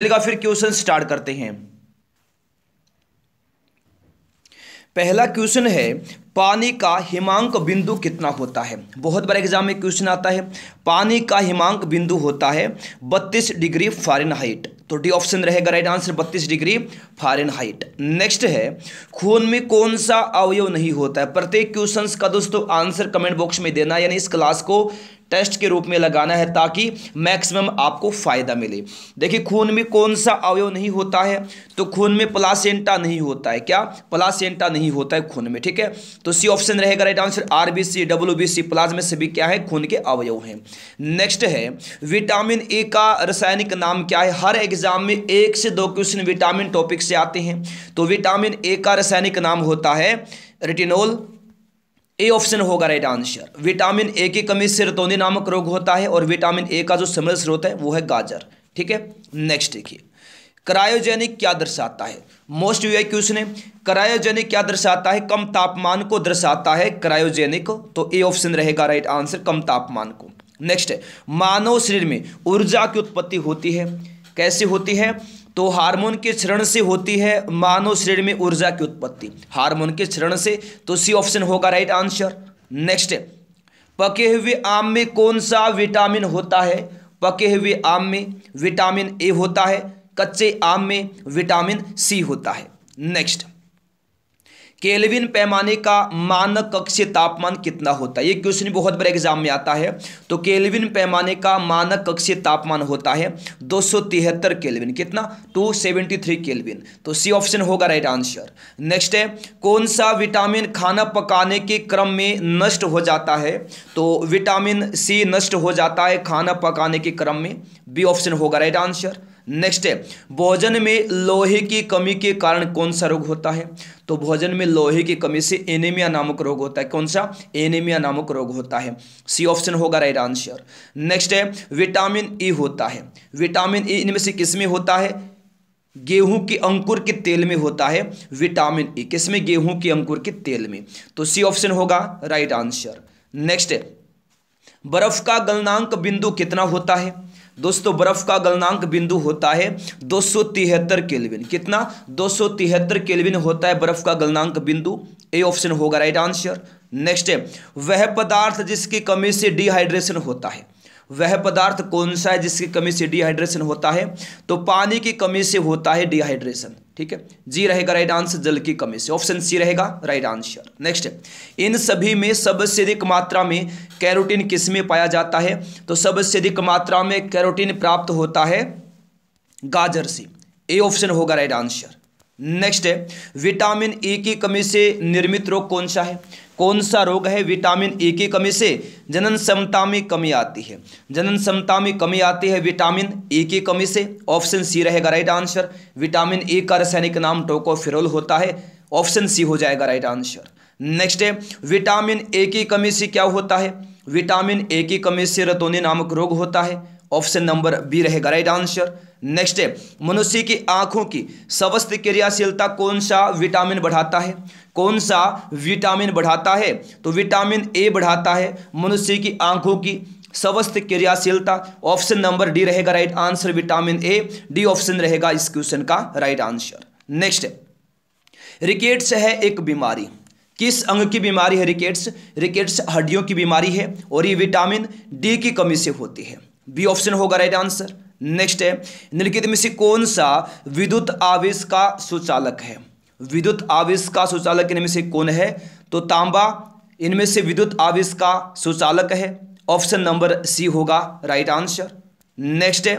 चलिएगा फिर question start करते हैं। पहला क्वेश्चन है, पानी का हिमांक बिंदु कितना होता है। बहुत बार एग्जाम में क्वेश्चन आता है, पानी का हिमांक बिंदु होता है 32 डिग्री फ़ारेनहाइट। तो डी ऑप्शन रहेगा right answer 32 degree Fahrenheit. Next है, खून में कौन सा अवयव नहीं होता है। प्रत्येक क्वेश्चन का दोस्तों आंसर कमेंट बॉक्स में देना, यानी इस क्लास को टेस्ट के रूप में लगाना है ताकि मैक्सिमम आपको फायदा मिले। देखिए, खून में कौन सा अवयव नहीं होता है, तो खून में प्लासेंटा नहीं होता है। क्या? प्लासेंटा नहीं होता है खून में। ठीक है, तो सी ऑप्शन रहेगा right answer. RBC, WBC, plasma सभी क्या है, खून के अवयव हैं। नेक्स्ट है, विटामिन ए का रासायनिक नाम क्या है। हर एग्जाम में 1 से 2 क्वेश्चन विटामिन टॉपिक से आते हैं। तो विटामिन ए का रासायनिक नाम होता है रेटिनोल। ए ऑप्शन होगा राइट आंसर। विटामिन ए की कमी से सेरोटोनिन नामक रोग होता है, और विटामिन ए का जो समृद्ध स्रोत है वो है गाजर। ठीक है, नेक्स्ट देखिए, क्रायोजेनिक क्या दर्शाता है। मोस्ट यूआई क्वेश्चन है, क्रायोजेनिक क्या दर्शाता है। कम तापमान को दर्शाता है क्रायोजेनिक। तो ए ऑप्शन रहेगा राइट आंसर, कम तापमान को। नेक्स्ट है, मानव शरीर में ऊर्जा की उत्पत्ति होती है। कैसे होती है? तो हार्मोन के क्षरण से होती है मानव शरीर में ऊर्जा की उत्पत्ति, हार्मोन के क्षरण से। तो सी ऑप्शन होगा राइट आंसर। नेक्स्ट है, पके हुए आम में कौन सा विटामिन होता है। पके हुए आम में विटामिन ए होता है, कच्चे आम में विटामिन सी होता है। नेक्स्ट, केल्विन पैमाने का मानक कक्षीय तापमान कितना होता है। ये क्वेश्चन बहुत बड़े एग्जाम में आता है। तो केल्विन पैमाने का मानक कक्षीय तापमान होता है 273 केल्विन। कितना? 273 केल्विन। तो सी ऑप्शन होगा राइट आंसर। नेक्स्ट है, कौन सा विटामिन खाना पकाने के क्रम में नष्ट हो जाता है। तो विटामिन सी नष्ट हो जाता है खाना पकाने के क्रम में। बी ऑप्शन होगा राइट आंसर। नेक्स्ट है, भोजन में लोहे की कमी के कारण कौन सा रोग होता है। तो भोजन में लोहे की कमी से एनीमिया नामक रोग होता है। कौन सा? एनीमिया नामक रोग होता है। सी ऑप्शन होगा राइट आंसर। नेक्स्ट है, विटामिन ई होता है। विटामिन ई इनमें से किस में होता है? गेहूं के अंकुर के तेल में होता है विटामिन ई। किसमें? गेहूं के अंकुर के तेल में। तो सी ऑप्शन होगा राइट आंसर। नेक्स्ट है, बर्फ का गलनांक बिंदु कितना होता है। दोस्तों, बर्फ का गलनांक बिंदु होता है 273 केल्विन। कितना? 273 केल्विन होता है बर्फ का गलनांक बिंदु। ए ऑप्शन होगा राइट आंसर। नेक्स्ट है, वह पदार्थ जिसकी कमी से डिहाइड्रेशन होता है। वह पदार्थ कौन सा है जिसकी कमी से डिहाइड्रेशन होता है। तो पानी की कमी से होता है डिहाइड्रेशन। ठीक है, जी रहेगा राइट आंसर, जल की कमी से। ऑप्शन सी रहेगा राइट आंसर। नेक्स्ट है, इन सभी में सबसे अधिक मात्रा में कैरोटीन किस में पाया जाता है। तो सबसे अधिक मात्रा में कैरोटीन प्राप्त होता है गाजर से। ए ऑप्शन होगा राइट आंसर। नेक्स्ट है, विटामिन ए की कमी से निर्मित रोग कौन सा है। कौन सा रोग है? विटामिन ए की कमी से जनन क्षमता में कमी आती है। जनन क्षमता में कमी आती है विटामिन ए की कमी से। ऑप्शन सी रहेगा राइट आंसर। विटामिन ए का रासायनिक नाम टोकोफेरोल होता है। ऑप्शन सी हो जाएगा राइट आंसर। नेक्स्ट है, विटामिन ए की कमी से क्या होता है। विटामिन ए की कमी से सेरोटोनिन नामक रोग होता है। ऑप्शन नंबर बी रहेगा राइट आंसर। नेक्स्ट है, मनुष्य की आंखों की स्वस्थ क्रियाशीलता कौन सा विटामिन बढ़ाता है। कौन सा विटामिन बढ़ाता है। तो विटामिन ए बढ़ाता है मनुष्य की आंखों की स्वस्थ क्रियाशीलता। ऑप्शन नंबर डी रहेगा right answer, vitamin A. D option रहेगा इस क्वेश्चन का राइट आंसर। नेक्स्ट है, रिकेट्स है एक बीमारी। किस अंग की बीमारी है रिकेट्स। रिकेट्स हड्डियों की बीमारी है, और ये विटामिन डी की कमी से होती है। बी ऑप्शन होगा राइट आंसर। नेक्स्ट है, निम्नलिखित में से कौन सा विद्युत आवेश का सुचालक है। विद्युत आवेश का सुचालक इनमें से कौन है। तो तांबा इनमें से विद्युत आवेश का सुचालक है। ऑप्शन नंबर सी होगा राइट आंसर। नेक्स्ट है,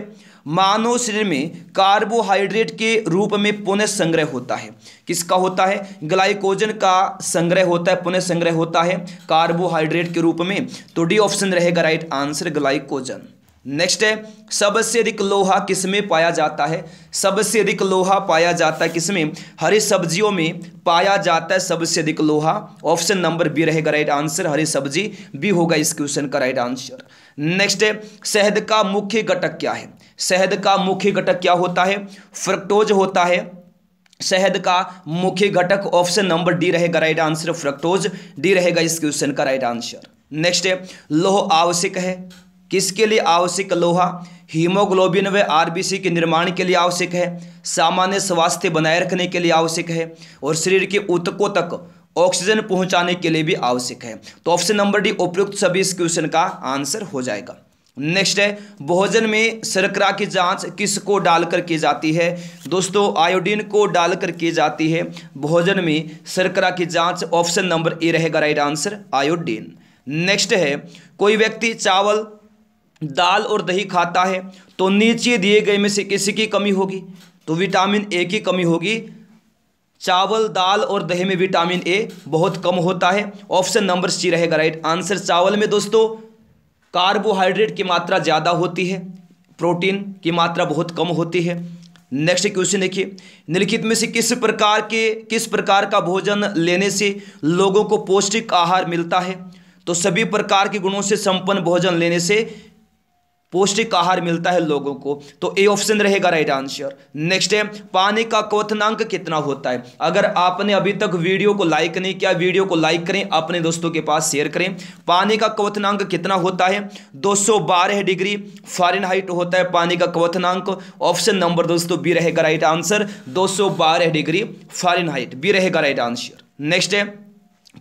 मानव शरीर में कार्बोहाइड्रेट के रूप में पुनः संग्रह होता है। किसका होता है? ग्लाइकोजन का संग्रह होता है, पुनः संग्रह होता है कार्बोहाइड्रेट के रूप में। तो डी ऑप्शन रहेगा राइट आंसर, ग्लाइकोजन। नेक्स्ट है, सबसे अधिक लोहा किसमें पाया जाता है। सबसे अधिक लोहा पाया जाता है किसमें? हरी सब्जियों में पाया जाता है सबसे अधिक लोहा। ऑप्शन नंबर बी रहेगा राइट आंसर, हरी सब्जी। बी होगा इस क्वेश्चन का राइट आंसर। नेक्स्ट है, शहद का मुख्य घटक क्या है। शहद का मुख्य घटक क्या होता है? फ्रक्टोज होता है शहद का मुख्य घटक। ऑप्शन नंबर डी रहेगा राइट आंसर, फ्रक्टोज। डी रहेगा इस क्वेश्चन का राइट आंसर। नेक्स्ट है, लौह आवश्यक है। किसके लिए आवश्यक लोहा? हीमोग्लोबिन व आरबीसी के निर्माण के लिए आवश्यक है, सामान्य स्वास्थ्य बनाए रखने के लिए आवश्यक है और शरीर के ऊतकों तक ऑक्सीजन पहुंचाने के लिए भी आवश्यक है। तो ऑप्शन नंबर डी उपयुक्त सभी इस क्वेश्चन का आंसर हो जाएगा। नेक्स्ट है, भोजन में शर्करा की जांच किसको डालकर की जाती है? दोस्तों आयोडीन को डालकर की जाती है भोजन में शर्करा की जांच। ऑप्शन नंबर ए रहेगा राइट आंसर, आयोडीन। नेक्स्ट है, कोई व्यक्ति चावल, दाल और दही खाता है तो नीचे दिए गए में से किसी की कमी होगी? तो विटामिन ए की कमी होगी। चावल, दाल और दही में विटामिन ए बहुत कम होता है। ऑप्शन नंबर सी रहेगा राइट आंसर। चावल में दोस्तों कार्बोहाइड्रेट की मात्रा ज़्यादा होती है, प्रोटीन की मात्रा बहुत कम होती है। नेक्स्ट क्वेश्चन देखिए, निम्नलिखित में से किस प्रकार का भोजन लेने से लोगों को पौष्टिक आहार मिलता है? तो सभी प्रकार के गुणों से संपन्न भोजन लेने से पौष्टिक आहार मिलता है लोगों को। तो ए ऑप्शन रहेगा राइट आंसर। नेक्स्ट है, पानी का क्वथनांक कितना होता है? अगर आपने अभी तक वीडियो को लाइक नहीं किया, वीडियो को लाइक करें, अपने दोस्तों के पास शेयर करें। पानी का क्वथनांक कितना होता है? 212 डिग्री फ़ारेनहाइट होता है पानी का क्वथनांक। ऑप्शन नंबर दोस्तों बी रहेगा right answer, 212 degree Fahrenheit, B रहेगा राइट आंसर। नेक्स्ट है,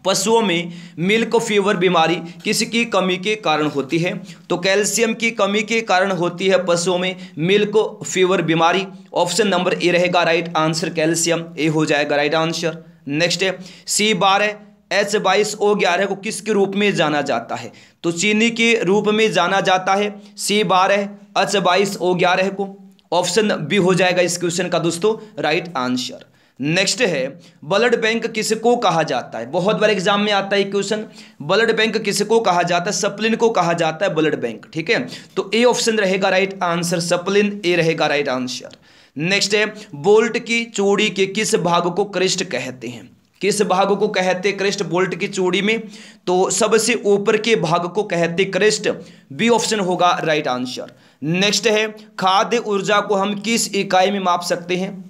पशुओं में मिल्क फीवर बीमारी किसकी कमी के कारण होती है? तो कैल्शियम की कमी के कारण होती है पशुओं में मिल्क फीवर बीमारी। ऑप्शन नंबर ए रहेगा राइट आंसर, कैल्शियम, ए हो जाएगा राइट आंसर। नेक्स्ट है, C12H22O11 को किसके रूप में जाना जाता है? तो चीनी के रूप में जाना जाता है C12H22O11 को। ऑप्शन बी हो जाएगा इस क्वेश्चन का दोस्तों राइट आंसर। नेक्स्ट है, ब्लड बैंक किसको कहा जाता है? बहुत बार एग्जाम में आता है क्वेश्चन, ब्लड बैंक किसको कहा जाता है? सप्लिन को कहा जाता है ब्लड बैंक, ठीक है। तो ए ऑप्शन रहेगा राइट आंसर, सप्लिन, ए रहेगा राइट आंसर। नेक्स्ट है, बोल्ट की चूड़ी के किस भाग को क्रेस्ट कहते हैं? किस भाग को कहते क्रेस्ट बोल्ट की चूड़ी में? तो सबसे ऊपर के भाग को कहते क्रेस्ट, बी ऑप्शन होगा राइट आंसर। नेक्स्ट है, खाद्य ऊर्जा को हम किस इकाई में माप सकते हैं?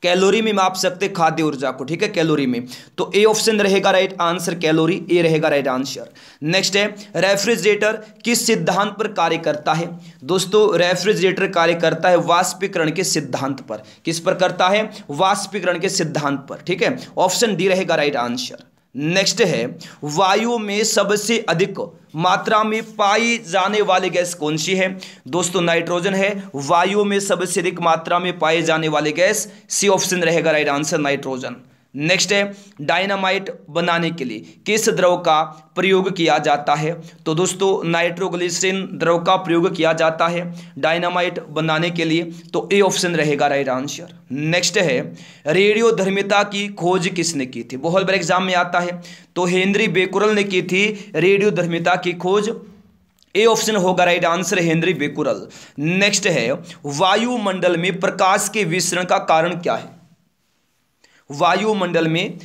कैलोरी में माप सकते खाद्य ऊर्जा को, ठीक है, कैलोरी में। तो ए ऑप्शन रहेगा राइट आंसर, कैलोरी, ए रहेगा राइट आंसर। नेक्स्ट है, रेफ्रिजरेटर किस सिद्धांत पर कार्य करता है? दोस्तों रेफ्रिजरेटर कार्य करता है वाष्पीकरण के सिद्धांत पर। किस पर करता है? वाष्पीकरण के सिद्धांत पर, ठीक है। ऑप्शन डी रहेगा राइट आंसर। नेक्स्ट है, वायु में सबसे अधिक मात्रा में पाई जाने वाली गैस कौन सी है? दोस्तों नाइट्रोजन है वायु में सबसे अधिक मात्रा में पाई जाने वाली गैस, सी ऑप्शन रहेगा राइट आंसर, नाइट्रोजन। नेक्स्ट है, डायनामाइट बनाने के लिए किस द्रव का प्रयोग किया जाता है? तो दोस्तों नाइट्रोग्लिसरीन द्रव का प्रयोग किया जाता है डायनामाइट बनाने के लिए। तो ए ऑप्शन रहेगा राइट आंसर। नेक्स्ट है, रेडियोधर्मिता की खोज किसने की थी? बहुत बार एग्जाम में आता है। तो हेनरी बेकुरल ने की थी रेडियोधर्मिता की खोज, ए ऑप्शन होगा right answer, Henry Becquerel. Next है, वायुमंडल में प्रकाश के विसरण का कारण क्या है? वायुमंडल में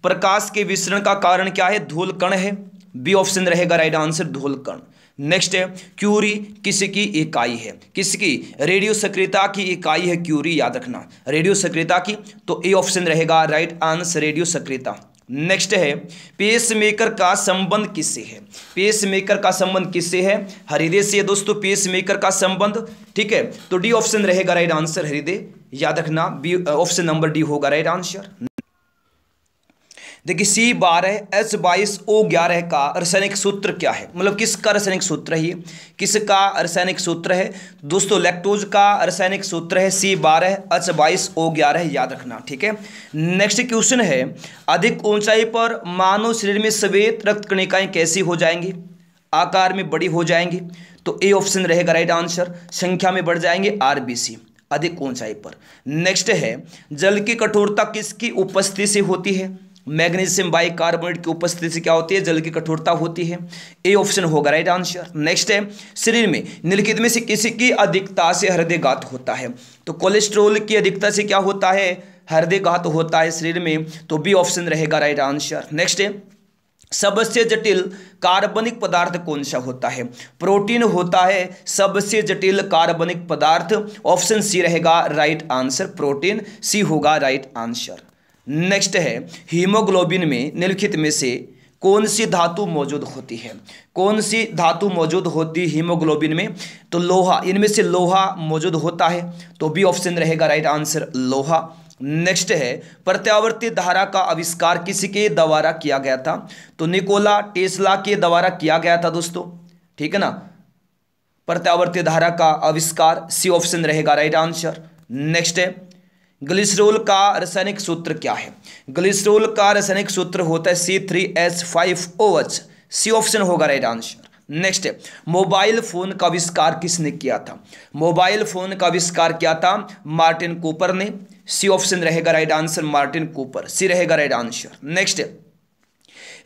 प्रकाश के विसरण का कारण क्या है? धूल कण है, बी ऑप्शन रहेगा राइट आंसर, धूल कण। नेक्स्ट है, क्यूरी किसकी इकाई है? किसकी? रेडियो सक्रियता की इकाई है क्यूरी, याद रखना, रेडियो सक्रियता की। तो ए ऑप्शन रहेगा राइट आंसर, रेडियो सक्रियता। नेक्स्ट है, पेसमेकर का संबंध किससे है? पेसमेकर का संबंध किससे है? हृदय से दोस्तों पेसमेकर का संबंध, ठीक है। तो डी ऑप्शन रहेगा राइट आंसर, हृदय, याद रखना, बी ऑप्शन नंबर डी होगा राइट आंसर। देखिए C12H22O11 का रासायनिक सूत्र क्या है? मतलब किसका रासायनिक सूत्र है? ये किसका रासायनिक सूत्र है? दोस्तों लैक्टोज का रासायनिक सूत्र है C12H22O11, याद रखना, ठीक है। नेक्स्ट क्वेश्चन है, अधिक ऊंचाई पर मानव शरीर में श्वेत रक्त कणिकाएं कैसी हो जाएंगी? आकार में बड़ी हो जाएंगी। तो ए ऑप्शन रहेगा राइट आंसर, संख्या में बढ़ जाएंगे, आरबीसी, अधिक ऊंचाई पर। नेक्स्ट है, जल की कठोरता किसकी उपस्थिति से होती है? मैग्नीशियम बाइकार्बोनेट की उपस्थिति से क्या होती है? जल की कठोरता होती है, ए ऑप्शन होगा राइट आंसर। नेक्स्ट है, शरीर में निम्नलिखित में से किसी की अधिकता से हृदयघात होता है? तो कोलेस्ट्रॉल की अधिकता से क्या होता है? हृदयघात होता है शरीर में। तो बी ऑप्शन रहेगा राइट आंसर। नेक्स्ट है, सबसे जटिल कार्बनिक पदार्थ कौन सा होता है? प्रोटीन होता है सबसे जटिल कार्बनिक पदार्थ। ऑप्शन सी रहेगा राइट आंसर, प्रोटीन, सी होगा राइट आंसर। नेक्स्ट है, हीमोग्लोबिन में निम्नलिखित में से कौन सी धातु मौजूद होती है? कौन सी धातु मौजूद होती है हीमोग्लोबिन में? तो लोहा, इनमें से लोहा मौजूद होता है, तो बी ऑप्शन रहेगा राइट आंसर लोहा। नेक्स्ट है प्रत्यावर्ती धारा का आविष्कार किसके द्वारा किया गया था? तो निकोला टेस्ला के द्वारा किया गया था दोस्तों, ठीक है ना। प्रत्यावर्ती धारा का आविष्कार सी ऑप्शन रहेगा राइट आंसर। नेक्स्ट है ग्लिसरॉल का रासायनिक सूत्र क्या है? ग्लिसरॉल का रासायनिक सूत्र होता है C3H5OH, सी ऑप्शन होगा राइट आंसर। नेक्स्ट है मोबाइल फोन का आविष्कार किसने किया था? मोबाइल फोन का आविष्कार किया था मार्टिन कूपर ने, सी ऑप्शन रहेगा राइट आंसर मार्टिन कूपर, सी रहेगा राइट आंसर। नेक्स्ट है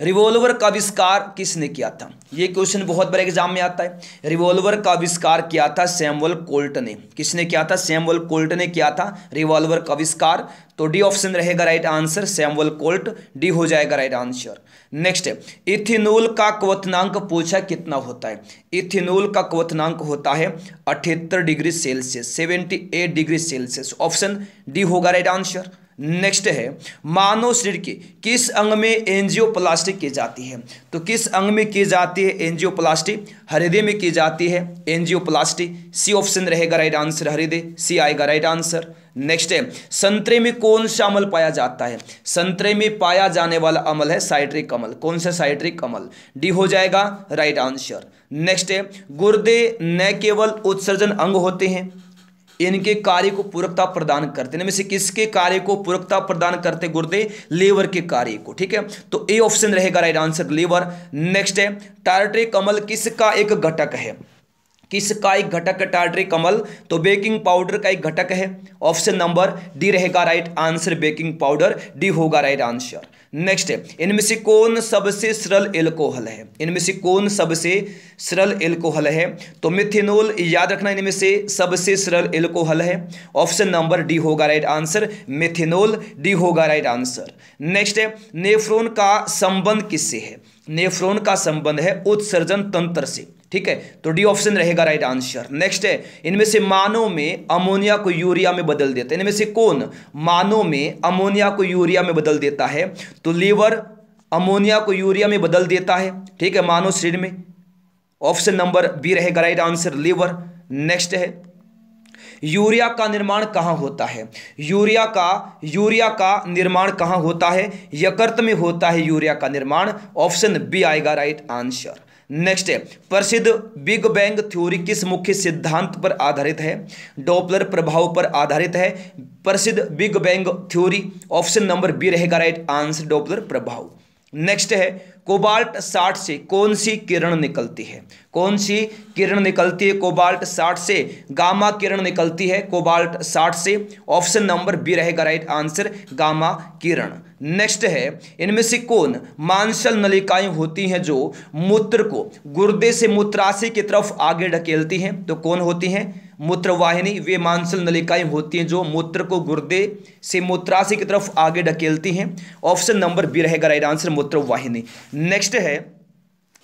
रिवॉल्वर का आविष्कार किसने किया था? ये क्वेश्चन बहुत बड़े एग्जाम में आता है। रिवॉल्वर का आविष्कार किया था सैमुअल कोल्ट ने। किसने किया था? सैमुअल कोल्ट ने किया था रिवॉल्वर का आविष्कार, तो डी ऑप्शन रहेगा right answer Samuel Colt, D हो जाएगा राइट आंसर। नेक्स्ट है इथेनॉल का क्वथनांक पूछा कितना होता है? इथेनॉल का क्वथनांक होता है 78 degree Celsius, 78 degree Celsius, option D होगा राइट आंसर। नेक्स्ट है मानव शरीर के किस अंग में एंजियोप्लास्टी की जाती है? तो किस अंग में की जाती है एंजियोप्लास्टी? हृदय में की जाती है एंजियोप्लास्टी, सी ऑप्शन रहेगा राइट आंसर हृदय, सी आएगा राइट आंसर। नेक्स्ट है संतरे में कौन सा अम्ल पाया जाता है? संतरे में पाया जाने वाला अम्ल है साइट्रिक अम्ल, कौन सा? साइट्रिक अम्ल, डी हो जाएगा राइट आंसर। नेक्स्ट है गुर्दे न केवल उत्सर्जन अंग होते हैं, इनके कार्य को पूरकता प्रदान करते हैं। इनमें से किसके कार्य को पूरकता प्रदान करते? गुर्दे, लीवर के कार्य को, ठीक है, तो ए ऑप्शन रहेगा राइट आंसर लीवर। नेक्स्ट है टार्ट्रिक अम्ल किसका एक घटक है? किसका एक घटक है टार्ट्रिक अम्ल? तो बेकिंग पाउडर का एक घटक है, ऑप्शन नंबर डी रहेगा right answer baking powder, D होगा राइट आंसर। नेक्स्ट है इनमें से कौन सबसे सरल एल्कोहल है? इनमें से कौन सबसे सरल एल्कोहल है? तो मिथेनॉल, याद रखना इनमें से सबसे सरल एल्कोहल है, ऑप्शन नंबर डी होगा राइट आंसर मिथेनॉल, डी होगा राइट आंसर। नेक्स्ट है नेफ्रॉन का संबंध किससे है? नेफ्रॉन का संबंध है उत्सर्जन तंत्र से, ठीक है, तो डी ऑप्शन रहेगा राइट आंसर। नेक्स्ट है इनमें से मानव में अमोनिया को यूरिया में बदल देता है। इनमें से कौन मानव में अमोनिया को यूरिया में बदल देता है? तो लीवर अमोनिया को यूरिया में बदल देता है, ठीक है, मानव शरीर में, ऑप्शन नंबर बी रहेगा राइट आंसर लीवर। नेक्स्ट है यूरिया का निर्माण कहाँ होता है? यूरिया का निर्माण कहाँ होता है? यकृत में होता है यूरिया का निर्माण, ऑप्शन बी आएगा राइट आंसर। नेक्स्ट है प्रसिद्ध बिग बैंग थ्योरी किस मुख्य सिद्धांत पर आधारित है? डॉपलर प्रभाव पर आधारित है प्रसिद्ध big bang theory, option number B रहेगा राइट आंसर डॉपलर प्रभाव। नेक्स्ट है कोबाल्ट 60 से कौन सी किरण निकलती है? कौन सी किरण निकलती है कोबाल्ट 60 से? गामा किरण निकलती है कोबाल्ट 60 से, ऑप्शन नंबर बी रहेगा राइट आंसर गामा किरण। नेक्स्ट है इनमें से कौन मांसल नलिकाएं होती हैं जो मूत्र को गुर्दे से मूत्राशय की तरफ आगे ढकेलती हैं? तो कौन होती हैं? मूत्रवाहिनी, वे मांसल नलिकाएं होती हैं जो मूत्र को गुर्दे से मूत्राशय की तरफ आगे ढकेलती हैं, ऑप्शन नंबर बी रहेगा राइट आंसर मूत्रवाहिनी। नेक्स्ट है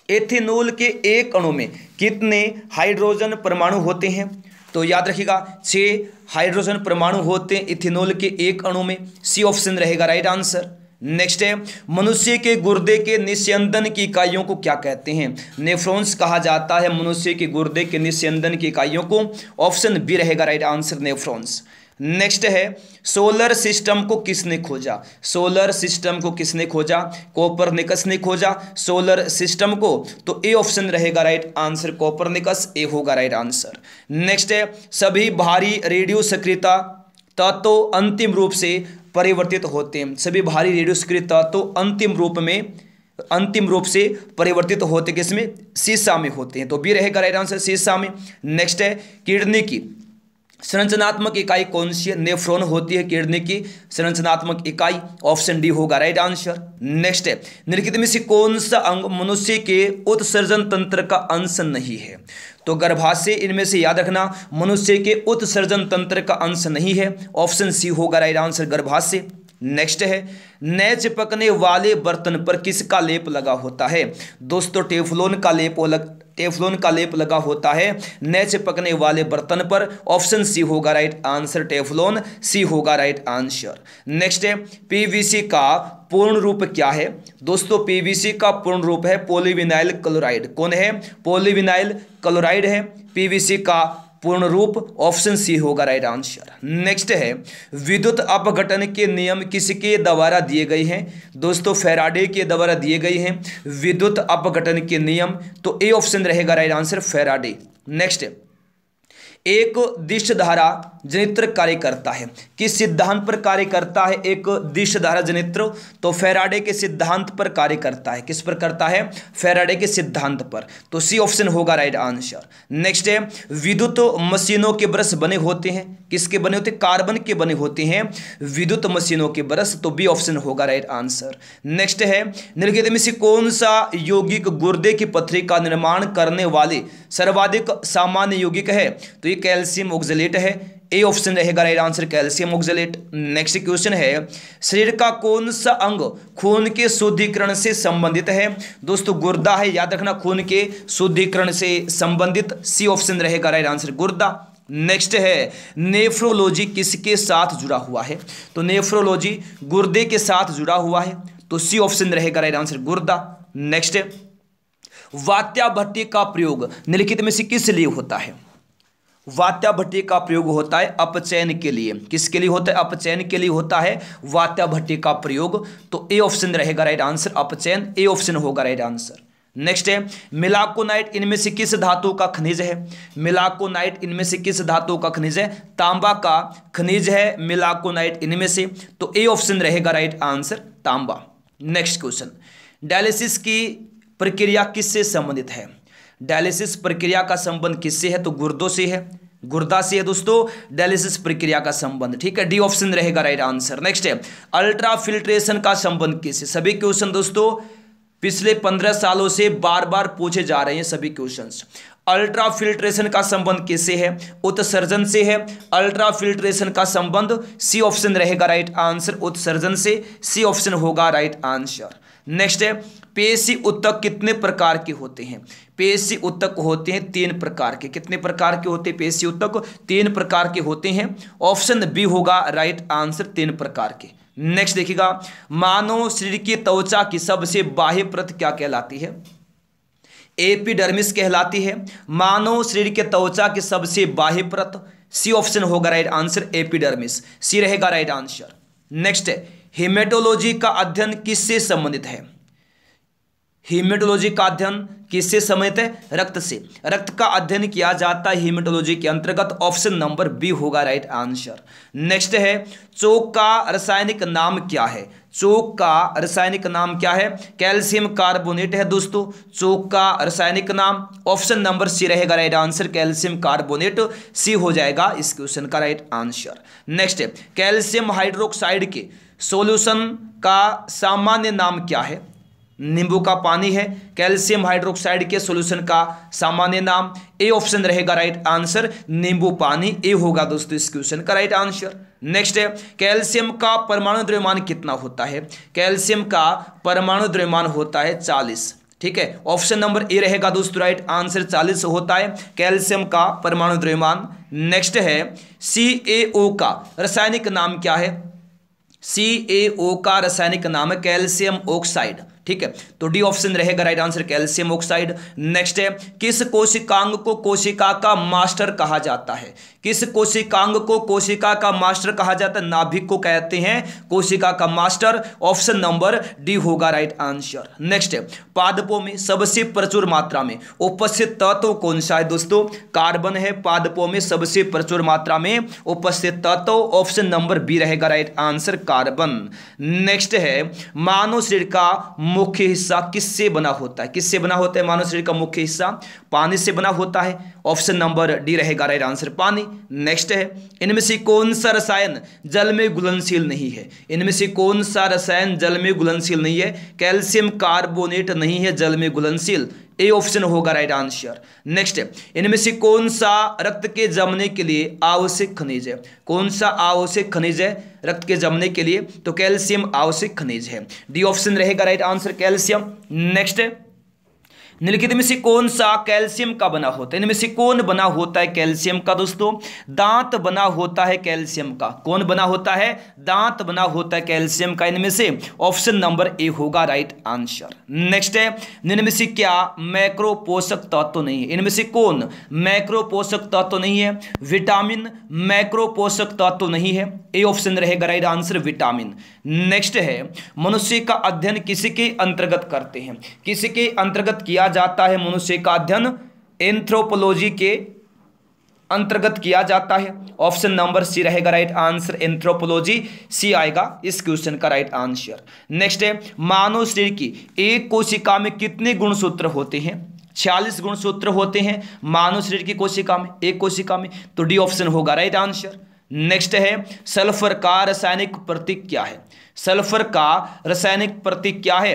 एथेनॉल के एक अणु में कितने हाइड्रोजन परमाणु होते हैं? तो याद रखिएगा 6 हाइड्रोजन परमाणु होते हैं इथेनॉल के एक अणु में, सी ऑप्शन रहेगा राइट आंसर। नेक्स्ट है मनुष्य के गुर्दे के निस्यंदन की इकाइयों को क्या कहते हैं? नेफ्रॉन्स कहा जाता है मनुष्य के गुर्दे के निस्यंदन की इकाइयों को, ऑप्शन बी रहेगा राइट आंसर नेफ्रॉन्स। नेक्स्ट है सोलर सिस्टम को किसने खोजा? सोलर सिस्टम को किसने खोजा? कोपरनिकस ने खोजा सोलर सिस्टम को, तो ए ऑप्शन रहेगा राइट आंसर कोपरनिकस, ए होगा राइट आंसर। नेक्स्ट है सभी भारी रेडियो सक्रियता तत्व अंतिम रूप से परिवर्तित होते हैं। सभी भारी रेडियो सक्रिय तत्व अंतिम रूप से परिवर्तित होते किसमें? सीसा में होते हैं, तो बी रहेगा राइट आंसर सीसा में। नेक्स्ट है किडनी की संरचनात्मक इकाई कौन सी है? नेफ्रॉन होती है किडनी की संरचनात्मक इकाई, ऑप्शन डी होगा राइट आंसर। नेक्स्ट है निम्नलिखित में से कौन सा अंग मनुष्य के उत्सर्जन तंत्र का अंश नहीं है? तो गर्भाशय, इनमें से याद रखना मनुष्य के उत्सर्जन तंत्र का अंश नहीं है, ऑप्शन सी होगा राइट आंसर गर्भाशय। नेक्स्ट है, न चिपकने वाले बर्तन पर किसका लेप लगा होता है? दोस्तों टेफ्लॉन का लेप लगा होता है न चिपकने वाले बर्तन पर। ऑप्शन सी होगा राइट आंसर, टेफ्लॉन सी होगा राइट आंसर। नेक्स्ट है, पीवीसी का पूर्ण रूप क्या है? दोस्तों पीवीसी का पूर्ण रूप है पॉलीविनाइल क्लोराइड। कौन है? पॉलीविनाइल क्लोराइड है पीवीसी का पूर्ण रूप। ऑप्शन सी होगा राइट आंसर। नेक्स्ट है, विद्युत अपघटन के नियम किसके द्वारा दिए गए हैं? दोस्तों फैराडे के द्वारा दिए गए हैं विद्युत अपघटन के नियम, तो ए ऑप्शन रहेगा राइट आंसर, फैराडे। नेक्स्ट, एक दिश धारा जनित्र कार्य करता है, किस सिद्धांत पर कार्य करता है एक दिश धारा जनित्र? तो फैराडे के सिद्धांत पर कार्य करता है। किस पर करता है? फैराडे के सिद्धांत पर, तो सी ऑप्शन होगा राइट आंसर। नेक्स्ट है, विद्युत मशीनों के ब्रश बने होते हैं, किसके बने होते हैं? कार्बन के बने होते हैं विद्युत मशीनों के ब्रश, तो बी ऑप्शन होगा राइट आंसर। नेक्स्ट है, निम्नलिखित में से कौन सा यौगिक गुर्दे की पथरी का निर्माण करने वाले सर्वाधिक सामान्य यौगिक है? तो ये कैल्शियम ऑक्सलेट है, ए ऑप्शन रहेगा right answer, calcium oxalate. Next question है, शरीर का कौन सा अंग खून के शुद्धिकरण से संबंधित है? दोस्तों गुर्दा है, याद रखना, खून के शुद्धिकरण से संबंधित, सी ऑप्शन रहेगा राइट आंसर, गुर्दा। नेक्स्ट है, नेफ्रोलॉजी किसके साथ जुड़ा हुआ है? तो नेफ्रोलॉजी गुर्दे के साथ जुड़ा हुआ है, तो सी ऑप्शन रहेगा राइट आंसर, गुर्दा। नेक्स्ट है, वात्या भट्टी का प्रयोग निम्नलिखित में से किस लिए होता है? वात्या भट्टी का प्रयोग होता है अपचयन के लिए। किसके लिए होता है? अपचयन के लिए होता है वात्या भट्टी का प्रयोग, तो ए ऑप्शन रहेगा राइट आंसर, अपचयन, ए ऑप्शन होगा राइट आंसर। नेक्स्ट है, मिलाकोनाइट इनमें से किस धातु का खनिज है? मिलाकोनाइट इनमें से किस धातु का खनिज है? तांबा का खनिज है मिलाकोनाइट इनमें से, तो ए ऑप्शन रहेगा राइट आंसर, तांबा। नेक्स्ट क्वेश्चन, डायलिसिस की प्रक्रिया किससे संबंधित है? डायलिसिस प्रक्रिया का संबंध किससे है? तो गुर्दों से है, गुर्दा से है दोस्तों डायलिसिस प्रक्रिया का संबंध, ठीक है, डी ऑप्शन रहेगा राइट आंसर। नेक्स्ट है, अल्ट्रा फिल्ट्रेशन का संबंध किससे? सभी क्वेश्चन दोस्तों पिछले 15 सालों से बार बार पूछे जा रहे हैं सभी क्वेश्चंस। अल्ट्रा फिल्ट्रेशन का संबंध किससे है? उत्सर्जन से है। अल्ट्रा फिल्ट्रेशन का संबंध सी ऑप्शन रहेगा राइट आंसर, उत्सर्जन से, सी ऑप्शन होगा राइट आंसर। नेक्स्ट है, पेशी उत्तक कितने प्रकार के होते हैं? पेशी उत्तक होते हैं 3 प्रकार के। कितने प्रकार के होते हैं पेशी उत्तक? 3 प्रकार के होते हैं, ऑप्शन बी होगा राइट आंसर, 3 प्रकार के। नेक्स्ट देखिएगा, मानव शरीर की त्वचा की सबसे बाह्य परत क्या कहलाती है? एपिडर्मिस कहलाती है। मानव शरीर के त्वचा की सबसे बाह्य परत, सी ऑप्शन होगा राइट आंसर, एपिडर्मिस, सी रहेगा राइट आंसर। नेक्स्ट है, हेमेटोलॉजी का अध्ययन किससे संबंधित है? हीमेटोलॉजी का अध्ययन किससे संबंधित है? रक्त से। रक्त का अध्ययन किया जाता है हीमेटोलॉजी के अंतर्गत, ऑप्शन नंबर बी होगा राइट आंसर। नेक्स्ट है, चोक का रासायनिक नाम क्या है? चोक का रासायनिक नाम क्या है? कैल्शियम कार्बोनेट है दोस्तों चोक का रासायनिक नाम, ऑप्शन नंबर सी रहेगा राइट आंसर, कैल्शियम कार्बोनेट, सी हो जाएगा इस क्वेश्चन का राइट आंसर। नेक्स्ट है, कैल्शियम हाइड्रोक्साइड के सॉल्यूशन का सामान्य नाम क्या है? नींबू का पानी है कैल्शियम हाइड्रोक्साइड के सॉल्यूशन का सामान्य नाम, ए ऑप्शन रहेगा राइट आंसर, नींबू पानी, ए होगा दोस्तों इस क्वेश्चन का राइट आंसर। नेक्स्ट है, कैल्शियम का परमाणु द्रव्यमान कितना होता है? कैल्शियम का परमाणु द्रव्यमान होता है 40, ठीक है, ऑप्शन नंबर ए रहेगा दोस्तों राइट आंसर, 40 होता है कैल्शियम का परमाणु द्रव्यमान। नेक्स्ट है, CaO का रासायनिक नाम क्या है? CaO का रासायनिक नाम है कैल्शियम ऑक्साइड, ठीक है, तो डी ऑप्शन रहेगा right answer, calcium oxide. Next है, किस कोशिकांग को कोशिका का मास्टर कहा जाता है? किस कोशिकांग को कोशिका का मास्टर कहा जाता है? नाभिक को कहते हैं कोशिका का मास्टर, ऑप्शन नंबर डी होगा राइट आंसर। नेक्स्ट है, पादपों में सबसे प्रचुर मात्रा में उपस्थित तत्व कौन सा है दोस्तों? कार्बन है पादपों में सबसे प्रचुर मात्रा में उपस्थित तत्व, ऑप्शन नंबर बी रहेगा राइट आंसर, कार्बन। नेक्स्ट है, मानव शरीर का मुख्य हिस्सा किससे बना होता है? किससे बना होता है मानव शरीर का मुख्य हिस्सा? पानी से बना होता है, ऑप्शन नंबर डी रहेगा राइट आंसर, पानी। नेक्स्ट है, इनमें से कौन सा रसायन जल में घुलनशील नहीं है? इनमें से कौन सा रसायन जल में घुलनशील नहीं है? कैल्शियम कार्बोनेट नहीं है जल में घुलनशील, ए ऑप्शन होगा राइट आंसर। नेक्स्ट है, इनमें से कौन सा रक्त के जमने के लिए आवश्यक खनिज है? कौन सा आवश्यक खनिज है रक्त के जमने के लिए? तो कैल्शियम आवश्यक खनिज है, डी ऑप्शन रहेगा राइट आंसर कैल्शियम। नेक्स्ट है, निम्नलिखित में से कौन सा कैल्शियम का बना होता है? इनमें से कौन बना होता है कैल्शियम का? दोस्तों दांत बना होता है कैल्शियम का। कौन बना होता है? दांत बना होता है कैल्शियम का। इनमें से ऑप्शन नंबर ए होगा राइट आंसर। नेक्स्ट है, निम्न में से क्या मैक्रो पोषक तत्व नहीं है? इनमें से कौन मैक्रो पोषक तत्व नहीं है? विटामिन मैक्रो पोषक तत्व नहीं है, ए ऑप्शन रहेगा राइट आंसर विटामिन। नेक्स्ट है, मनुष्य का अध्ययन किसके अंतर्गत करते हैं? किसके अंतर्गत किया जाता है मनुष्य का अध्ययन? एंथ्रोपोलॉजी के अंतर्गत किया जाता है, ऑप्शन नंबर सी रहेगा राइट आंसर एंथ्रोपोलॉजी, सी आएगा इस क्वेश्चन का राइट आंसर। नेक्स्ट है, मानव शरीर की एक कोशिका में कितने गुणसूत्र होते हैं? 46 गुणसूत्र होते हैं मानव शरीर की कोशिका में, एक कोशिका में, तो डी ऑप्शन होगा राइट आंसर। नेक्स्ट है, सल्फर का रासायनिक प्रतीक क्या है? सल्फर का रासायनिक प्रतीक क्या है?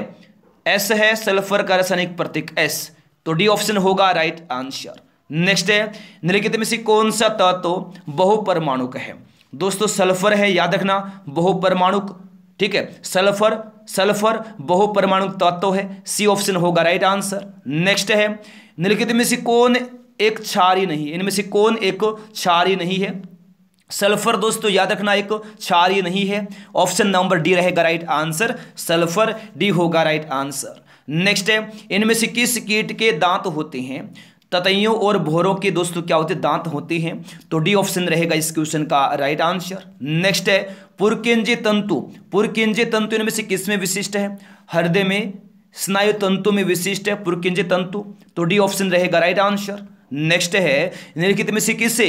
एस है सल्फर का रासायनिक प्रतीक एस, तो डी ऑप्शन होगा राइट आंसर। नेक्स्ट है, निम्नलिखित में से कौन सा तत्व बहुपरमाणुक है? दोस्तों सल्फर है, याद रखना बहुपरमाणुक, ठीक है, सल्फर बहुपरमाणुक तत्व है, सी ऑप्शन होगा राइट आंसर। नेक्स्ट है, निम्नलिखित में से कौन एक क्षारीय नहीं? इनमें से कौन एक क्षारीय नहीं है? सल्फर दोस्तों याद रखना एक क्षारीय नहीं है, ऑप्शन नंबर डी रहेगा राइट आंसर, सल्फर डी होगा राइट आंसर। नेक्स्ट है, इनमें से किस कीट के दांत होते हैं? ततैयों और भौरों के दोस्तों क्या होते हैं? दांत होते हैं, तो डी ऑप्शन रहेगा इस क्वेश्चन का राइट आंसर। नेक्स्ट है, पुरकेंजे तंतु इनमें से किस में विशिष्ट है? हृदय में, स्नायु तंतु में विशिष्ट है पुरकेंजे तंतु, तो डी ऑप्शन रहेगा राइट आंसर। नेक्स्ट है, निम्नलिखित में से किसे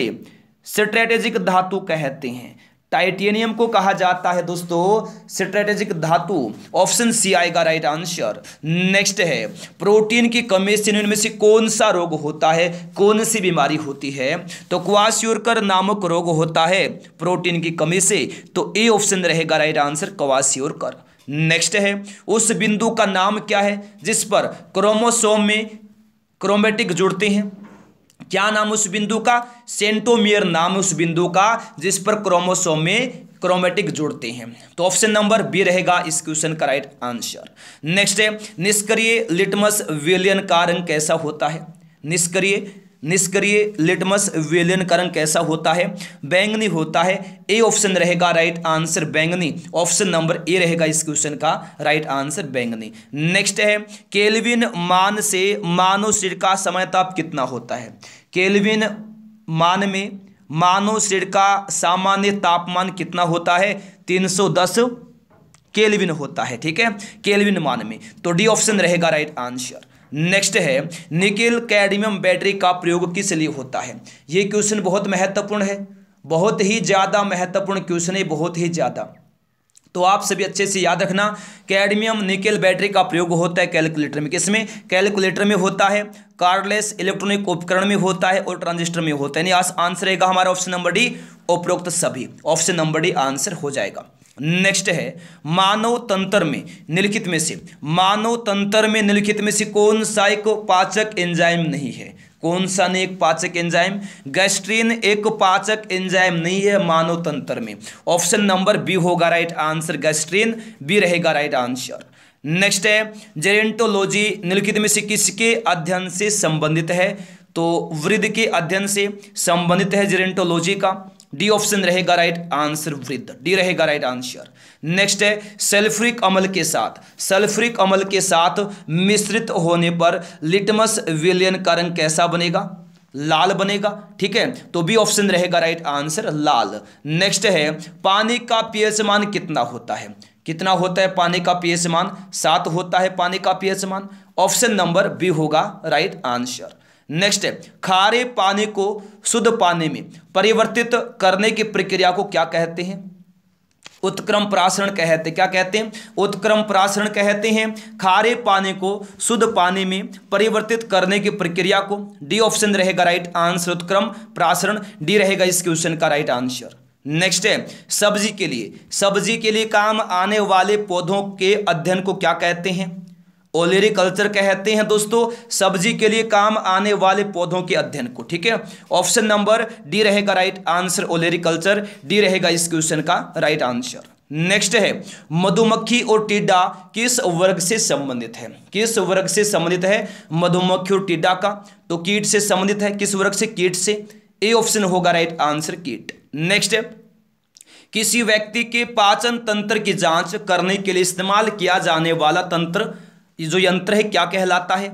स्ट्रेटेजिक धातु कहते हैं? टाइटेनियम को कहा जाता है दोस्तों स्ट्रेटेजिक धातु, ऑप्शन सी आएगा राइट आंसर। नेक्स्ट है, प्रोटीन की कमी से इनमें से कौन सा रोग होता है? कौन सी बीमारी होती है? तो क्वाशियोरकर नामक रोग होता है प्रोटीन की कमी से, तो ए ऑप्शन रहेगा राइट आंसर क्वाशियोरकर। नेक्स्ट है, उस बिंदु का नाम क्या है जिस पर क्रोमोसोम में क्रोमेटिक जुड़ते हैं? क्या नाम उस बिंदु का? सेंटोमियर नाम उस बिंदु का जिस पर क्रोमोसोम में क्रोमेटिक जुड़ते हैं, तो ऑप्शन नंबर बी रहेगा इस क्वेश्चन का राइट आंसर। नेक्स्ट है, निष्क्रिय लिटमस विलयन का रंग कैसा होता है? निष्क्रिय लिटमस विलयन का रंग कैसा होता है? बैंगनी होता है, ए ऑप्शन रहेगा राइट आंसर बैंगनी, ऑप्शन नंबर ए रहेगा इस क्वेश्चन का राइट आंसर बैंगनी। नेक्स्ट है, केल्विन मान से मानव शरीर का समय ताप कितना होता है? केल्विन मान में मानव शरीर का सामान्य तापमान कितना होता है? 310 केल्विन होता है, ठीक है, केल्विन मान में, तो डी ऑप्शन रहेगा राइट आंसर। नेक्स्ट है, निकेल कैडमियम बैटरी का प्रयोग किस लिए होता है? ये क्वेश्चन बहुत महत्वपूर्ण है, बहुत ही ज़्यादा महत्वपूर्ण क्वेश्चन है, बहुत ही ज़्यादा, तो आप सभी अच्छे से याद रखना। कैडमियम निकेल बैटरी का प्रयोग होता है कैलकुलेटर में, किसमें? कैलकुलेटर में होता है, कार्डलेस इलेक्ट्रॉनिक उपकरण में होता है और ट्रांजिस्टर में होता है, यानी आंसर रहेगा हमारा ऑप्शन नंबर डी, उपरोक्त सभी, ऑप्शन नंबर डी आंसर हो जाएगा। नेक्स्ट है, मानव तंत्र में निम्नलिखित में से कौन सा एक पाचक एंजाइम नहीं है? कौन सा नहीं एक पाचक एंजाइम? गैस्ट्रीन एक पाचक एंजाइम नहीं है मानव तंत्र में, ऑप्शन नंबर बी होगा राइट आंसर, गैस्ट्रीन बी रहेगा राइट आंसर। नेक्स्ट है, जेरेंटोलॉजी निम्नलिखित में से किसके अध्ययन से संबंधित है? तो वृद्ध के अध्ययन से संबंधित है जेरेंटोलॉजी का, डी ऑप्शन रहेगा राइट आंसर वृद्ध, डी रहेगा राइट आंसर। नेक्स्ट है, सल्फ्यूरिक अम्ल के साथ मिश्रित होने पर लिटमस विलयन का रंग कैसा बनेगा? लाल बनेगा, ठीक है, तो बी ऑप्शन रहेगा राइट आंसर लाल। नेक्स्ट है, पानी का पीएच मान कितना होता है? कितना होता है पानी का पीएच मान? 7 होता है पानी का पीएच मान, ऑप्शन नंबर बी होगा राइट आंसर। नेक्स्ट है, खारे पानी को शुद्ध पानी में परिवर्तित करने की प्रक्रिया को क्या कहते हैं? उत्क्रम प्रासरण कहते हैं। क्या कहते हैं? उत्क्रम प्रासरण कहते हैं खारे पानी को शुद्ध पानी में परिवर्तित करने की प्रक्रिया को, डी ऑप्शन रहेगा राइट आंसर उत्क्रम प्रासरण, डी रहेगा इस क्वेश्चन का राइट आंसर। नेक्स्ट है, सब्जी के लिए काम आने वाले पौधों के अध्ययन को क्या कहते हैं? ओलेरीकल्चर कहते हैं दोस्तों सब्जी के लिए काम आने वाले पौधों के अध्ययन को। ठीक है, ऑप्शन नंबर डी रहेगा राइट आंसर, ओलेरीकल्चर डी रहेगा इस क्वेश्चन का राइट आंसर। नेक्स्ट है मधुमक्खी और टिड्डा किस वर्ग से संबंधित है? किस वर्ग से संबंधित है मधुमक्खी और टिड्डा का? तो कीट से संबंधित है। किस वर्ग से? कीट से। ए ऑप्शन होगा राइट आंसर, कीट। नेक्स्ट है किसी व्यक्ति के पाचन तंत्र की जांच करने के लिए इस्तेमाल किया जाने वाला तंत्र, जो यंत्र है, क्या कहलाता है?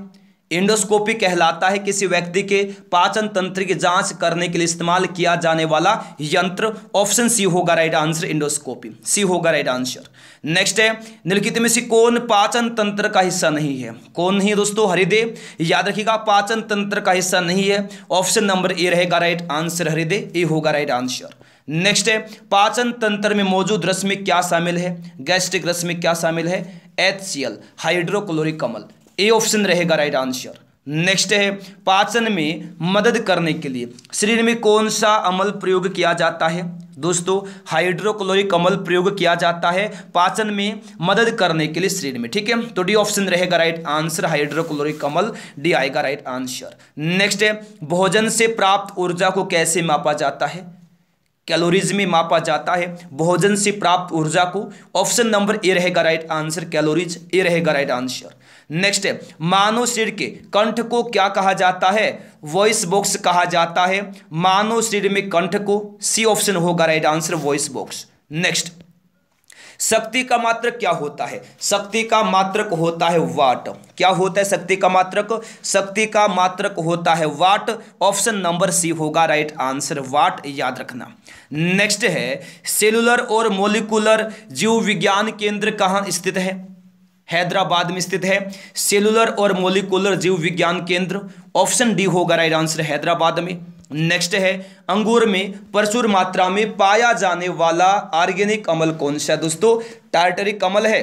एंडोस्कोपी कहलाता है। किसी व्यक्ति के पाचन तंत्र की जांच करने के लिए इस्तेमाल किया जाने वाला यंत्र, ऑप्शन सी होगा राइट आंसर, एंडोस्कोपी। सी होगा राइट आंसर। नेक्स्ट है निम्नलिखित में से कौन पाचन तंत्र का हिस्सा नहीं है? कौन नहीं है दोस्तों? हृदय। याद रखिएगा पाचन तंत्र का हिस्सा नहीं है। ऑप्शन नंबर ए रहेगा राइट आंसर, हृदय। ए होगा राइट आंसर। नेक्स्ट है पाचन तंत्र में मौजूद रस में क्या शामिल है? गैस्ट्रिक रस में क्या शामिल है? HCl, हाइड्रोक्लोरिक अम्ल। ए ऑप्शन रहेगा राइट आंसर। नेक्स्ट है पाचन में मदद करने के लिए शरीर में कौन सा अम्ल प्रयोग किया जाता है? दोस्तों हाइड्रोक्लोरिक अम्ल प्रयोग किया जाता है पाचन में मदद करने के लिए शरीर में। ठीक है, तो डी ऑप्शन रहेगा राइट आंसर, हाइड्रोक्लोरिक अम्ल। डी आएगा राइट आंसर। नेक्स्ट है भोजन से प्राप्त ऊर्जा को कैसे मापा जाता है? कैलोरीज में मापा जाता है भोजन से प्राप्त ऊर्जा को। ऑप्शन नंबर ए रहेगा राइट आंसर, कैलोरीज। ए रहेगा राइट आंसर। नेक्स्ट है मानव शरीर के कंठ को क्या कहा जाता है? वॉइस बॉक्स कहा जाता है मानव शरीर में कंठ को। सी ऑप्शन होगा right answer, voice box. Next शक्ति का मात्रक क्या होता है? शक्ति का मात्रक होता है वाट। क्या होता है शक्ति का मात्रक? शक्ति का मात्रक होता है वाट। ऑप्शन नंबर सी होगा राइट आंसर, वाट। याद रखना। नेक्स्ट है सेलुलर और मोलिकुलर जीव विज्ञान केंद्र कहाँ स्थित है? हैदराबाद में स्थित है सेलुलर और मोलिकुलर जीव विज्ञान केंद्र। ऑप्शन डी होगा राइट आंसर, हैदराबाद में। नेक्स्ट है अंगूर में प्रचुर मात्रा में पाया जाने वाला ऑर्गेनिक अम्ल कौन सा? दोस्तों टार्टरिक अम्ल है,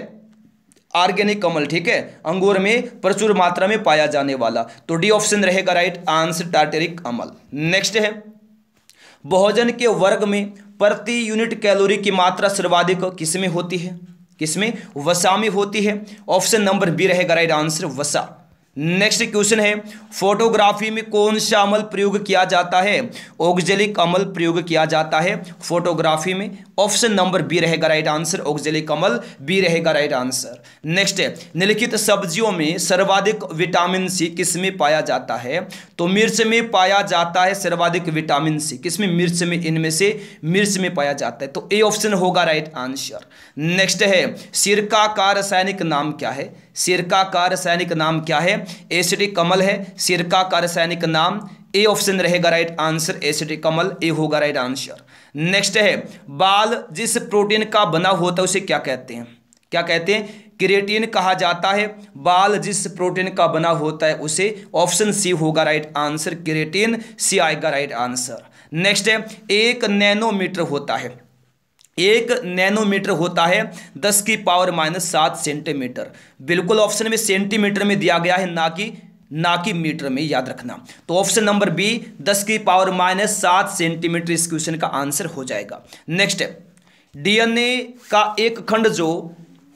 ऑर्गेनिक अम्ल। ठीक है, अंगूर में प्रचुर मात्रा में पाया जाने वाला, तो डी ऑप्शन रहेगा राइट आंसर, टार्टरिक अम्ल। नेक्स्ट है भोजन के वर्ग में प्रति यूनिट कैलोरी की मात्रा सर्वाधिक किसमें होती है? किसमें? वसा में होती है। ऑप्शन नंबर बी रहेगा राइट आंसर, वसा। नेक्स्ट क्वेश्चन है फोटोग्राफी में कौन सा अम्ल प्रयोग किया जाता है? ऑक्जेलिक अम्ल प्रयोग किया जाता है फोटोग्राफी में। ऑप्शन नंबर बी रहेगा राइट आंसर, ऑक्जेलिक अम्ल। बी रहेगा राइट आंसर। नेक्स्ट है निम्नलिखित सब्जियों में सर्वाधिक विटामिन सी किसमें पाया जाता है? तो मिर्च में पाया जाता है सर्वाधिक विटामिन सी। किसमें? मिर्च में। इनमें से मिर्च में पाया जाता है, तो ए ऑप्शन होगा राइट आंसर। नेक्स्ट है सिरका का रासायनिक नाम क्या है? सिरका का रासायनिक नाम क्या है? एसिटिक अम्ल है सिरका का रासायनिक नाम। ए ऑप्शन रहेगा राइट आंसर, एसिटिक अम्ल। ए होगा राइट आंसर। नेक्स्ट है बाल जिस प्रोटीन का बना होता है उसे क्या कहते हैं? क्या कहते हैं? केराटिन कहा जाता है। बाल जिस प्रोटीन का बना होता है उसे, ऑप्शन सी होगा राइट आंसर, केराटिन। सी आएगा राइट आंसर। नेक्स्ट है 1 नैनोमीटर होता है। 1 नैनोमीटर होता है 10 की पावर -7 सेंटीमीटर। बिल्कुल ऑप्शन में सेंटीमीटर में दिया गया है, ना कि मीटर में। याद रखना। तो ऑप्शन नंबर बी 10 की पावर -7 सेंटीमीटर इस क्वेश्चन का आंसर हो जाएगा। नेक्स्ट है डीएनए का एक खंड जो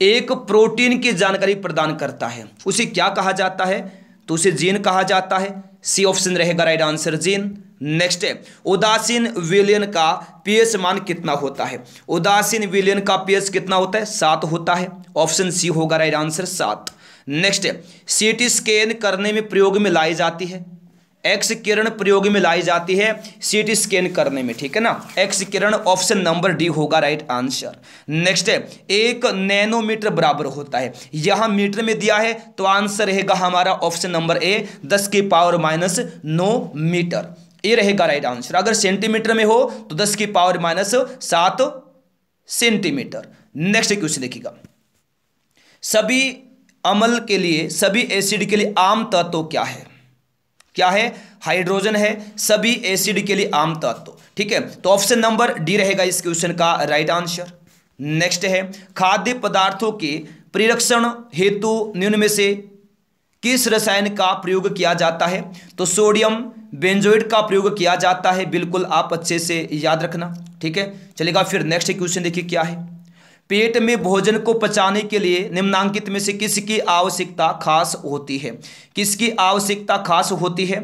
एक प्रोटीन की जानकारी प्रदान करता है उसे क्या कहा जाता है? तो उसे जीन कहा जाता है। सी ऑप्शन रहेगा राइट आंसर, जीन। नेक्स्ट है उदासीन विलयन का पीएच मान कितना होता है? उदासीन विलयन का पीएच कितना होता है? 7 होता है। ऑप्शन सी होगा राइट आंसर, 7। नेक्स्ट है सीटी स्कैन करने में प्रयोग में लाई जाती है। एक्स किरण प्रयोग में लाई जाती है सीटी स्कैन करने में। ठीक है ना, एक्स किरण। ऑप्शन नंबर डी होगा राइट आंसर। नेक्स्ट है 1 नैनोमीटर बराबर होता है। यहां मीटर में दिया है तो आंसर रहेगा हमारा ऑप्शन नंबर ए 10 की पावर -9 मीटर। ये रहेगा राइट आंसर। अगर सेंटीमीटर में हो तो 10 की पावर -7 सेंटीमीटर। नेक्स्ट क्वेश्चन देखिएगा सभी अम्ल के लिए, सभी एसिड के लिए आम तत्व क्या है? क्या है? हाइड्रोजन है सभी एसिड के लिए आम तत्व। ठीक है, तो ऑप्शन नंबर डी रहेगा इस क्वेश्चन का राइट आंसर। नेक्स्ट है खाद्य पदार्थों के परिरक्षण हेतु निम्न में से किस रसायन का प्रयोग किया जाता है? तो सोडियम बेंजोइड का प्रयोग किया जाता है। बिल्कुल आप अच्छे से याद रखना। ठीक है, चलेगा। फिर नेक्स्ट क्वेश्चन देखिए क्या है। पेट में भोजन को पचाने के लिए निम्नांकित में से किसकी आवश्यकता खास होती है? किसकी आवश्यकता खास होती है?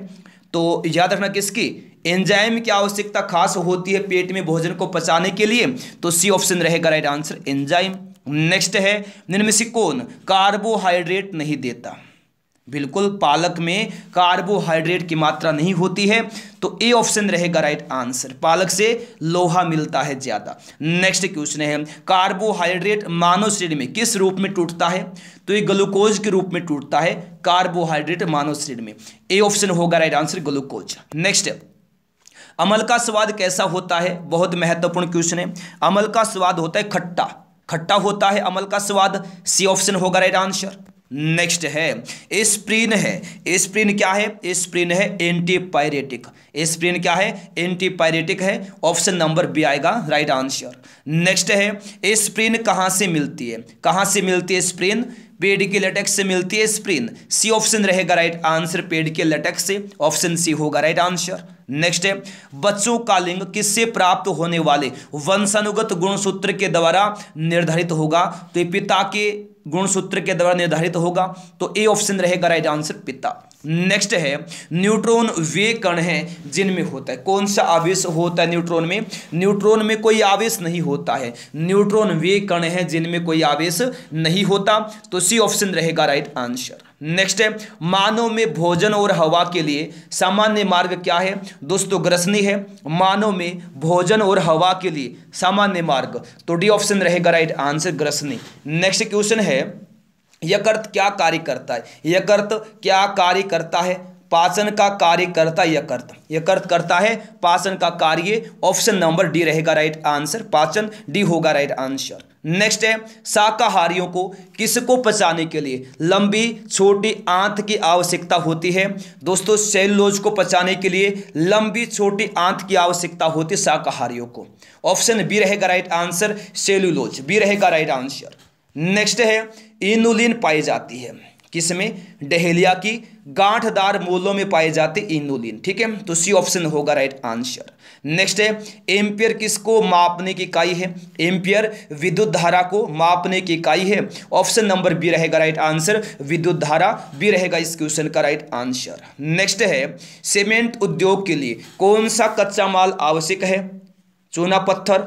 तो याद रखना किसकी, एंजाइम की आवश्यकता खास होती है पेट में भोजन को पचाने के लिए। तो सी ऑप्शन रहेगा राइट आंसर, एंजाइम। नेक्स्ट है, निम्न में से कौन कार्बोहाइड्रेट नहीं देता? बिल्कुल, पालक में कार्बोहाइड्रेट की मात्रा नहीं होती है, तो ए ऑप्शन रहेगा राइट आंसर, पालक से लोहा मिलता है ज्यादा। नेक्स्ट क्वेश्चन है, कार्बोहाइड्रेट मानव शरीर में किस रूप में टूटता है? तो ये ग्लूकोज के रूप में टूटता है कार्बोहाइड्रेट मानव शरीर में। ए ऑप्शन होगा राइट आंसर, ग्लूकोज। नेक्स्ट, अमल का स्वाद कैसा होता है? बहुत महत्वपूर्ण क्वेश्चन है। अमल का स्वाद होता है खट्टा, खट्टा होता है अमल का स्वाद। सी ऑप्शन होगा राइट आंसर। नेक्स्ट है, एस्प्रिन है। एस्प्रिन क्या है? एस्प्रिन है एंटीपायरेटिक। एस्प्रिन क्या है? एंटीपायरेटिक है। ऑप्शन नंबर बी आएगा राइट आंसर। नेक्स्ट है, एस्प्रिन कहाँ से मिलती है? कहाँ से मिलती है एस्प्रिन? पेड़ के लेटेक्स से मिलती है एस्प्रिन। सी ऑप्शन रहेगा राइट आंसर, पेड़ के लेटेक्स से। ऑप्शन सी होगा राइट आंसर। नेक्स्ट है, बच्चों का लिंग किससे प्राप्त होने वाले वंशानुगत गुणसूत्र के द्वारा निर्धारित होगा? तो ये पिता के गुणसूत्र के द्वारा निर्धारित होगा। तो ए ऑप्शन रहेगा राइट आंसर, पिता। नेक्स्ट है, न्यूट्रॉन वे कण हैं जिनमें होता है, कौन सा आवेश होता है न्यूट्रॉन में? न्यूट्रॉन में कोई आवेश नहीं होता है। न्यूट्रॉन वे कण हैं जिनमें कोई आवेश नहीं होता। तो सी ऑप्शन रहेगा राइट आंसर। नेक्स्ट है, मानव में भोजन और हवा के लिए सामान्य मार्ग क्या है? दोस्तों ग्रसनी है। मानव में भोजन और हवा के लिए सामान्य मार्ग, तो डी ऑप्शन रहेगा राइट आंसर, ग्रसनी। नेक्स्ट क्वेश्चन है, यकृत क्या कार्य करता है? यकृत क्या कार्य करता है? पाचन का कार्य करता है यकृत। यकृत करता है पाचन का कार्य। ऑप्शन नंबर डी रहेगा राइट आंसर, पाचन। डी होगा राइट आंसर। नेक्स्ट है, शाकाहारियों को किसको पचाने के लिए लंबी छोटी आंत की आवश्यकता होती है? दोस्तों सेलुलोज को पचाने के लिए लंबी छोटी आंत की आवश्यकता होती है शाकाहारियों को। ऑप्शन बी रहेगा राइट आंसर, सेलुलोज। बी रहेगा राइट आंसर। नेक्स्ट है, इनुलिन पाई जाती है किसमें? डहेलिया की गांठदार मूलों में पाए जाते इनुलिन। ठीक है, तो सी ऑप्शन होगा राइट आंसर। नेक्स्ट है, एम्पियर किसको मापने की इकाई है? एम्पियर विद्युत धारा को मापने की इकाई है। ऑप्शन नंबर बी रहेगा राइट आंसर, विद्युत धारा। बी रहेगा इस क्वेश्चन का राइट आंसर। नेक्स्ट है, सीमेंट उद्योग के लिए कौन सा कच्चा माल आवश्यक है? चूना पत्थर,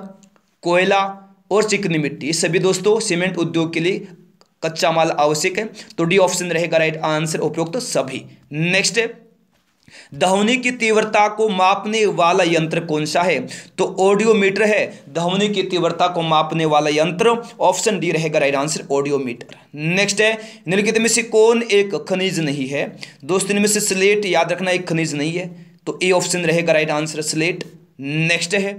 कोयला और चिकनी मिट्टी, सभी दोस्तों सीमेंट उद्योग के लिए कच्चा माल आवश्यक है। तो डी ऑप्शन रहेगा राइट आंसर, उपयुक्त सभी। नेक्स्ट है, ध्वनि की तीव्रता को मापने वाला यंत्र कौन सा है? तो ऑडियोमीटर है ध्वनि की तीव्रता को मापने वाला यंत्र। ऑप्शन डी रहेगा राइट आंसर, ऑडियोमीटर। नेक्स्ट है, निम्नलिखित में से कौन एक खनिज नहीं है? दोस्तों इनमें से स्लेट, याद रखना, एक खनिज नहीं है। तो ए ऑप्शन रहेगा राइट आंसर, स्लेट। नेक्स्ट है,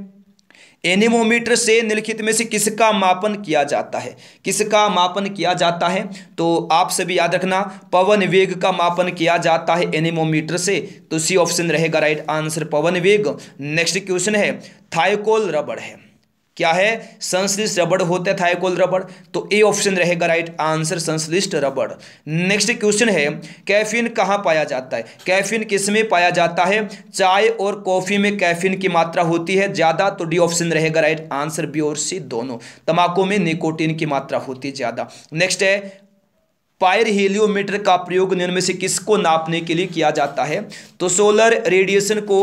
एनीमोमीटर से निम्नलिखित में से किसका मापन किया जाता है? किसका मापन किया जाता है? तो आप सभी याद रखना, पवन वेग का मापन किया जाता है एनीमोमीटर से। तो सी ऑप्शन रहेगा राइट आंसर, पवन वेग। नेक्स्ट क्वेश्चन है, थायोकोल रबड़ है क्या है? संश्लिष्ट रबड़ होता है थायोकोल रबड़। तो ए ऑप्शन रहेगा राइट आंसर, संश्लिष्ट रबड़। नेक्स्ट क्वेश्चन है, कैफीन कहाँ पाया जाता है? कैफीन किसमें पाया जाता है? चाय और कॉफी में कैफीन की मात्रा होती है ज्यादा। तो डी ऑप्शन रहेगा राइट आंसर, बी और सी दोनों। तंबाकू में निकोटीन की मात्रा होती है ज्यादा। नेक्स्ट है, पायर हीलियोमीटर का प्रयोग निम्न में से किसको नापने के लिए किया जाता है? तो सोलर रेडिएशन को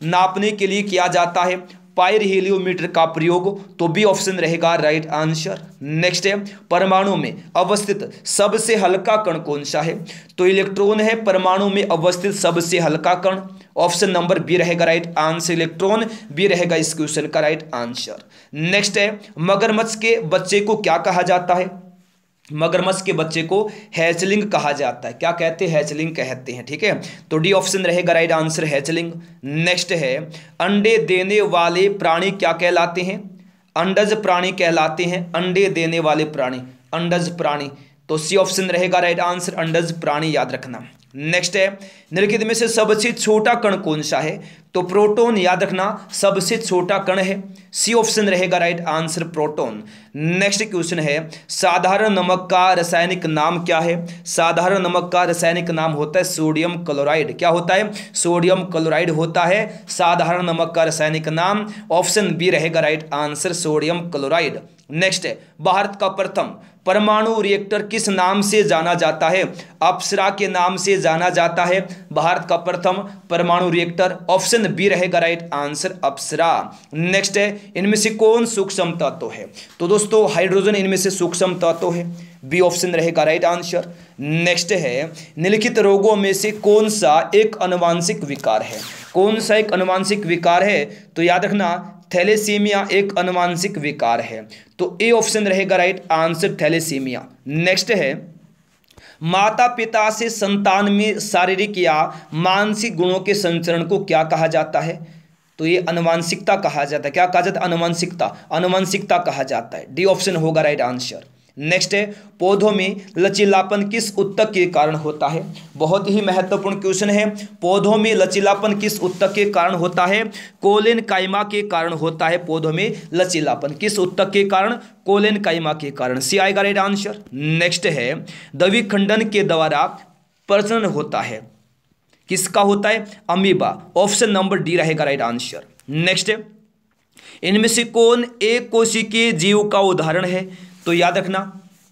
नापने के लिए किया जाता है पायर हीलियोमीटर का प्रयोग। तो बी ऑप्शन रहेगा राइट आंसर। नेक्स्ट है, परमाणु में अवस्थित सबसे हल्का कण कौन सा है? तो इलेक्ट्रॉन है परमाणु में अवस्थित सबसे हल्का कण। ऑप्शन नंबर बी रहेगा राइट आंसर, इलेक्ट्रॉन। बी रहेगा इस क्वेश्चन का राइट आंसर। नेक्स्ट है, मगरमच्छ के बच्चे को क्या कहा जाता है? मगरमच्छ के बच्चे को हैचलिंग कहा जाता है। क्या कहते हैं? हैचलिंग कहते हैं। ठीक है, तो डी ऑप्शन रहेगा राइट आंसर, हैचलिंग। नेक्स्ट है, अंडे देने वाले प्राणी क्या कहलाते हैं? अंडज प्राणी कहलाते हैं। अंडे देने वाले प्राणी अंडज प्राणी। तो सी ऑप्शन रहेगा राइट आंसर, अंडज प्राणी, याद रखना। नेक्स्ट है, निम्नलिखित में से सबसे छोटा कण कौन सा है? तो प्रोटॉन याद रखना सबसे छोटा कण है, सी ऑप्शन रहेगा right answer proton. Next question है साधारण नमक का रासायनिक नाम क्या है? साधारण नमक का रासायनिक नाम होता है सोडियम क्लोराइड। क्या होता है? सोडियम क्लोराइड होता है साधारण नमक का रासायनिक नाम। ऑप्शन बी रहेगा right answer sodium chloride. Next है भारत का प्रथम परमाणु रिएक्टर किस नाम से जाना जाता है? अप्सरा के नाम से जाना जाता है भारत का प्रथम परमाणु रिएक्टर। ऑप्शन बी रहेगा राइट आंसर अप्सरा। नेक्स्ट है इनमें से कौन सूक्ष्म तत्व है? तो दोस्तों हाइड्रोजन इनमें से सूक्ष्म तत्व है, बी ऑप्शन रहेगा राइट आंसर। नेक्स्ट है निम्नलिखित रोगों में से कौन सा एक आनुवांशिक विकार है? कौन सा एक आनुवांशिक विकार है? तो याद रखना थैलेसीमिया एक आनुवांशिक विकार है, तो ए ऑप्शन रहेगा राइट आंसर थैलेसीमिया। नेक्स्ट है माता पिता से संतान में शारीरिक या मानसिक गुणों के संचरण को क्या कहा जाता है? तो ये आनुवांशिकता कहा जाता है। क्या कहा जाता है? आनुवांशिकता, आनुवांशिकता कहा जाता है, डी ऑप्शन होगा राइट आंसर। नेक्स्ट है पौधों में लचीलापन किस ऊतक के कारण होता है? बहुत ही महत्वपूर्ण क्वेश्चन है। पौधों में लचीलापन किस ऊतक के कारण होता है? कोलेन काइमा के कारण होता है। पौधों में लचीलापन किस ऊतक के कारण? कोलेन काइमा के कारण, सी आएगा राइट आंसर। नेक्स्ट है द्विखंडन के द्वारा प्रजनन होता है, किसका होता है? अमीबा। ऑप्शन नंबर डी रहेगा राइट आंसर। नेक्स्ट है इनमें से कौन एक कोशिकीय जीव का उदाहरण है? तो याद रखना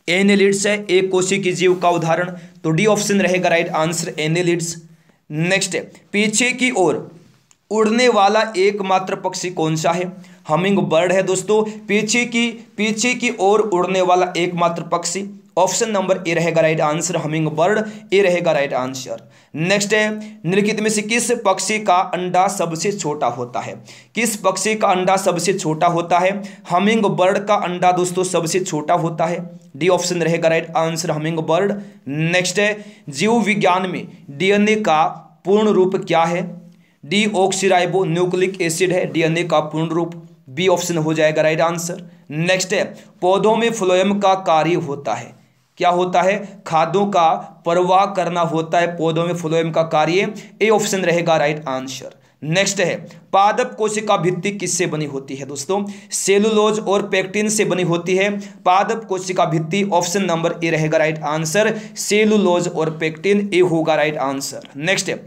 एनेलिड्स है एक कोशिकीय जीव का उदाहरण, तो डी ऑप्शन रहेगा राइट आंसर एनेलिड्स। नेक्स्ट है पीछे की ओर उड़ने वाला एकमात्र पक्षी कौन सा है? हमिंग बर्ड है दोस्तों पीछे की ओर उड़ने वाला एकमात्र पक्षी। ऑप्शन नंबर ए रहेगा राइट आंसर हमिंग बर्ड, ए रहेगा राइट आंसर। नेक्स्ट है निम्नलिखित में से किस पक्षी का अंडा सबसे छोटा होता है? किस पक्षी का अंडा सबसे छोटा होता है? हमिंग बर्ड का अंडा दोस्तों सबसे छोटा होता है, डी ऑप्शन रहेगा right answer humming bird. Next है जीव विज्ञान में डीएनए का पूर्ण रूप क्या है? डीऑक्सीराइबो न्यूक्लिक एसिड है डीएनए का पूर्ण रूप, बी ऑप्शन हो जाएगा राइट आंसर। नेक्स्ट है पौधों में फ्लोएम का कार्य होता है, क्या होता है? खाद्यों का प्रवाह करना होता है पौधों में फ्लोएम का कार्य, ए ऑप्शन रहेगा राइट आंसर। नेक्स्ट है पादप कोशिका भित्ति किससे बनी होती है दोस्तों? सेलुलोज और पेक्टिन से बनी होती है पादप कोशिका भित्ति। ऑप्शन नंबर ए रहेगा राइट आंसर सेलुलोज और पेक्टिन, ए होगा राइट आंसर। नेक्स्ट है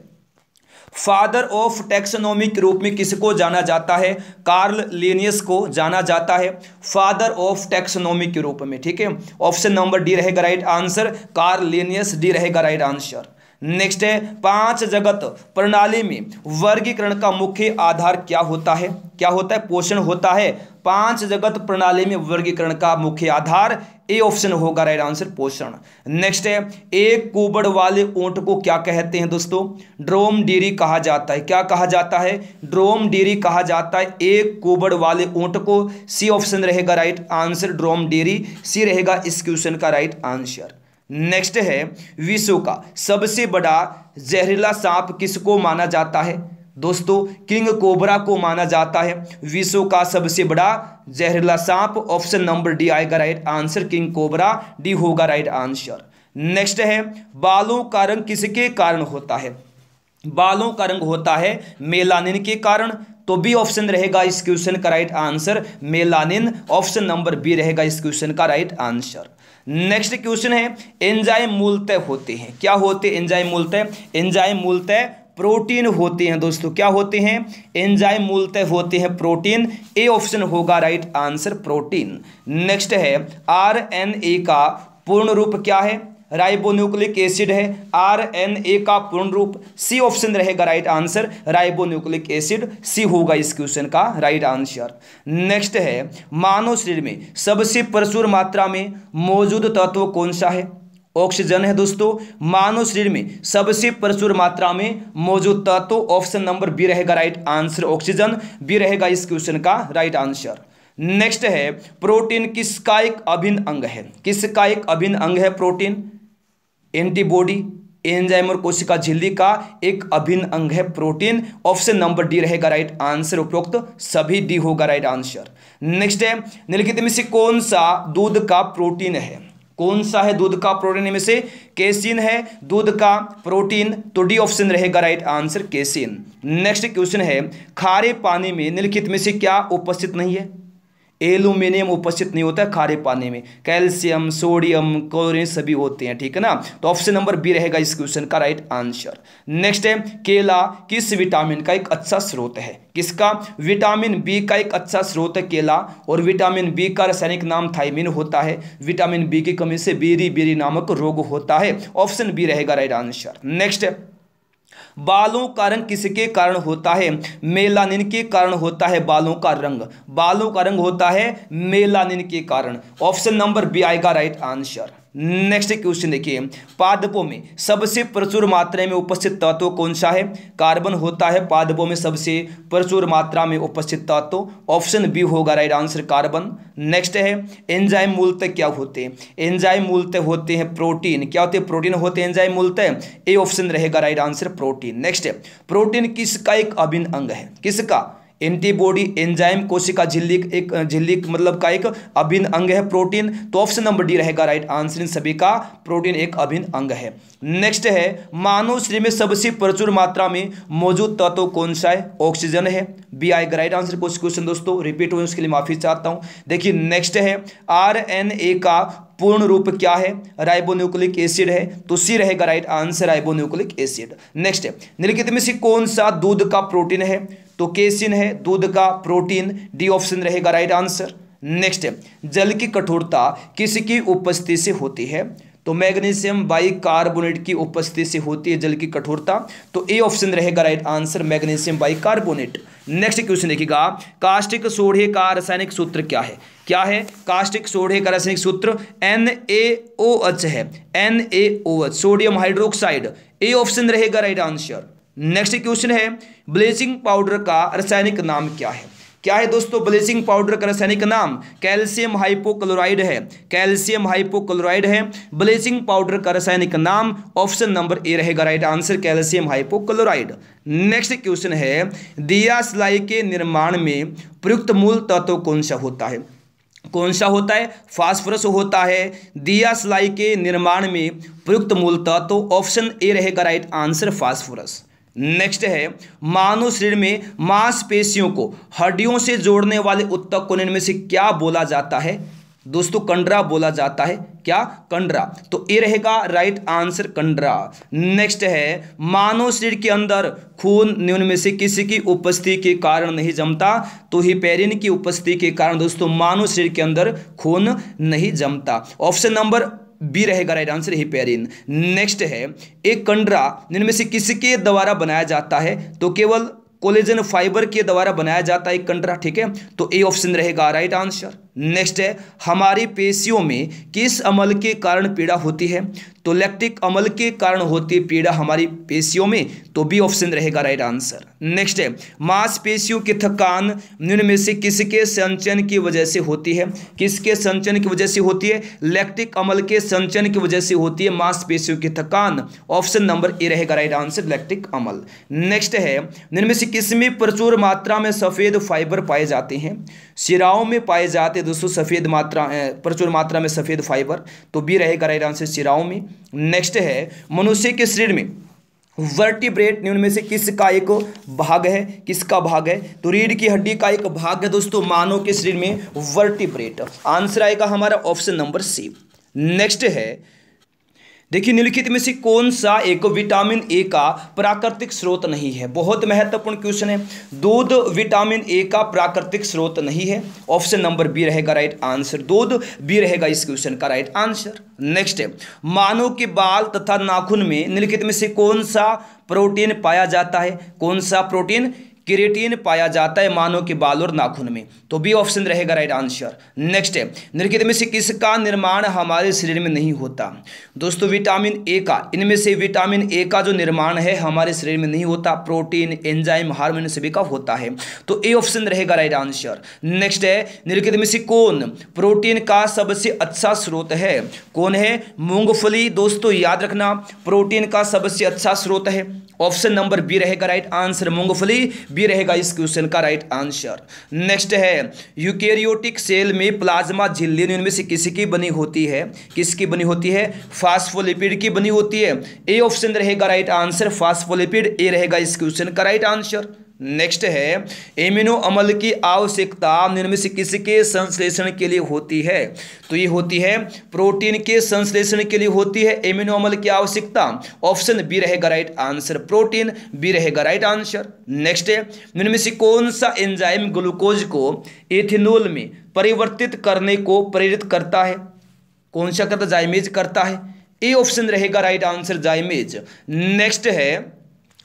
फादर ऑफ टैक्सोनॉमी के रूप में किसको जाना जाता है? कार्ल लिनियस को जाना जाता है फादर ऑफ टैक्सोनॉमी के रूप में, ठीक है। ऑप्शन नंबर डी रहेगा right answer Karl Linnaeus, D रहेगा राइट आंसर। नेक्स्ट है पांच जगत प्रणाली में वर्गीकरण का मुख्य आधार क्या होता है? क्या होता है? पोषण होता है। पांच जगत प्रणाली में वर्गीकरण का मुख्य आधार, ए ऑप्शन होगा राइट आंसर पोषण। नेक्स्ट है एक कुबड़ वाले ऊंट को क्या कहते हैं दोस्तों? ड्रोमडीरी कहा जाता है। क्या कहा जाता है? ड्रोमडीरी कहा जाता है एक कुबड़ वाले ऊंट को, सी ऑप्शन रहेगा राइट आंसर ड्रोमडीरी, सी रहेगा इस क्वेश्चन का राइट आंसर। नेक्स्ट है विश्व का सबसे बड़ा जहरीला सांप किसको माना जाता है? दोस्तों किंग कोबरा को माना जाता है विश्व का सबसे बड़ा जहरीला सांप। ऑप्शन नंबर डी आएगा right answer king cobra, D होगा राइट आंसर। नेक्स्ट है बालों का रंग किसके कारण होता है? बालों का रंग होता है मेलानिन के कारण, तो बी ऑप्शन रहेगा इस क्वेश्चन का right answer melanin. Option number B रहेगा इस क्वेश्चन का राइट आंसर। नेक्स्ट क्वेश्चन है एंजाइम मूलतः होते हैं, क्या होते हैं एंजाइम मूलतः? एंजाइम मूलतः प्रोटीन होते हैं दोस्तों। क्या होते हैं? एंजाइम मूलतः होते हैं प्रोटीन, ए ऑप्शन होगा राइट आंसर प्रोटीन। नेक्स्ट है आरएनए का पूर्ण रूप क्या है? राइबोन्यूक्लिक एसिड है आरएनए का पूर्ण रूप, सी ऑप्शन रहेगा राइट आंसर राइबोन्यूक्लिक एसिड, सी होगा इस क्वेश्चन का राइट आंसर। नेक्स्ट है मानव शरीर में सबसे प्रचुर मात्रा में मौजूद तत्व कौन सा है? ऑक्सीजन है दोस्तों। मानव शरीर में सबसे प्रचुर मात्रा में मौजूद तत्व, ऑप्शन नंबर बी रहेगा राइट आंसर ऑक्सीजन, बी रहेगा इस क्वेश्चन का राइट आंसर। नेक्स्ट है प्रोटीन किसका एक अभिन्न अंग है? किसका एक अभिन्न अंग है प्रोटीन? एंटीबॉडी, एंजाइम और कोशिका झिल्ली का एक अभिन्न अंग है प्रोटीन। ऑप्शन नंबर डी रहेगा राइट आंसर, उपरोक्त सभी डी होगा राइट आंसर। नेक्स्ट है निम्नलिखित में से कौन सा दूध का प्रोटीन है? कौन सा है दूध का प्रोटीन में से? केसिन है दूध का प्रोटीन, तो डी ऑप्शन रहेगा right answer casein. Next question है, खारे पानी में निम्नलिखित में से क्या उपस्थित नहीं है? एल्यूमिनियम उपस्थित नहीं होता है खारे पानी में, कैल्शियम, सोडियम, क्लोरीन सभी होते हैं, ठीक है ना। तो ऑप्शन नंबर बी रहेगा इस क्वेश्चन का राइट आंसर। नेक्स्ट है, केला किस विटामिन का एक अच्छा स्रोत है? किसका? विटामिन बी का एक अच्छा स्रोत है केला, और विटामिन बी का रासायनिक नाम थायमिन होता है। विटामिन बी की कमी से बेरी बेरी नामक रोग होता है। ऑप्शन बी रहेगा राइट आंसर। नेक्स्ट है, बालों का रंग किसके कारण होता है? मेलानिन के कारण होता है बालों का रंग। बालों का रंग होता है मेलानिन के कारण। ऑप्शन नंबर बी आएगा राइट आंसर। नेक्स्ट क्वेश्चन देखिए, पादपों में सबसे प्रचुर मात्रा में उपस्थित तत्व कौन सा है? कार्बन होता है पादपों में सबसे प्रचुर मात्रा में उपस्थित तत्व। ऑप्शन बी होगा राइट आंसर कार्बन। नेक्स्ट है, एंजाइम मूलतः क्या होते हैं? एंजाइम मूलतः होते हैं प्रोटीन। क्या होते हैं? प्रोटीन होते हैं एंजाइम मूलतः। ए ऑप्शन रहेगा राइट आंसर प्रोटीन। नेक्स्ट है, प्रोटीन किसका एक अभिन्न अंग है? किसका? एंटीबॉडी, एंजाइम, कोशिका झिल्ली, एक झिल्ली मतलब का एक अभिन्न अंग है प्रोटीन। तो ऑप्शन नंबर डी रहेगा राइट आंसर। इन सभी का प्रोटीन एक अभिन्न अंग है। नेक्स्ट है, मानव शरीर में सबसे प्रचुर मात्रा में मौजूद तत्व कौन सा है? ऑक्सीजन है। बी आएगा राइट आंसर। कुछ क्वेश्चन दोस्तों रिपीट हुए उसके लिए माफी चाहता हूं। देखिए नेक्स्ट है, आरएनए का पूर्ण रूप क्या है? राइबोन्यूक्लिक एसिड है, तो सी रहेगा right answer ribonucleic acid. Next है, निम्नलिखित में से कौन सा दूध का प्रोटीन है? तो केसिन है दूध का प्रोटीन। डी ऑप्शन रहेगा राइट आंसर। नेक्स्ट है, जल की कठोरता किसकी उपस्थिति से होती है? तो मैग्नीशियम बाइकार्बोनेट की उपस्थिति से होती है जल की कठोरता। तो ए ऑप्शन रहेगा right answer magnesium bicarbonate. Next question देखिएगा, कास्टिक सोडे का रासायनिक सूत्र क्या है? क्या है? कास्टिक सोडे का रासायनिक सूत्र NaOH है। NaOH sodium hydroxide. ए ऑप्शन रहेगा राइट आंसर। नेक्स्ट क्वेश्चन है, ब्लीचिंग पाउडर का रासायनिक नाम क्या है? क्या है दोस्तों ब्लीचिंग पाउडर का रासायनिक नाम? कैल्शियम हाइपोक्लोराइड है। कैल्शियम हाइपोक्लोराइड है ब्लीचिंग पाउडर का रासायनिक नाम। ऑप्शन नंबर ए रहेगा right answer calcium hypochlorite. Next question है, दिया स्लाई के निर्माण में प्रयुक्त मूल तत्व कौन सा होता है? कौन सा होता है? फास्फोरस होता है दिया स्लाई के निर्माण में प्रयुक्त मूल तत्व। ऑप्शन ए रहेगा राइट आंसर फास्फोरस। नेक्स्ट है, मानव शरीर में मांसपेशियों को हड्डियों से जोड़ने वाले ऊतक को इनमें से क्या बोला जाता है? दोस्तों कंडरा बोला जाता है। क्या? कंडरा। तो ए रहेगा राइट आंसर कंडरा। नेक्स्ट है, मानव शरीर के अंदर खून निम्न में से किसी की उपस्थिति के कारण नहीं जमता? तो हिपेरिन की उपस्थिति के कारण दोस्तों मानव शरीर के अंदर खून नहीं जमता। ऑप्शन नंबर बी रहेगा राइट आंसर हिपेरिन। नेक्स्ट है, एक कंडरा इनमें से किसके द्वारा बनाया जाता है? तो केवल कोलेजन फाइबर के द्वारा बनाया जाता है एक कंडरा, ठीक है। तो ए ऑप्शन रहेगा राइट आंसर। नेक्स्ट है, हमारी पेशियों में किस अमल के कारण पीड़ा होती है? तो लैक्टिक अमल के कारण होती है पीड़ा हमारी पेशियों में। तो बी ऑप्शन रहेगा राइट आंसर। नेक्स्ट है, मांसपेशियों की थकान निम्न में से किसके संचयन की वजह से होती है? किसके संचयन की वजह से होती है? लैक्टिक अमल के संचयन की वजह से होती है मांसपेशियों की थकान। ऑप्शन नंबर ए रहेगा राइट आंसर लैक्टिक अमल। नेक्स्ट है, निम्न में से किसमें प्रचुर मात्रा में सफेद फाइबर पाए जाते हैं? शिराओं में पाए जाते हैं दोस्तों सफेद मात्रा प्रचुर मात्रा में सफेद फाइबर। तो बी रहेगा राइट आंसर शिराओं में। नेक्स्ट है, मनुष्य के शरीर में वर्टिब्रेट निम्न में से किसका एक भाग है? किसका भाग है? तो रीढ़ की हड्डी का एक भाग है दोस्तों मानव के शरीर में वर्टिब्रेट। आंसर आएगा हमारा ऑप्शन नंबर सी। नेक्स्ट है, देखिए निम्नलिखित में से कौन सा एक विटामिन ए का प्राकृतिक स्रोत नहीं है? बहुत महत्वपूर्ण क्वेश्चन है। दूध विटामिन ए का प्राकृतिक स्रोत नहीं है। ऑप्शन नंबर बी रहेगा राइट आंसर। दूध बी रहेगा इस क्वेश्चन का राइट आंसर। नेक्स्ट है, मानव के बाल तथा नाखून में निम्नलिखित में से कौन सा प्रोटीन पाया जाता है? कौन सा प्रोटीन? केरेटिन पाया जाता है मानव के बाल और नाखून में। तो बी ऑप्शन रहेगा राइट आंसर। नेक्स्ट है, निम्नलिखित में से किसका निर्माण हमारे शरीर में नहीं होता? दोस्तों विटामिन ए का, इनमें से विटामिन ए का जो निर्माण है हमारे शरीर में नहीं होता। प्रोटीन, एंजाइम, हार्मोन सभी का होता है। तो ए ऑप्शन रहेगा राइट आंसर। नेक्स्ट है, निम्नलिखित में से कौन प्रोटीन का सबसे अच्छा स्रोत है? कौन है? मूंगफली। दोस्तों याद रखना प्रोटीन का सबसे अच्छा स्रोत है। ऑप्शन नंबर बी रहेगा राइट आंसर मूंगफली। बी रहेगा इस क्वेश्चन का राइट आंसर। नेक्स्ट है यूकेरियोटिक सेल में प्लाज्मा झिल्ली इनमें से किसकी बनी होती है? किसकी बनी होती है? फास्फोलिपिड की बनी होती है। ए ऑप्शन रहेगा राइट आंसर, फास्फोलिपिड ए रहेगा इस क्वेश्चन का राइट आंसर। नेक्स्ट है एमिनो अम्ल की आवश्यकता निम्न में से किसके संश्लेषण के लिए होती है? तो ये होती है प्रोटीन के संश्लेषण के लिए होती है एमिनो अम्ल की आवश्यकता। ऑप्शन बी रहेगा राइट आंसर, प्रोटीन बी रहेगा राइट आंसर। नेक्स्ट है निम्न में से कौन सा एंजाइम ग्लूकोज को एथेनॉल में परिवर्तित करने को प्रेरित करता है? कौन सा करता? जाइमेज करता है। ए ऑप्शन रहेगा राइट आंसर, जाइमेज। नेक्स्ट है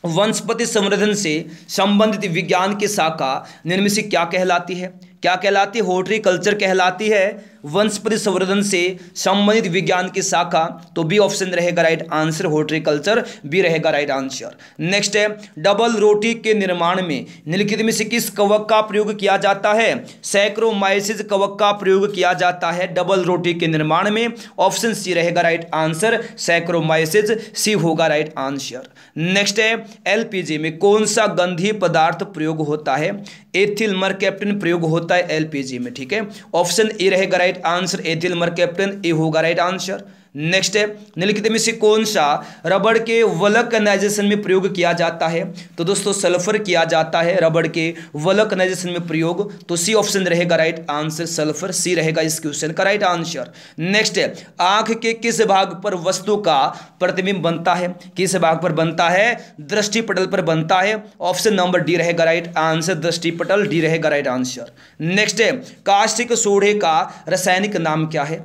वनस्पति संवर्धन से संबंधित विज्ञान की शाखा निम्न में से क्या कहलाती है? क्या कहलाती है? हॉर्टिकल्चर कहलाती है वनस्पति संवर्धन से संबंधित विज्ञान की शाखा। तो बी ऑप्शन रहेगा राइट आंसर, हॉर्टिकल्चर बी रहेगा राइट आंसर। नेक्स्ट है डबल रोटी के निर्माण में निम्नलिखित में से किस कवक का प्रयोग किया जाता है? सैक्रोमाइसिस कवक का प्रयोग किया जाता है डबल रोटी के निर्माण में। ऑप्शन सी रहेगा राइट आंसर, सैक्रोमाइसिस सी होगा राइट आंसर। नेक्स्ट है एलपीजी में कौन सा गंधीय पदार्थ प्रयोग होता है? एथिल मरकैप्टन प्रयोग होता है एलपीजी में, ठीक है। ऑप्शन ए रहेगा राइट आंसर, एथिल मरकैप्टन ए होगा राइट आंसर। नेक्स्ट है निम्नलिखित में से कौन सा रबड़ के वल्कनाइजेशन में प्रयोग किया जाता है? तो दोस्तों सल्फर किया जाता है रबड़ के वल्कनाइजेशन में प्रयोग। तो सी ऑप्शन रहेगा राइट आंसर, सल्फर सी रहेगा इस क्वेश्चन का राइट आंसर। नेक्स्ट है आंख के किस भाग पर वस्तु का प्रतिबिंब बनता है? किस भाग पर बनता है? दृष्टिपटल पर बनता है। ऑप्शन नंबर डी रहेगा राइट आंसर, दृष्टिपटल डी रहेगा राइट आंसर। नेक्स्ट है कास्टिक सोडे का रासायनिक नाम क्या है?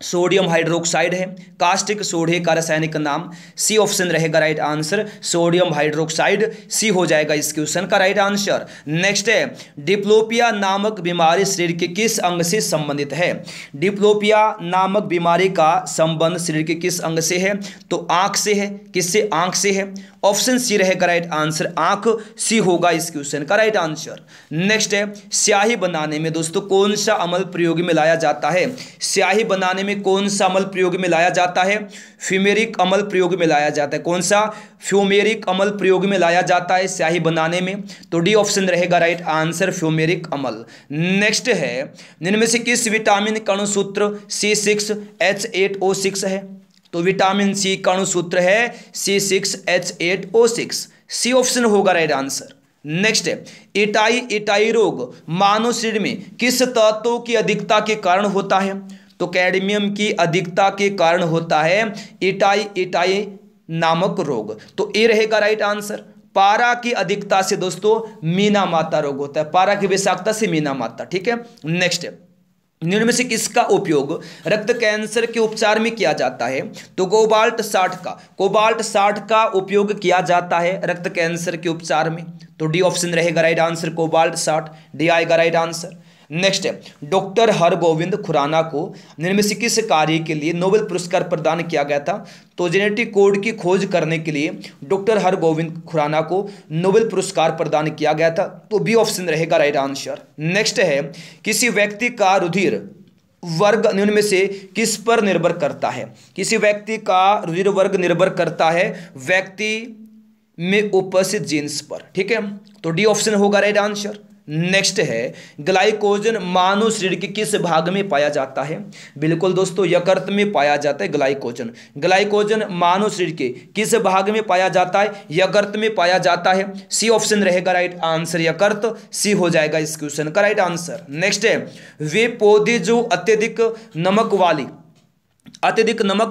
सोडियम हाइड्रोक्साइड है कास्टिक सोडे का रासायनिक नाम। सी ऑप्शन रहेगा right answer, sodium hydroxide C हो जाएगा इस क्वेश्चन का राइट आंसर। नेक्स्ट है डिप्लोपिया नामक बीमारी शरीर के किस अंग से संबंधित है? डिप्लोपिया नामक बीमारी का संबंध शरीर के किस अंग से है? तो आंख से है। किससे? आंख से है। ऑप्शन सी रहेगा राइट आंसर, आंख सी होगा इस क्वेश्चन का राइट आंसर। नेक्स्ट है स्याही बनाने में दोस्तों कौन सा अम्ल प्रयोग में लाया जाता है? स्याही बनाने में कौन सा अम्ल प्रयोग में लाया जाता है? फ्यूमेरिक अम्ल प्रयोग में लाया जाता है। कौन सा? फ्यूमेरिक अम्ल प्रयोग में लाया जाता है स्याही बनाने में। तो डी ऑप्शन रहेगा राइट आंसर, फ्यूमेरिक अम्ल। नेक्स्ट है निम्न में से किस विटामिन का अणुसूत्र C6H8O6 है? तो विटामिन सी का अणुसूत्र है C6H8O6 सी ऑप्शन होगा राइट आंसर। नेक्स्ट है इटाई रोग मानव शरीर में किस तत्व की अधिकता के कारण होता है? तो कैडमियम की अधिकता के कारण होता है इटाई नामक रोग। तो ए रहेगा राइट आंसर। पारा की अधिकता से दोस्तों मीना माता रोग होता है, पारा की विषाक्तता से मीना माता, ठीक है। नेक्स्ट है निम्न में से किसका उपयोग रक्त कैंसर के उपचार में किया जाता है? तो कोबाल्ट 60 का उपयोग किया जाता है रक्त कैंसर के उपचार में। तो डी ऑप्शन रहेगा राइट आंसर, कोबाल्ट 60 डी आएगा राइट आंसर। नेक्स्ट है डॉक्टर हरगोविंद खुराना को निम्न में से किस कार्य के लिए नोबेल पुरस्कार प्रदान किया गया था? तो जेनेटिक कोड की खोज करने के लिए डॉक्टर हरगोविंद खुराना को नोबेल पुरस्कार प्रदान किया गया था। तो बी ऑप्शन रहेगा राइट आंसर। नेक्स्ट है किसी व्यक्ति का रुधिर वर्ग निम्न में से किस पर निर्भर करता है? किसी व्यक्ति का रुधिर वर्ग निर्भर करता है व्यक्ति में उपस्थित जीन्स पर, ठीक है। तो डी ऑप्शन होगा राइट आंसर। नेक्स्ट है ग्लाइकोजन मानव शरीर के किस भाग में पाया जाता है? बिल्कुल दोस्तों यकृत में पाया जाता है ग्लाइकोजन मानव शरीर के किस भाग में पाया जाता है? यकृत में पाया जाता है। सी ऑप्शन रहेगा राइट आंसर, यकृत सी हो जाएगा इस क्वेश्चन का राइट आंसर। नेक्स्ट है वे पौधे जो अत्यधिक नमक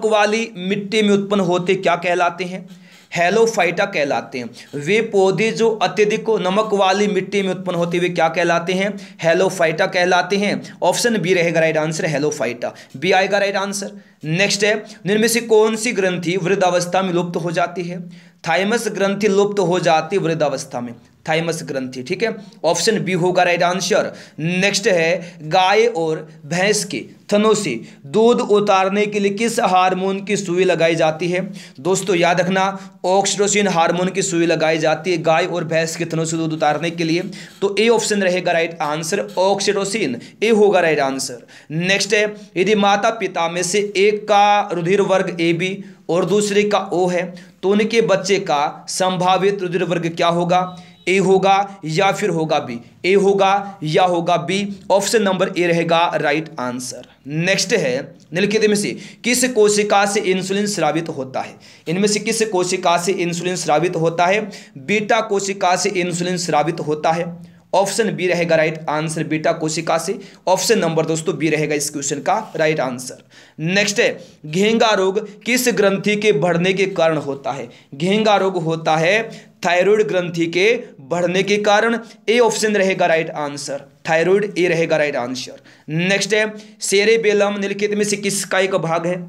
वाली मिट्टी में उत्पन्न होते क्या कहलाते हैं? हेलोफाइटा कहलाते हैं। वे पौधे जो अत्यधिक नमक वाली मिट्टी में उत्पन्न होते हुए क्या कहलाते हैं? हेलोफाइटा कहलाते हैं। ऑप्शन बी रहेगा राइट आंसर, हेलोफाइटा बी आएगा राइट आंसर। नेक्स्ट है निम्न में से कौन सी ग्रंथि वृद्धावस्था में लुप्त हो जाती है? थाइमस ग्रंथि लुप्त हो जाती है वृद्धावस्था में, थाइमस ग्रंथि, ठीक है। ऑप्शन बी होगा राइट आंसर। नेक्स्ट है गाय और भैंस के थनों से दूध उतारने के लिए किस हार्मोन की सुई लगाई जाती है? दोस्तों याद रखना ऑक्सीटोसिन हार्मोन की सुई लगाई जाती है गाय और भैंस के थनों से दूध उतारने के लिए। तो ए ऑप्शन रहेगा राइट आंसर, ऑक्सीटोसिन ए होगा राइट आंसर। नेक्स्ट है यदि माता पिता में से एक का रुधिर वर्ग AB और दूसरे का O है तो उनके बच्चे का संभावित रुधिर वर्ग क्या होगा? ए होगा या फिर होगा बी, ए होगा या होगा बी, ऑप्शन नंबर ए रहेगा राइट आंसर। नेक्स्ट है निम्नलिखित में से किस कोशिका से इंसुलिन स्रावित होता है? इनमें से किस कोशिका से इंसुलिन स्रावित होता है? बीटा कोशिका से इंसुलिन स्रावित होता है, ऑप्शन बी रहेगा राइट आंसर, बीटा कोशिका से। ऑप्शन नंबर दोस्तों बी रहेगा इस क्वेश्चन का राइट आंसर। नेक्स्ट है घेंगा रोग किस ग्रंथि के बढ़ने के कारण होता है? घेंगा रोग होता है थायराइड ग्रंथि के बढ़ने के कारण, ए ऑप्शन रहेगा राइट आंसर, थायराइड ए रहेगा राइट आंसर। नेक्स्ट है सेरेबेलम निम्नलिखित में से किसका एक भाग है?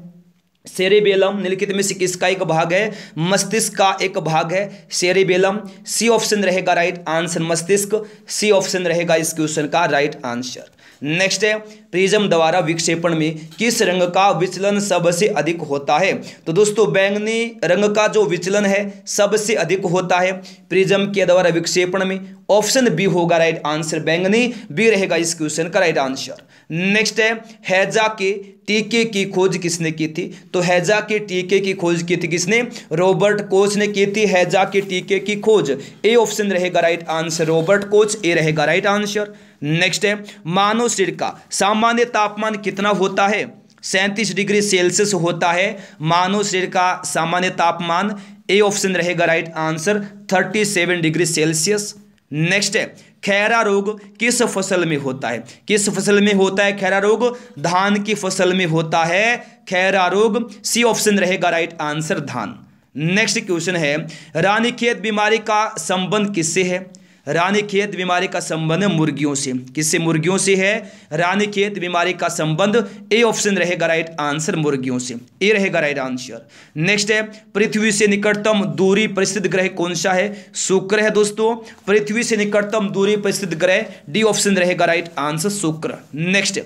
सेरेबेलम निम्नलिखित में से किसका एक भाग है? मस्तिष्क का एक भाग है सेरेबेलम, सी ऑप्शन रहेगा राइट आंसर, मस्तिष्क, सी ऑप्शन रहेगा इस क्वेश्चन का राइट आंसर। नेक्स्ट है प्रिज्म द्वारा विक्षेपण में किस रंग का विचलन सबसे अधिक होता है? तो दोस्तों बैंगनी रंग का जो विचलन है सबसे अधिक होता है प्रिज्म के द्वारा विक्षेपण में, ऑप्शन बी होगा राइट आंसर, बैंगनी, बी रहेगा इस क्वेश्चन का राइट आंसर। नेक्स्ट है हैजा के टीके की खोज किसने की थी? तो हैजा के टीके की खोज की थी किसने? रॉबर्ट कोच ने की थी हैजा के टीके की खोज, ए ऑप्शन रहेगा राइट आंसर, रॉबर्ट कोच, ए रहेगा राइट आंसर। नेक्स्ट है मानव शरीर का सामान्य तापमान कितना होता है? 37 डिग्री सेल्सियस होता है मानव शरीर का सामान्य तापमान, ए ऑप्शन रहेगा right answer, 37 degree Celsius. Next है खैरा रोग किस फसल में होता है? किस फसल में होता है खैरा रोग? धान की फसल में होता है खैरा रोग, सी ऑप्शन रहेगा राइट आंसर, धान। नेक्स्ट क्वेश्चन है रानीखेत बीमारी का संबंध किससे है? रानीखेत बीमारी का संबंध मुर्गियों से, किससे? मुर्गियों से है रानीखेत बीमारी का संबंध, ए ऑप्शन रहेगा राइट आंसर, मुर्गियों से, ए रहेगा राइट आंसर। नेक्स्ट है पृथ्वी से निकटतम दूरी पर स्थित ग्रह कौन सा है? शुक्र है दोस्तों, पृथ्वी से निकटतम दूरी पर स्थित ग्रह, डी ऑप्शन रहेगा राइट आंसर, शुक्र। नेक्स्ट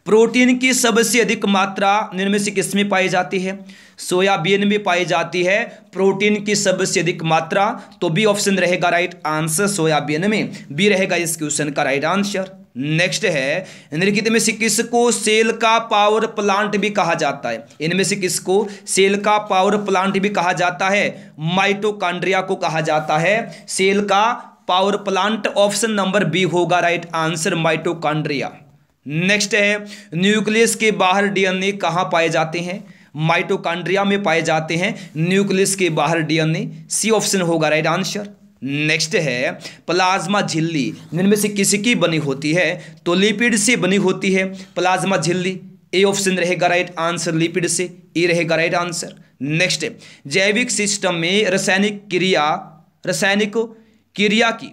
प्रोटीन की सबसे अधिक मात्रा निम्न में से किसमें पाई जाती है? सोयाबीन में पाई जाती है प्रोटीन की सबसे अधिक मात्रा, तो बी ऑप्शन रहेगा राइट आंसर, सोयाबीन में, बी रहेगा इस क्वेश्चन का राइट आंसर। नेक्स्ट है निम्नलिखित में से किसको सेल का पावर प्लांट भी कहा जाता है? इनमें से किसको सेल का पावर प्लांट भी कहा जाता है? माइटोकॉन्ड्रिया को कहा जाता है सेल का power plant, option number B होगा राइट आंसर, माइटोकॉन्ड्रिया। नेक्स्ट है न्यूक्लियस के बाहर डीएनए कहाँ पाए जाते हैं? माइटोकॉन्ड्रिया में पाए जाते हैं न्यूक्लियस के बाहर डीएनए, सी ऑप्शन होगा राइट आंसर। नेक्स्ट है प्लाज्मा झिल्ली निम्न में से किसकी बनी होती है? तो लिपिड से बनी होती है प्लाज्मा झिल्ली, ए ऑप्शन रहेगा राइट आंसर, लिपिड से, ए रहेगा राइट आंसर। नेक्स्ट जैविक सिस्टम में रासायनिक क्रिया की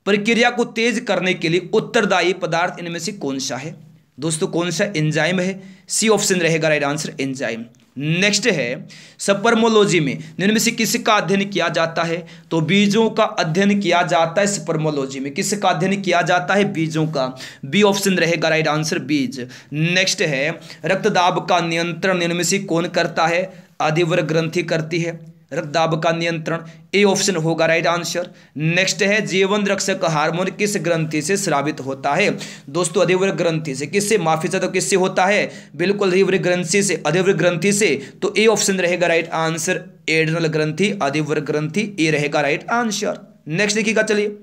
प्रक्रिया को तेज करने के लिए उत्तरदायी पदार्थ इनमें से कौन सा है? दोस्तों कौन सा? एंजाइम है, सी ऑप्शन रहेगा राइट आंसर, एंजाइम। नेक्स्ट है स्पर्मोलॉजी में निम्न में से किसका अध्ययन किया जाता है? तो बीजों का अध्ययन किया जाता है स्पर्मोलॉजी में, किसका अध्ययन किया जाता है? बीजों का, बी ऑप्शन रहेगा राइट आंसर, बीज। नेक्स्ट है रक्तदाब का नियंत्रण निम्न में से कौन करता है? अधिवर ग्रंथि करती है रक्तदाब का नियंत्रण, ए ऑप्शन होगा राइट आंसर। नेक्स्ट है जीवन रक्षक हार्मोन किस ग्रंथि से स्रावित होता है? दोस्तों अधिवर ग्रंथि से, किससे? माफी चाहता, तो किससे होता है? बिल्कुल अधिवर ग्रंथि से, अधिवर ग्रंथि से, तो ए ऑप्शन रहेगा राइट आंसर, एड्रिनल ग्रंथि, अधिवर ग्रंथि, ए रहेगा राइट आंसर। नेक्स्ट देखिएगा, चलिए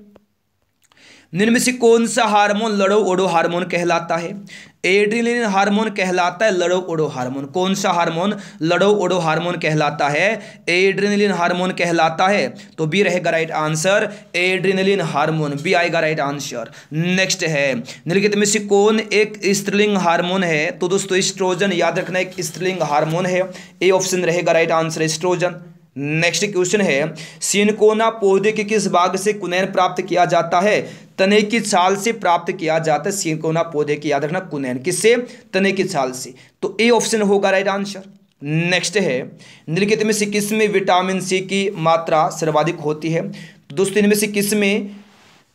निम्न में से कौन सा हार्मोन लड़ो ओडो हार्मोन कहलाता है? एड्रिनलिन हार्मोन कहलाता है लड़ो ओडो हार्मोन। कौन सा हार्मोन लड़ो ओडो हार्मोन कहलाता है? एड्रिनलिन हार्मोन कहलाता है, तो बी रहेगा right answer, adrenaline hormone, B आएगा राइट आंसर। नेक्स्ट है निम्नलिखित में से कौन एक स्त्रीलिंग हार्मोन है? तो दोस्तों एस्ट्रोजन, याद रखना एक स्त्रीलिंग हार्मोन है, ए ऑप्शन रहेगा right answer, oestrogen. Next question है सिनकोना पौधे के किस भाग से कुनैन प्राप्त किया जाता है? तने की छाल से प्राप्त किया जाता है सिनकोना पौधे की, याद रखना कुनैन, किससे? तने की छाल से, तो ए ऑप्शन होगा राइट आंसर। नेक्स्ट है निम्नलिखित में से किस में विटामिन सी की मात्रा सर्वाधिक होती है? दोस्तों इनमें से किस में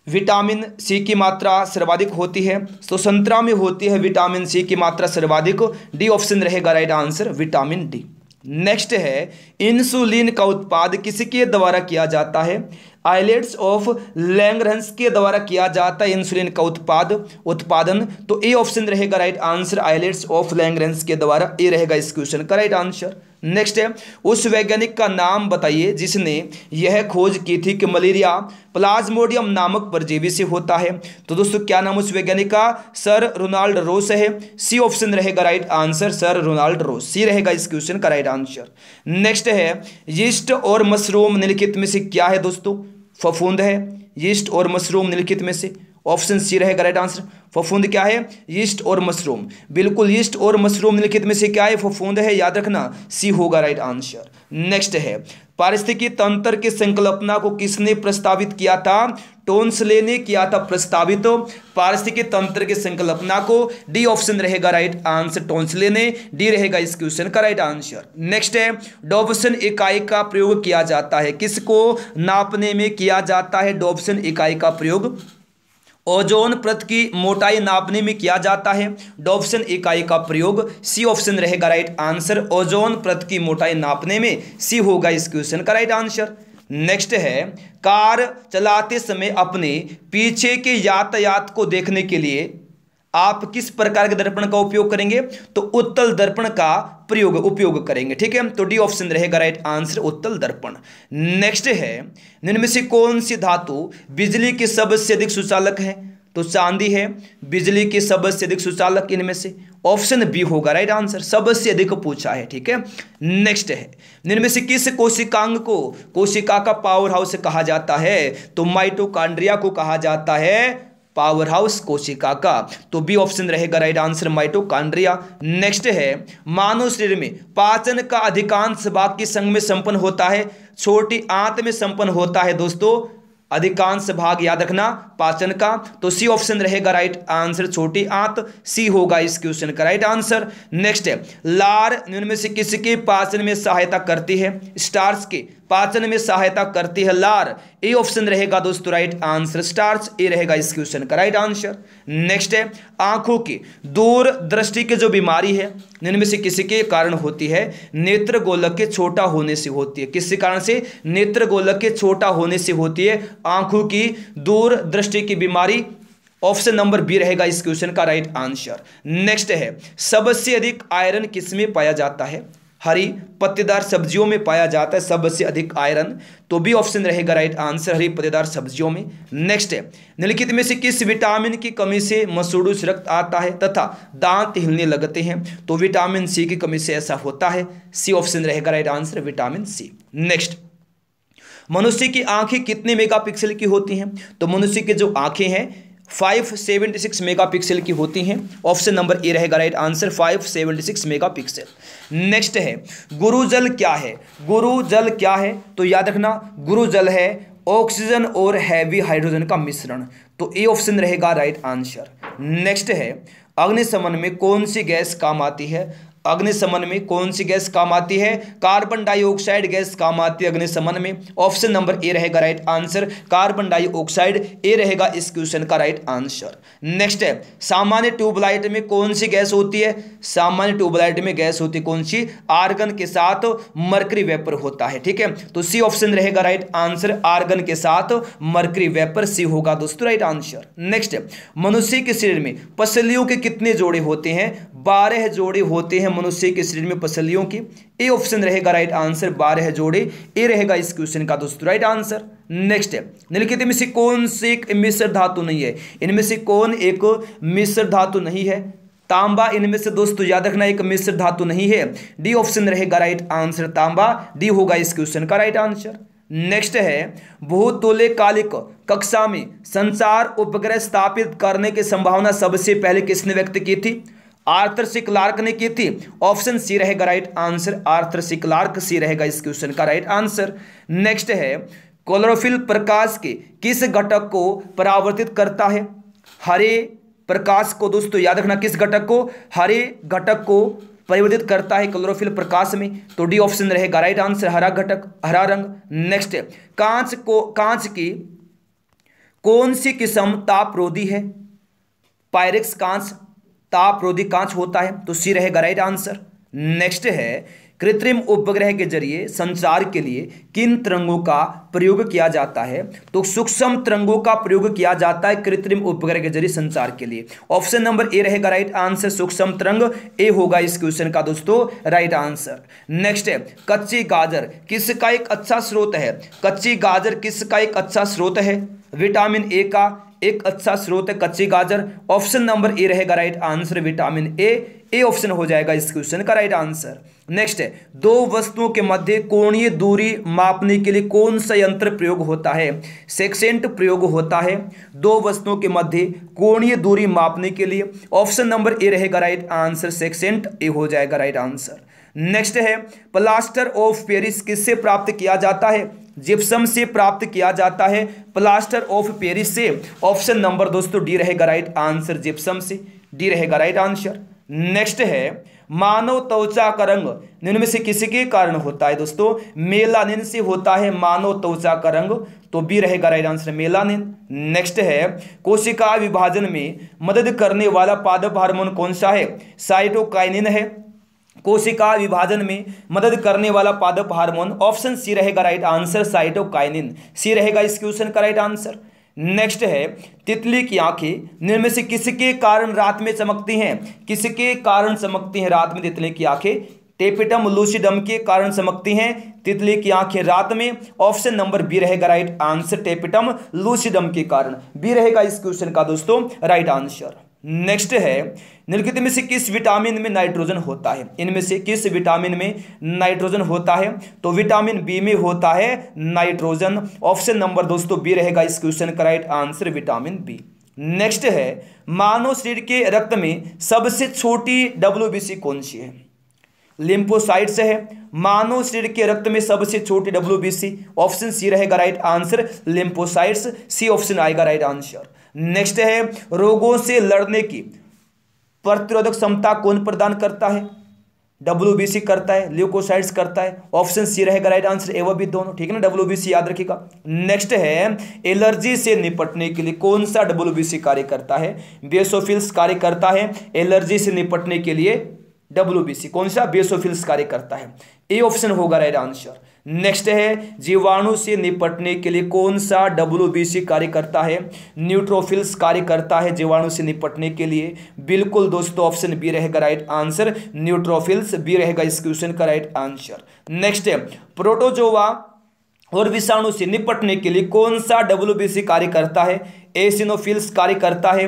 विटामिन सी की मात्रा सर्वाधिक होती है? तो संतरा में होती है विटामिन सी की मात्रा सर्वाधिक, डी ऑप्शन रहेगा right answer, vitamin D. Next है इंसुलिन का उत्पाद किसके द्वारा किया जाता है? आइलेट्स ऑफ लैंगरहंस के द्वारा किया जाता है इंसुलिन का उत्पादन। तो ए ऑप्शन रहेगा right answer, islets of Langerhans के द्वारा। ए रहेगा इस क्वेश्चन का राइट आंसर। नेक्स्ट है, उस वैज्ञानिक का नाम बताइए जिसने यह खोज की थी कि मलेरिया प्लाज्मोडियम नामक परजीवी से होता है। तो दोस्तों क्या नाम उस वैज्ञानिक का? सर रोनाल्ड रोस है। सी ऑप्शन रहेगा राइट आंसर, सर रोनाल्ड रोस। सी रहेगा इस क्वेश्चन का राइट आंसर। नेक्स्ट है, यीस्ट और मशरूम निम्नलिखित में से क्या है दोस्तों? फफूंद है। यीस्ट और मशरूम निम्नलिखित में से ऑप्शन सी रहेगा राइट आंसर। फफूंद क्या है? यीस्ट और मशरूम। बिल्कुल, यीस्ट और मशरूम निम्नलिखित में से क्या है? फफूंद है, याद रखना, सी होगा राइट आंसर। नेक्स्ट है, पारिस्थितिकी तंत्र की संकल्पना को किसने प्रस्तावित किया था? टोन्सले ने किया था प्रस्तावित पारिस्थितिकी तंत्र की संकल्पना को। डी ऑप्शन रहेगा राइट आंसर, टोन्सले ने। डी रहेगा इस क्वेश्चन का राइट आंसर। नेक्स्ट है, डॉब्सन इकाई का प्रयोग किया जाता है, किसको नापने में किया जाता है? डॉब्सन इकाई का प्रयोग ओजोन परत की मोटाई नापने में किया जाता है। डॉब्सन इकाई का प्रयोग। सी ऑप्शन रहेगा राइट आंसर, ओजोन परत की मोटाई नापने में। सी होगा इस क्वेश्चन का राइट आंसर। नेक्स्ट है, कार चलाते समय अपने पीछे के यातायात को देखने के लिए आप किस प्रकार के दर्पण का उपयोग करेंगे? तो उत्तल दर्पण का उपयोग करेंगे। ठीक है, तो डी ऑप्शन रहेगा राइट आंसर, उत्तल दर्पण। नेक्स्ट है, निम्न में से कौन सी धातु बिजली के सबसे अधिक सुचालक है? तो चांदी है बिजली के सबसे अधिक सुचालक इनमें से। ऑप्शन बी होगा राइट आंसर, सबसे अधिक पूछा है। ठीक है, नेक्स्ट है, निम्न में से किस कोशिकांग को कोशिका का पावर हाउस कहा जाता है? तो माइटोकॉन्ड्रिया को कहा जाता है पावर हाउस कोशिका का। तो बी ऑप्शन रहेगा राइट आंसर, माइटोकॉन्ड्रिया। नेक्स्ट है, मानव शरीर में पाचन का अधिकांश भाग किस अंग में संपन्न होता है? छोटी आंत में संपन्न होता है दोस्तों, अधिकांश भाग याद रखना पाचन का। तो सी ऑप्शन रहेगा राइट आंसर, छोटी आंत। सी होगा इस क्वेश्चन का राइट आंसर। नेक्स्ट है, लार निम्न में से किसके पाचन में सहायता करती है? स्टार्च के पाचन में सहायता करती है लार। ए ऑप्शन रहेगा दोस्तों राइट आंसर, स्टार्च। ए रहेगा इस क्वेश्चन का राइट आंसर। नेक्स्ट है, आंखों की दूर दृष्टि की जो बीमारी है निम्न में से किसके कारण होती है? नेत्र गोलक के छोटा होने से होती है। किस कारण से? नेत्र गोलक के छोटा होने से होती है आंखों की दूर दृष्टि की बीमारी। ऑप्शन नंबर बी रहेगा इस क्वेश्चन का राइट आंसर। नेक्स्ट है, सबसे अधिक आयरन किसमें पाया जाता है? हरी पत्तेदार सब्जियों में पाया जाता है सबसे अधिक आयरन। तो बी ऑप्शन रहेगा राइट आंसर, हरी पत्तेदार सब्जियों में। नेक्स्ट है, निम्नलिखित में से किस विटामिन की कमी से मसूड़ों से रक्त आता है तथा दांत हिलने लगते हैं? तो विटामिन सी की कमी से ऐसा होता है। सी ऑप्शन रहेगा right answer, vitamin C. Next, मनुष्य की आंखें कितने मेगापिक्सल की होती हैं? तो मनुष्य की जो आंखें हैं 576 मेगापिक्सल की होती हैं। ऑप्शन नंबर ए रहेगा राइट आंसर, 576 मेगापिक्सल। नेक्स्ट है, गुरुजल क्या है? गुरुजल क्या है? तो याद रखना, गुरुजल है ऑक्सीजन और हैवी हाइड्रोजन का मिश्रण। तो ए ऑप्शन रहेगा राइट आंसर। नेक्स्ट है, अग्निशमन में कौन सी गैस काम आती है? अग्निशमन में कौन सी गैस काम आती है? कार्बन डाइऑक्साइड गैस काम आती है अग्निशमन में। ऑप्शन नंबर ए रहेगा राइट आंसर, कार्बन डाइऑक्साइड। ए रहेगा इस क्वेश्चन का राइट आंसर। नेक्स्ट है, सामान्य ट्यूबलाइट में कौन सी गैस होती है? सामान्य ट्यूबलाइट में गैस होती है कौन सी? आर्गन के साथ मरकरी वेपर होता है। ठीक है, तो सी ऑप्शन रहेगा राइट आंसर, आर्गन के साथ मरकरी वेपर। सी होगा दोस्तों राइट आंसर। नेक्स्ट है, मनुष्य के शरीर में पसलियों के कितने जोड़े होते हैं? 12 जोड़े होते हैं मनुष्य के शरीर में पसलियों की। ए ऑप्शन रहेगा राइट आंसर, 12 जोड़े। ए रहेगा इस क्वेश्चन का दोस्तों राइट आंसर। नेक्स्ट है, निम्नलिखित में से कौन से एक मिश्र धातु नहीं है? इनमें से कौन एक मिश्र धातु नहीं है? तांबा इनमें से दोस्तों याद रखना एक मिश्र धातु नहीं है। डी ऑप्शन रहेगा राइट आंसर, तांबा। डी होगा इस क्वेश्चन का राइट आंसर। नेक्स्ट है, भूतुल्यकालिक कक्षा में संचार उपग्रह स्थापित करने की संभावना सबसे पहले किसने व्यक्त की थी? आर्थर सी क्लार्क ने की थी। ऑप्शन सी रहेगा right answer, Arthur C Clarke. C रहेगा इस क्वेश्चन का राइट आंसर। नेक्स्ट है, क्लोरोफिल प्रकाश के किस घटक को परावर्तित करता है? हरे प्रकाश को दोस्तों याद रखना, किस घटक को? हरे घटक को परिवर्तित करता है क्लोरोफिल प्रकाश में। तो डी ऑप्शन रहेगा राइट आंसर, हरा घटक, हरा रंग। नेक्स्ट है, कांच की कौन सी किस्म तापरोधी है? पायरेक्स कांच तापरोधी कांच होता है। तो सी रहेगा राइट आंसर। नेक्स्ट है, कृत्रिम उपग्रह के जरिए संचार के लिए किन तरंगों का प्रयोग किया जाता है? तो सूक्ष्म तरंगों का प्रयोग किया जाता है कृत्रिम उपग्रह के जरिए संचार के लिए। ऑप्शन नंबर ए रहेगा राइट आंसर, सूक्ष्म तरंग ए होगा इस क्वेश्चन का दोस्तों राइट आंसर। नेक्स्ट है, कच्ची गाजर किसका एक अच्छा स्रोत है? कच्ची गाजर किसका एक अच्छा स्रोत है? विटामिन ए का एक अच्छा स्रोत है कच्ची गाजर। ऑप्शन नंबर ए रहेगा right answer, vitamin A option हो जाएगा इस क्वेश्चन का राइट आंसर। नेक्स्ट है, दो वस्तुओं के मध्य कोणीय दूरी मापने के लिए कौन सा यंत्र प्रयोग होता है? सेक्सेंट प्रयोग होता है दो वस्तुओं के मध्य कोणीय दूरी मापने के लिए। ऑप्शन नंबर ए रहेगा राइट आंसर, सेक्सेंट ए हो जाएगा राइट आंसर। नेक्स्ट है, प्लास्टर ऑफ पेरिस किससे प्राप्त किया जाता है? जिप्सम से प्राप्त किया जाता है प्लास्टर ऑफ पेरिस से। ऑप्शन नंबर दोस्तों डी रहेगा राइट आंसर, जिप्सम से, डी रहेगा राइट आंसर। नेक्स्ट है, मानव त्वचा का रंग निम्न में से किसके कारण होता है? दोस्तों मेलानिन से होता है मानव त्वचा का रंग, तो बी रहेगा राइट आंसर, मेलानिन। नेक्स्ट है, कोशिका विभाजन में मदद करने वाला पादप हार्मोन कौन सा है? साइटोकाइनिन है कोशिका विभाजन में मदद करने वाला पादप हार्मोन। ऑप्शन सी रहेगा राइट आंसर, साइटोकाइनिन, सी रहेगा इस क्वेश्चन का राइट आंसर। नेक्स्ट है, तितली की आंखें निम्न में से किसके कारण रात में चमकती हैं? किसके कारण चमकती हैं रात में तितली की आंखें? टेपिटम लूसिडम के कारण चमकती हैं तितली की आंखें रात में। ऑप्शन नंबर बी रहेगा राइट आंसर, टेपिटम लूसिडम के कारण, बी रहेगा इस क्वेश्चन का दोस्तों राइट आंसर। नेक्स्ट है, निम्नलिखित में से किस विटामिन में नाइट्रोजन होता है? इनमें से किस विटामिन में नाइट्रोजन होता है? तो विटामिन बी में होता है नाइट्रोजन। ऑप्शन नंबर दोस्तों बी रहेगा इस क्वेश्चन का right answer, vitamin B. Next है, मानव शरीर के रक्त में सबसे छोटी डब्ल्यूबीसी कौन सी है? लिम्फोसाइट्स है मानव शरीर के रक्त में सबसे छोटी डब्ल्यूबीसी। ऑप्शन सी रहेगा right answer, lymphocytes, C option आएगा राइट आंसर। नेक्स्ट है, रोगों से लड़ने की प्रतिरोधक क्षमता कौन प्रदान करता है? डब्ल्यूबीसी करता है, ल्यूकोसाइट्स करता है। ऑप्शन सी रहेगा राइट आंसर, ए व बी दोनों, ठीक है ना, डब्ल्यूबीसी याद रखिएगा। नेक्स्ट है, एलर्जी से निपटने के लिए कौन सा डब्ल्यूबीसी कार्य करता है? बेसोफिल्स कार्य करता है एलर्जी से निपटने के लिए। डब्ल्यूबीसी कौन सा? बेसोफिल्स कार्य करता है, ए ऑप्शन होगा राइट आंसर। नेक्स्ट है, जीवाणु से निपटने के लिए कौन सा डब्ल्यूबीसी कार्य करता है? न्यूट्रोफिल्स कार्य करता है जीवाणु से निपटने के लिए। बिल्कुल दोस्तों ऑप्शन बी रहेगा राइट आंसर, न्यूट्रोफिल्स, बी रहेगा इस क्वेश्चन का राइट आंसर। नेक्स्ट है, प्रोटोजोआ और विषाणु से निपटने के लिए कौन सा डब्ल्यूबीसी कार्य करता है? एसिनोफिल्स कार्य करता है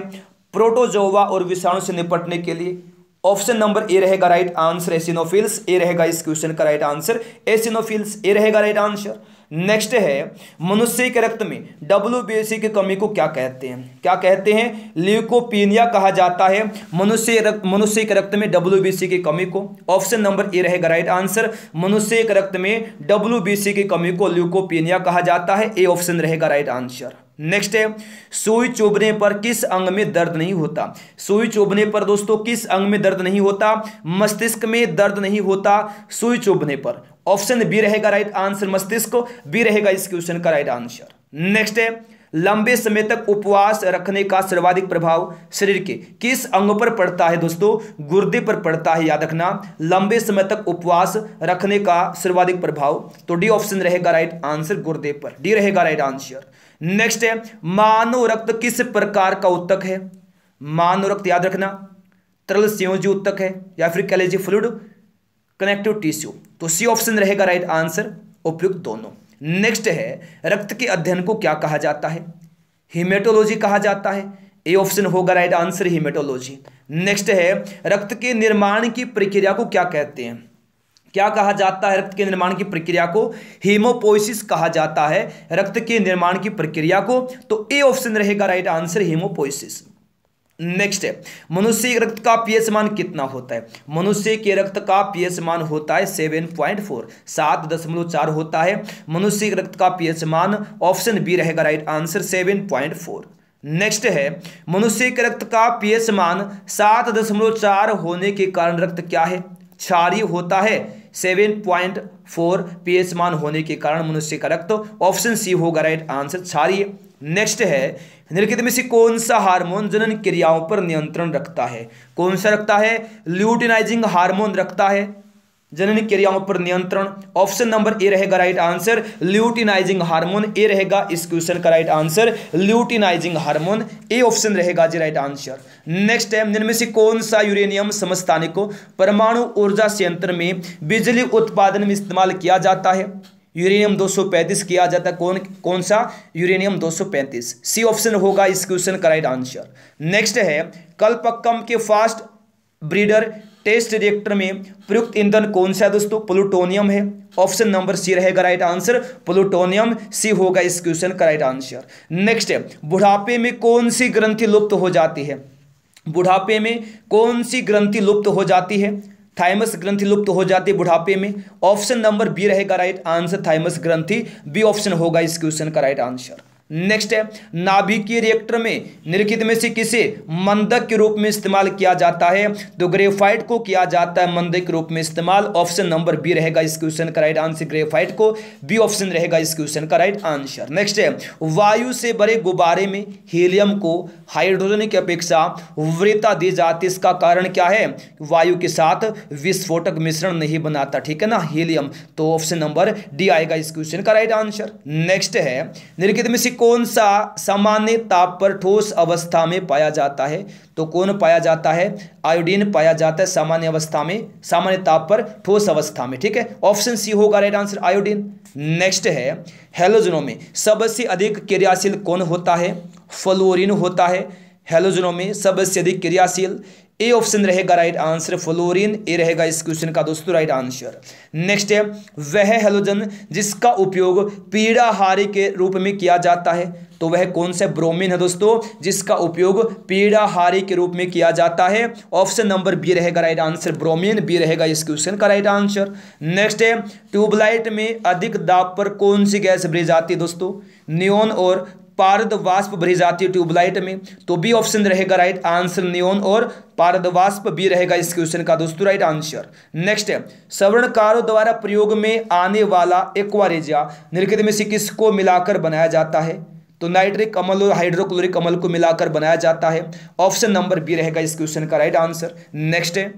प्रोटोजोआ और विषाणु से निपटने के लिए। ऑप्शन नंबर ए रहेगा राइट आंसर, एसिनोफिल्स, ए रहेगा इस क्वेश्चन का राइट आंसर, एसिनोफिल्स, ए रहेगा राइट आंसर। नेक्स्ट है, मनुष्य के रक्त में डब्ल्यूबीसी की कमी को क्या कहते हैं? क्या कहते हैं? ल्यूकोपीनिया कहा जाता है मनुष्य के रक्त में डब्ल्यूबीसी की कमी को। ऑप्शन नंबर ए रहेगा राइट आंसर, मनुष्य के रक्त में डब्ल्यूबीसी की कमी को ल्यूकोपीनिया कहा जाता है, ए ऑप्शन रहेगा राइट आंसर। नेक्स्ट है, सुई चुभने पर किस अंग में दर्द नहीं होता? सुई चुभने पर दोस्तों किस अंग में दर्द नहीं होता? मस्तिष्क में दर्द नहीं होता सुई चुभने पर। ऑप्शन बी रहेगा राइट आंसर, मस्तिष्क, बी रहेगा इस क्वेश्चन का राइट आंसर। नेक्स्ट है, लंबे समय तक उपवास रखने का सर्वाधिक प्रभाव शरीर के किस अंग पर पड़ता है? दोस्तों गुर्दे पर पड़ता है, याद रखना, लंबे समय तक उपवास रखने का सर्वाधिक प्रभाव, तो डी ऑप्शन रहेगा राइट आंसर, गुर्दे पर, डी रहेगा राइट आंसर। नेक्स्ट है, मानव रक्त किस प्रकार का उत्तक है? मानव रक्त याद रखना, तरल संयोजी उत्तक है या फिर कह लीजिए फ्लूइड कनेक्टिव टिश्यू, तो सी ऑप्शन रहेगा राइट आंसर, उपयुक्त दोनों। नेक्स्ट है, रक्त के अध्ययन को क्या कहा जाता है? हीमेटोलॉजी कहा जाता है, ए ऑप्शन होगा राइट आंसर, हीमेटोलॉजी। नेक्स्ट है, रक्त के निर्माण की प्रक्रिया को क्या कहते हैं? क्या कहा जाता है रक्त के निर्माण की प्रक्रिया को? हीमोपोइसिस कहा जाता है रक्त के निर्माण की प्रक्रिया को, तो ए ऑप्शन रहेगा राइट आंसर, हीमोपोइसिस। नेक्स्ट है, मनुष्य के रक्त का पीएच मान कितना होता है? मनुष्य के रक्त का पीएच मान होता है 7.4, 7.4 होता है मनुष्य के रक्त का पीएच मान। ऑप्शन बी रहेगा राइट आंसर, 7.4। नेक्स्ट है, मनुष्य के रक्त का पीएच मान 7.4 होने के कारण रक्त क्या है? क्षारीय होता है। 7.4 पीएच मान होने के कारण मनुष्य का रक्त, ऑप्शन सी होगा राइट आंसर, क्षारीय। नेक्स्ट है, निम्नलिखित में से कौन सा हार्मोन जनन क्रियाओं पर नियंत्रण रखता है? कौन सा रखता है? ल्यूटिनाइजिंग हार्मोन रखता है जनन क्रियाओं पर नियंत्रण। ऑप्शन नंबर ए रहेगा राइट आंसर ल्यूटिनाइजिंग हार्मोन, ए रहेगा इस क्वेश्चन का राइट आंसर ल्यूटिनाइजिंग हार्मोन, ए ऑप्शन रहेगा जी राइट आंसर। नेक्स्ट है, निम्न में से कौन सा यूरेनियम समस्थानिक को परमाणु ऊर्जा संयंत्र में बिजली उत्पादन में इस्तेमाल किया जाता है? यूरेनियम 235 किया जाता है। कौन सा? यूरेनियम 235, सी ऑप्शन होगा इस क्वेश्चन का राइट आंसर। नेक्स्ट है, कल्पक्कम के फास्ट ब्रीडर टेस्ट रिएक्टर में प्रयुक्त ईंधन कौन सा है दोस्तों? प्लूटोनियम है। ऑप्शन नंबर सी रहेगा राइट आंसर प्लूटोनियम, सी होगा इस क्वेश्चन का राइट आंसर। नेक्स्ट है, बुढ़ापे में कौन सी ग्रंथि लुप्त हो जाती है? बुढ़ापे में कौन सी ग्रंथि लुप्त हो जाती है? थाइमस ग्रंथि लुप्त हो जाती है बुढ़ापे में। ऑप्शन नंबर बी रहेगा राइट आंसर थाइमस ग्रंथि, बी ऑप्शन होगा इस क्वेश्चन का राइट आंसर। नेक्स्ट है, नाभिकीय रिएक्टर में निम्नलिखित में से किसे मंदक के रूप में इस्तेमाल किया जाता है? तो ग्रेफाइट को किया जाता है मंदक के रूप में इस्तेमाल। ऑप्शन नंबर बी रहेगा इस क्वेश्चन का राइट आंसर ग्रेफाइट को, बी ऑप्शन रहेगा इस क्वेश्चन का राइट आंसर। नेक्स्ट है, वायु से भरे गुब्बारे में हीलियम को हाइड्रोजन की अपेक्षा वरीयता दी जाती है, इसका कारण क्या है? वायु के साथ विस्फोटक मिश्रण नहीं बनाता, ठीक है ना, हीलियम। तो ऑप्शन नंबर डी आएगा इस क्वेश्चन का राइट आंसर। नेक्स्ट है, निम्नलिखित में से कौन सा सामान्य ताप पर ठोस अवस्था में पाया जाता है? तो कौन पाया जाता है? आयोडीन पाया जाता है सामान्य अवस्था में, सामान्य ताप पर ठोस अवस्था में, ठीक है। ऑप्शन सी होगा राइट आंसर आयोडीन। नेक्स्ट है, हैलोजनों में सबसे अधिक क्रियाशील कौन होता है? फ्लोरीन होता है हैलोजनों में सबसे अधिक क्रियाशील, ए ऑप्शन रहेगा राइट आंसर फ्लोरीन, ए रहेगा इस क्वेश्चन का दोस्तों राइट आंसर। नेक्स्ट है, वह हैलोजन जिसका उपयोग पीड़ाहारी के रूप में किया जाता है, तो वह कौन सा? ब्रोमीन है दोस्तों, जिसका उपयोग पीड़ाहारी के रूप में किया जाता है। ऑप्शन नंबर बी रहेगा राइट आंसर ब्रोमीन, बी रहेगा इस क्वेश्चन का राइट आंसर। नेक्स्ट है, ट्यूबलाइट में अधिक दाब पर कौन सी गैस भरी जाती है दोस्तों? नियोन और पारद वाष्प भरी जाती है ट्यूबलाइट में, तो बी ऑप्शन रहेगा राइट आंसर नियोन और पारद वाष्प, बी रहेगा इस क्वेश्चन का दोस्तों राइट आंसर। नेक्स्ट है, सवर्णकारों द्वारा प्रयोग में आने वाला एक्वारेजिया निम्नलिखित में से किसको मिलाकर बनाया जाता है? तो नाइट्रिक अम्ल और हाइड्रोक्लोरिक अम्ल को मिलाकर बनाया जाता है। ऑप्शन नंबर बी रहेगा इस क्वेश्चन का राइट आंसर। नेक्स्ट है,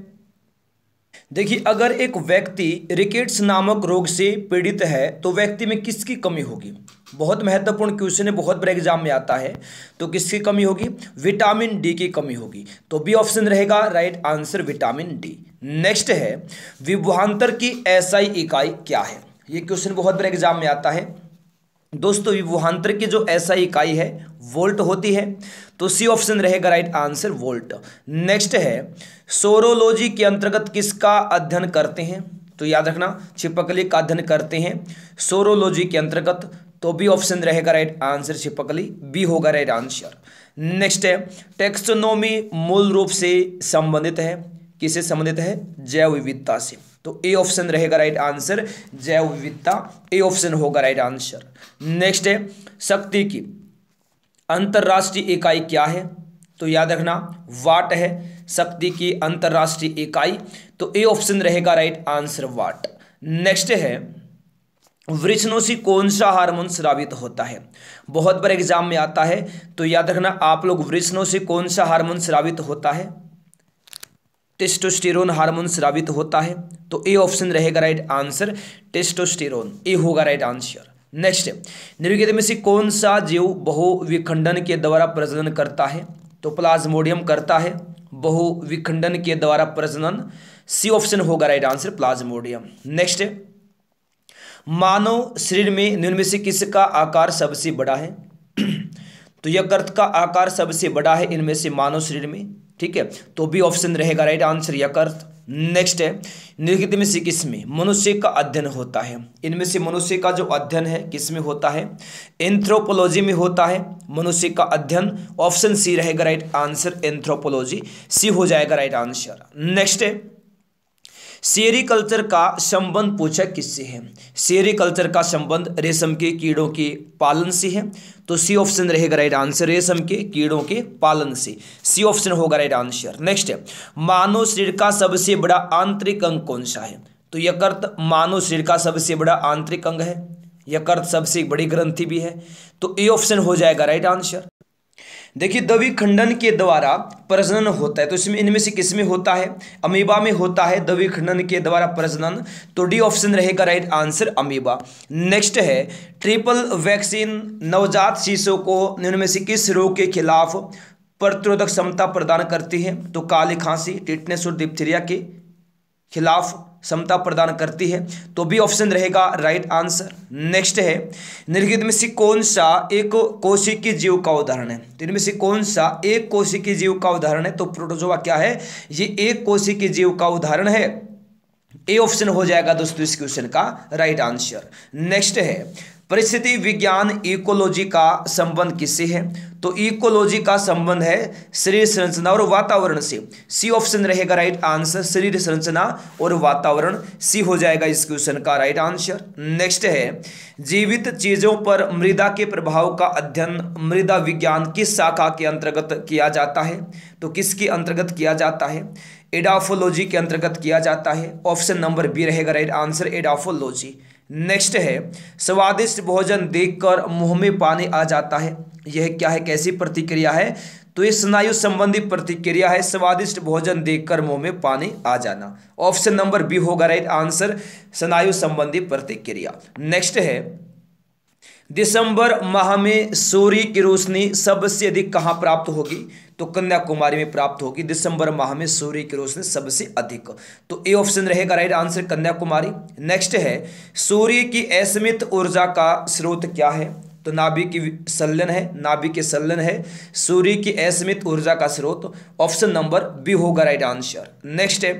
देखिए अगर एक व्यक्ति रिकेट्स नामक रोग से पीड़ित है तो व्यक्ति में किसकी कमी होगी? बहुत महत्वपूर्ण क्वेश्चन है, बहुत बड़े एग्जाम में आता है। तो किसकी कमी होगी? विटामिन डी की कमी होगी, तो बी ऑप्शन रहेगा right answer vitamin D. Next है, विभवांतर की एसआई इकाई क्या है? ये क्वेश्चन बहुत बड़े एग्जाम में आता है दोस्तों। विभवांतर की जो एसआई इकाई है वोल्ट होती है, तो सी ऑप्शन रहेगा राइट आंसर वोल्ट। नेक्स्ट है, सोरोलॉजी के अंतर्गत किसका अध्ययन करते हैं? तो याद रखना छिपकली का अध्ययन करते हैं सोरोलॉजी के अंतर्गत, तो बी ऑप्शन रहेगा राइट आंसर छिपकली, बी होगा राइट आंसर। नेक्स्ट है, टेक्सोनोमी मूल रूप से संबंधित है, किससे संबंधित है? जैव विविधता से, तो ए ऑप्शन रहेगा राइट आंसर जैव विविधता, ए ऑप्शन होगा राइट आंसर। नेक्स्ट है, शक्ति की अंतरराष्ट्रीय इकाई क्या है? तो याद रखना वाट है शक्ति की अंतरराष्ट्रीय इकाई, तो ए ऑप्शन रहेगा राइट आंसर वाट। नेक्स्ट है, वृषणों कौन सा हार्मोन स्रावित होता है? बहुत बार एग्जाम में आता है, तो याद रखना आप लोग वृषणों से कौन सा हार्मोन स्रावित होता है? टेस्टोस्टेरोन हार्मोन स्रावित होता है, तो ए ऑप्शन रहेगा राइट आंसर टेस्टोस्टेरोन, ए होगा राइट आंसर। नेक्स्ट, निम्नलिखित में से कौन सा जीव बहुविखंडन के द्वारा प्रजनन करता है? तो प्लाज्मोडियम करता है बहुविखंडन के द्वारा प्रजनन, सी ऑप्शन होगा राइट आंसर प्लाज्मोडियम। नेक्स्ट, मानव शरीर में निम्न में से किसका आकार सबसे बड़ा है? तो यकृत का आकार सबसे बड़ा है इनमें से मानव शरीर में, ठीक है, तो बी ऑप्शन रहेगा राइट आंसर यकृत। नेक्स्ट है, निम्नलिखित में से किसमें मनुष्य का अध्ययन होता है? इनमें से मनुष्य का जो अध्ययन है किसमें होता है? एंथ्रोपोलॉजी में होता है मनुष्य का अध्ययन, ऑप्शन सी रहेगा राइट आंसर एंथ्रोपोलॉजी, सी हो जाएगा राइट आंसर। नेक्स्ट है, सेरीकल्चर का संबंध पूछा किससे है? सेरीकल्चर का संबंध रेशम के कीड़ों के पालन से है, तो सी ऑप्शन रहेगा राइट आंसर रेशम के कीड़ों के पालन से, सी ऑप्शन होगा राइट आंसर। नेक्स्ट है, मानव शरीर का सबसे बड़ा आंतरिक अंग कौन सा है? तो यकृत मानव शरीर का सबसे बड़ा आंतरिक अंग है, यकृत सबसे बड़ी ग्रंथि भी है, तो ए ऑप्शन हो जाएगा राइट आंसर। देखिए द्विखंडन के द्वारा प्रजनन होता है, तो इसमें इनमें से किस में होता है? अमीबा में होता है द्विखंडन के द्वारा प्रजनन, तो डी ऑप्शन रहेगा राइट आंसर अमीबा। नेक्स्ट है ट्रिपल वैक्सीन नवजात शिशुओं को इनमें में से किस रोग के खिलाफ प्रतिरोधक क्षमता प्रदान करती है? तो काली खांसी, टिटनेस और डिप्थीरिया के खिलाफ क्षमता प्रदान करती है, तो बी ऑप्शन रहेगा राइट आंसर। नेक्स्ट है निम्नलिखित में से कौन सा एक कोशिकीय जीव का उदाहरण है? तो इनमें से कौन सा एक कोशिकीय जीव का उदाहरण है? तो प्रोटोजोआ क्या है? ये एक कोशिकीय जीव का उदाहरण है। ए ऑप्शन हो जाएगा दोस्तों इस क्वेश्चन का राइट आंसर। नेक्स्ट है परिस्थिति विज्ञान इकोलॉजी का संबंध किससे है? तो इकोलॉजी का संबंध है शरीर संरचना और वातावरण से। सी ऑप्शन रहेगा राइट आंसर, शरीर संरचना और वातावरण, सी हो जाएगा इस क्वेश्चन का राइट आंसर। नेक्स्ट है जीवित चीजों पर मृदा के प्रभाव का अध्ययन मृदा विज्ञान किस शाखा के अंतर्गत किया जाता है? तो किसके अंतर्गत किया जाता है? एडाफोलॉजी के अंतर्गत किया जाता है। ऑप्शन नंबर बी रहेगा राइट आंसर, एडाफोलॉजी। नेक्स्ट है स्वादिष्ट भोजन देखकर मुंह में पानी आ जाता है, यह क्या है, कैसी प्रतिक्रिया है? तो ये स्नायु संबंधी प्रतिक्रिया है, स्वादिष्ट भोजन देखकर मुंह में पानी आ जाना। ऑप्शन नंबर बी होगा राइट आंसर, स्नायु संबंधी प्रतिक्रिया। नेक्स्ट है दिसंबर माह में सूर्य की रोशनी सबसे अधिक कहाँ प्राप्त होगी? तो कन्याकुमारी में प्राप्त होगी दिसंबर माह में सूर्य की रोशनी सबसे अधिक, तो ए ऑप्शन रहेगा राइट आंसर कन्याकुमारी। नेक्स्ट है सूर्य की असीमित ऊर्जा का स्रोत क्या है? तो नाभिक की संलयन है, नाभिक के संलयन है सूर्य की असीमित ऊर्जा का स्रोत। ऑप्शन नंबर बी होगा राइट आंसर। नेक्स्ट है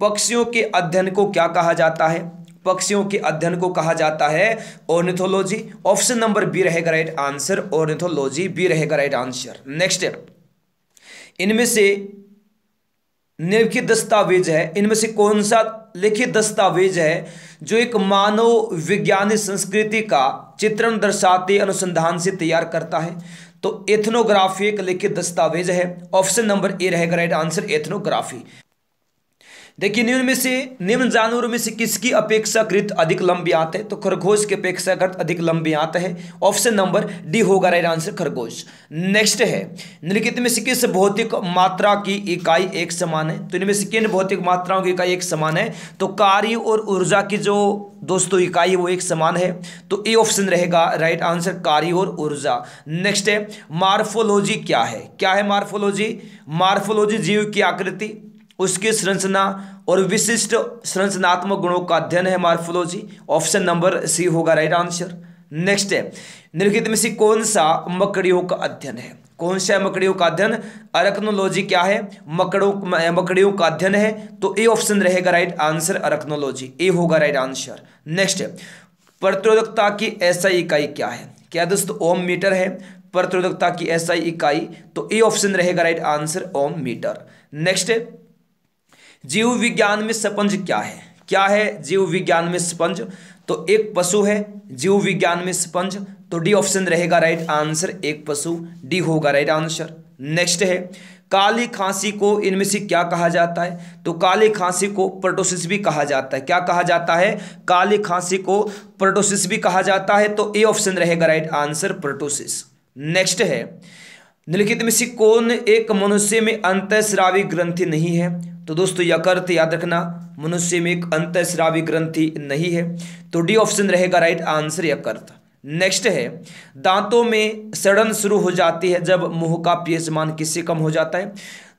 पक्षियों के अध्ययन को क्या कहा जाता है? पक्षियों के अध्ययन को कहा जाता है ऑर्निथोलॉजी। ऑप्शन नंबर बी रहेगा राइट आंसर, ऑर्निथोलॉजी, बी रहेगा राइट आंसर। नेक्स्ट इनमें से निम्नलिखित दस्तावेज है, इनमें से कौन सा लिखित दस्तावेज है जो एक मानव विज्ञानी संस्कृति का चित्रण दर्शाते अनुसंधान से तैयार करता है? तो एथनोग्राफी एक लिखित दस्तावेज है। ऑप्शन नंबर ए रहेगा राइट आंसर, एथनोग्राफी। देखिए निम्न जानवरों में से किसकी अपेक्षाकृत अधिक लंबी आंत है? तो खरगोश की अपेक्षाकृत अधिक लंबी आंत है। ऑप्शन नंबर डी होगा राइट आंसर, खरगोश। नेक्स्ट है निम्नलिखित में से किस भौतिक मात्रा की इकाई एक समान है? तो इनमें से किन भौतिक मात्राओं की इकाई एक समान है? तो कार्य और ऊर्जा की जो दोस्तों इकाई है वो एक समान है, तो ए ऑप्शन रहेगा राइट आंसर, कार्य और ऊर्जा। नेक्स्ट है मार्फोलॉजी क्या है? क्या है मार्फोलॉजी? मार्फोलॉजी जीव की आकृति, उसकी संरचना और विशिष्ट संरचनात्मक गुणों का अध्ययन है मार्फोलॉजी। ऑप्शन नंबर सी होगा राइट आंसर। नेक्स्ट है निम्नलिखित में से कौन सा मकड़ियों का अध्ययन है? कौन सा मकड़ियों का अध्ययन? अरक्नोलॉजी क्या है? मकड़ियों का अध्ययन है, तो ए ऑप्शन रहेगा राइट आंसर, अरक्नोलॉजी, ए होगा राइट आंसर। नेक्स्ट प्रतिरोधकता की एसआई इकाई क्या है? क्या दोस्तों ओम मीटर है प्रतिरोधकता की एसआई इकाई, तो ए ऑप्शन रहेगा राइट आंसर, ओम मीटर। नेक्स्ट जीव विज्ञान में स्पंज क्या है? क्या है जीव विज्ञान में स्पंज? तो एक पशु है जीव विज्ञान में स्पंज, तो डी ऑप्शन रहेगा राइट आंसर, एक पशु, डी होगा राइट आंसर। नेक्स्ट है काली खांसी को इनमें से क्या कहा जाता है? तो काली खांसी को पर्टोसिस भी कहा जाता है। क्या कहा जाता है? काली खांसी को पर्टोसिस भी कहा जाता है, तो ए ऑप्शन रहेगा राइट आंसर, पर्टोसिस। नेक्स्ट है निम्नलिखित में से कौन एक मनुष्य में अंतःस्रावी ग्रंथि नहीं है? तो दोस्तों यकृत, याद रखना, मनुष्य में एक अंतःस्रावी ग्रंथि नहीं है, तो डी ऑप्शन रहेगा राइट आंसर, यकृत। नेक्स्ट है दांतों में सड़न शुरू हो जाती है जब मुंह का पीएच मान किससे कम हो जाता है?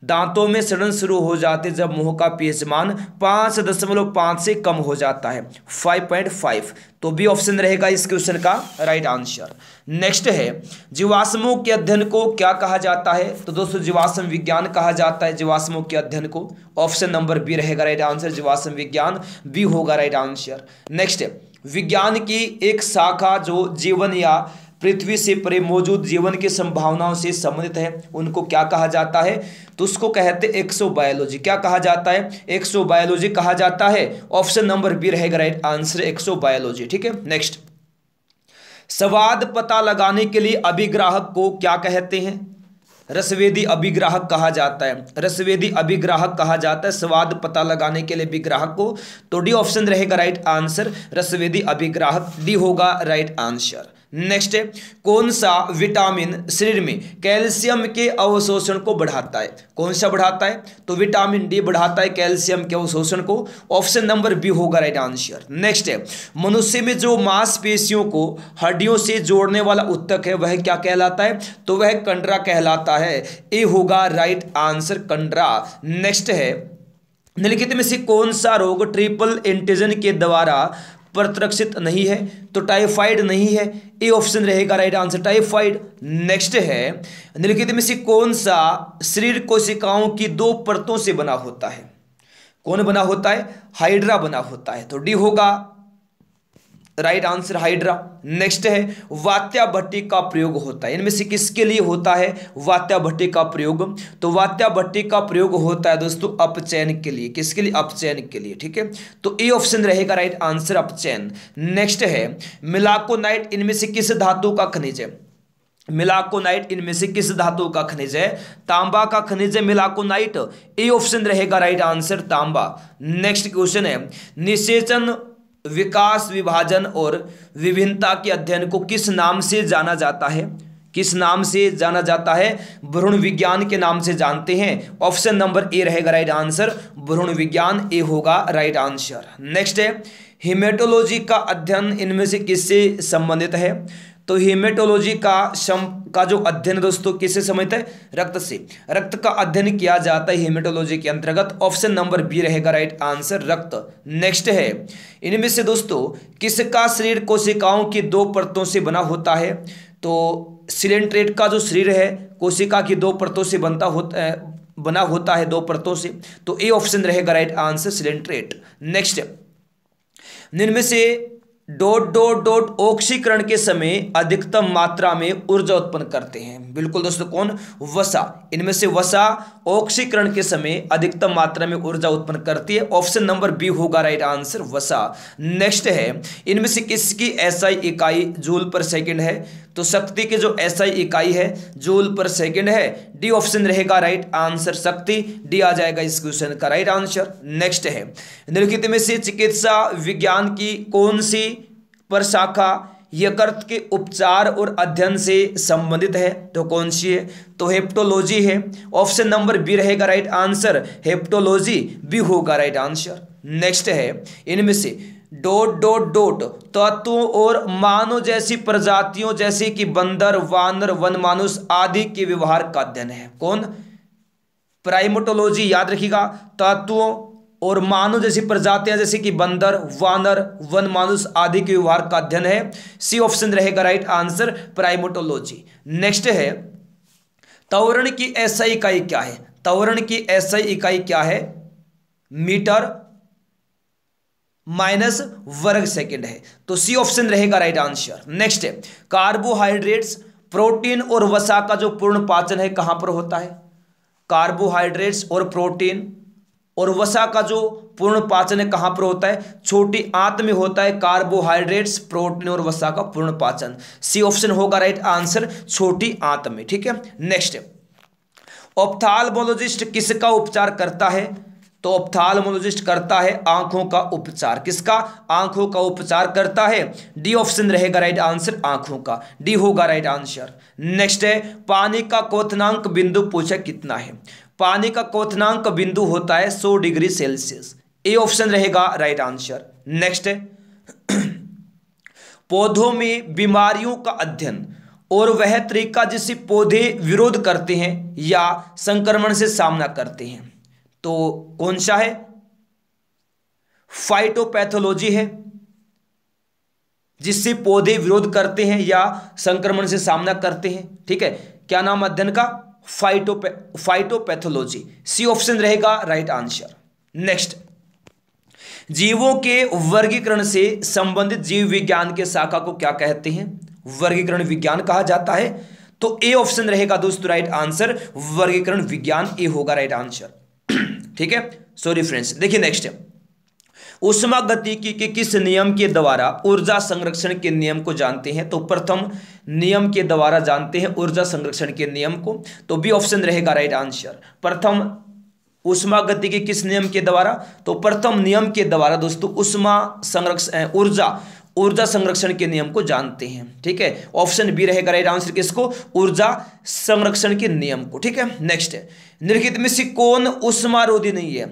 दांतों में सड़न शुरू हो जाती है जब मुंह का पीएच मान 5.5 से कम हो जाता है, 5.5, तो बी ऑप्शन रहेगा इस क्वेश्चन का राइट आंसर। नेक्स्ट है जीवाश्मों के अध्ययन को क्या कहा जाता है? तो दोस्तों जीवाश्म विज्ञान कहा जाता है जीवाश्मों के अध्ययन को। ऑप्शन नंबर बी रहेगा राइट आंसर, जीवाश्म विज्ञान, बी होगा राइट आंसर। नेक्स्ट विज्ञान की एक शाखा जो जीवन या पृथ्वी से परे मौजूद जीवन की संभावनाओं से संबंधित है, उनको क्या कहा जाता है? तो उसको कहते हैं एक्सोबायोलॉजी। क्या कहा जाता है? एक्सोबायोलॉजी कहा जाता है। ऑप्शन नंबर बी रहेगा राइट आंसर, एक्सोबायोलॉजी। ठीक है। नेक्स्ट स्वाद पता लगाने के लिए अभिग्राहक को क्या कहते हैं? रसवेदी अभिग्राहक कहा जाता है, रसवेदी अभिग्राहक कहा जाता है स्वाद पता लगाने के लिए अभिग्राहक को, तो डी ऑप्शन रहेगा राइट आंसर, रसवेदी अभिग्राहक, डी होगा राइट आंसर। नेक्स्ट है, कौन सा विटामिन शरीर में कैल्शियम के अवशोषण को बढ़ाता है? कौन सा बढ़ाता है? तो विटामिन डी बढ़ाता है कैल्शियम के अवशोषण को। ऑप्शन नंबर बी होगा राइट आंसर। नेक्स्ट है, मनुष्य में जो मांसपेशियों को हड्डियों से जोड़ने वाला ऊतक है वह क्या कहलाता है? तो वह कंडरा कहलाता है। ए होगा राइट आंसर, कंडरा। नेक्स्ट है, निम्नलिखित में से कौन सा रोग ट्रिपल एंटीजन के द्वारा प्रतिरक्षित नहीं है? तो टाइफाइड नहीं है। ए ऑप्शन रहेगा राइट आंसर, टाइफाइड। नेक्स्ट है, निम्नलिखित में से कौन सा शरीर कोशिकाओं की 2 परतों से बना होता है? कौन बना होता है? हाइड्रा बना होता है। तो डी होगा राइट आंसर, हाइड्रा। नेक्स्ट है, वात्या भट्टी का प्रयोग होता है, इनमें से किसके लिए होता है वात्या भट्टी का प्रयोग? तो वात्या भट्टी का प्रयोग होता है दोस्तों अपचयन के लिए। किसके लिए? अपचयन के लिए। ठीक है, तो ए ऑप्शन रहेगा राइट आंसर, अपचयन। नेक्स्ट है, मिलाकोनाइट इनमें से किस धातु का खनिज है? मिलाकोनाइट इनमें से किस धातु का खनिज है? तांबा का खनिज है मिलाकोनाइट। ए ऑप्शन रहेगा राइट आंसर, तांबा। नेक्स्ट क्वेश्चन है, निषेचन, विकास, विभाजन और विभिन्नता के अध्ययन को किस नाम से जाना जाता है? किस नाम से जाना जाता है? भ्रूण विज्ञान के नाम से जानते हैं। ऑप्शन नंबर ए रहेगा राइट आंसर, भ्रूण विज्ञान। ए होगा राइट आंसर। नेक्स्ट है, हेमेटोलॉजी का अध्ययन इनमें से किससे संबंधित है? तो हेमेटोलॉजी का जो अध्ययन दोस्तों किससे संबंधित है? रक्त से। रक्त का अध्ययन किया जाता है हेमेटोलॉजी के अंतर्गत। ऑप्शन नंबर बी रहेगा राइट आंसर, रक्त। नेक्स्ट है, इनमें से दोस्तों किसका शरीर कोशिकाओं की 2 परतों से बना होता है? तो सिलेंट्रेट का जो शरीर है कोशिका की 2 परतों से बना होता है 2 परतों से। तो ए ऑप्शन रहेगा राइट आंसर, सिलेंट्रेट। नेक्स्ट, निम्न में से डॉट डॉट डॉट ऑक्सीकरण के समय अधिकतम मात्रा में ऊर्जा उत्पन्न करते हैं? बिल्कुल दोस्तों, कौन? वसा। इनमें से वसा ऑक्सीकरण के समय अधिकतम मात्रा में ऊर्जा उत्पन्न करती है। ऑप्शन नंबर बी होगा राइट आंसर, वसा। नेक्स्ट है, इनमें से किसकी एसआई इकाई जूल पर सेकंड है? तो शक्ति की जो एसआई इकाई है जूल पर सेकंड है। डी ऑप्शन रहेगा राइट आंसर, शक्ति। डी आ जाएगा इस क्वेश्चन का राइट आंसर। नेक्स्ट है, निम्नलिखित में से चिकित्सा विज्ञान की कौन सी प्रशाखा यकृत के उपचार और अध्ययन से संबंधित है? तो कौन सी है? तो हेप्टोलॉजी है। ऑप्शन नंबर बी रहेगा राइट आंसर, हेप्टोलॉजी। बी होगा राइट आंसर। नेक्स्ट है, इनमें से डॉट डॉट डॉट तत्वों और मानव जैसी प्रजातियों जैसे कि बंदर, वानर, वनमानुष आदि के व्यवहार का अध्ययन है। कौन? प्राइमेटोलॉजी। याद रखिएगा, तत्वों और मानव जैसी प्रजातियां जैसे कि बंदर, वानर, वनमानुष आदि के व्यवहार का अध्ययन है। सी ऑप्शन रहेगा राइट आंसर, प्राइमेटोलॉजी। नेक्स्ट है, त्वरण की एसआई इकाई क्या है? त्वरण की एसआई इकाई क्या है? मीटर माइनस वर्ग सेकंड है। तो सी ऑप्शन रहेगा राइट आंसर। नेक्स्ट है, कार्बोहाइड्रेट्स, प्रोटीन और वसा का जो पूर्ण पाचन है कहां पर होता है? कार्बोहाइड्रेट्स और प्रोटीन और वसा का जो पूर्ण पाचन है कहां पर होता है? छोटी आंत में होता है कार्बोहाइड्रेट्स, प्रोटीन और वसा का पूर्ण पाचन। सी ऑप्शन होगा राइट आंसर, छोटी आंत में। ठीक है, नेक्स्ट, ऑप्थाल्मोलॉजिस्ट किसका उपचार करता है? तो ऑप्थाल्मोलॉजिस्ट करता है आंखों का उपचार। किसका? आंखों का उपचार करता है। डी ऑप्शन रहेगा राइट आंसर, आंखों का। डी होगा राइट आंसर। नेक्स्ट है, पानी का क्वथनांक बिंदु पूछा कितना है? पानी का क्वथनांक बिंदु होता है 100 डिग्री सेल्सियस। ए ऑप्शन रहेगा राइट आंसर। नेक्स्ट है, पौधों में बीमारियों का अध्ययन और वह तरीका जिससे पौधे विरोध करते हैं या संक्रमण से सामना करते हैं, तो कौन सा है? फाइटोपैथोलॉजी है, जिससे पौधे विरोध करते हैं या संक्रमण से सामना करते हैं। ठीक है, क्या नाम अध्ययन का? फाइटोपैथोलॉजी। सी ऑप्शन रहेगा राइट आंसर। नेक्स्ट, जीवों के वर्गीकरण से संबंधित जीव विज्ञान के शाखा को क्या कहते हैं? वर्गीकरण विज्ञान कहा जाता है। तो ए ऑप्शन रहेगा दोस्तों राइट आंसर, वर्गीकरण विज्ञान। ए होगा राइट आंसर। ठीक है, सॉरी फ्रेंड्स। देखिए नेक्स्ट है, उष्मागतिकी के किस नियम के द्वारा ऊर्जा संरक्षण के नियम को जानते हैं? तो प्रथम नियम के द्वारा जानते हैं ऊर्जा संरक्षण के नियम को। तो बी ऑप्शन रहेगा राइट आंसर, प्रथम उष्मागतिकी किस नियम के द्वारा? तो प्रथम नियम के द्वारा दोस्तों ऊर्जा ऊर्जा संरक्षण के नियम को जानते हैं। ठीक है, ऑप्शन बी रहेगा राइट आंसर किसको, ऊर्जा संरक्षण के नियम को। ठीक है, नेक्स्ट है, निम्नलिखित में से कौन उष्मारोधी नहीं है,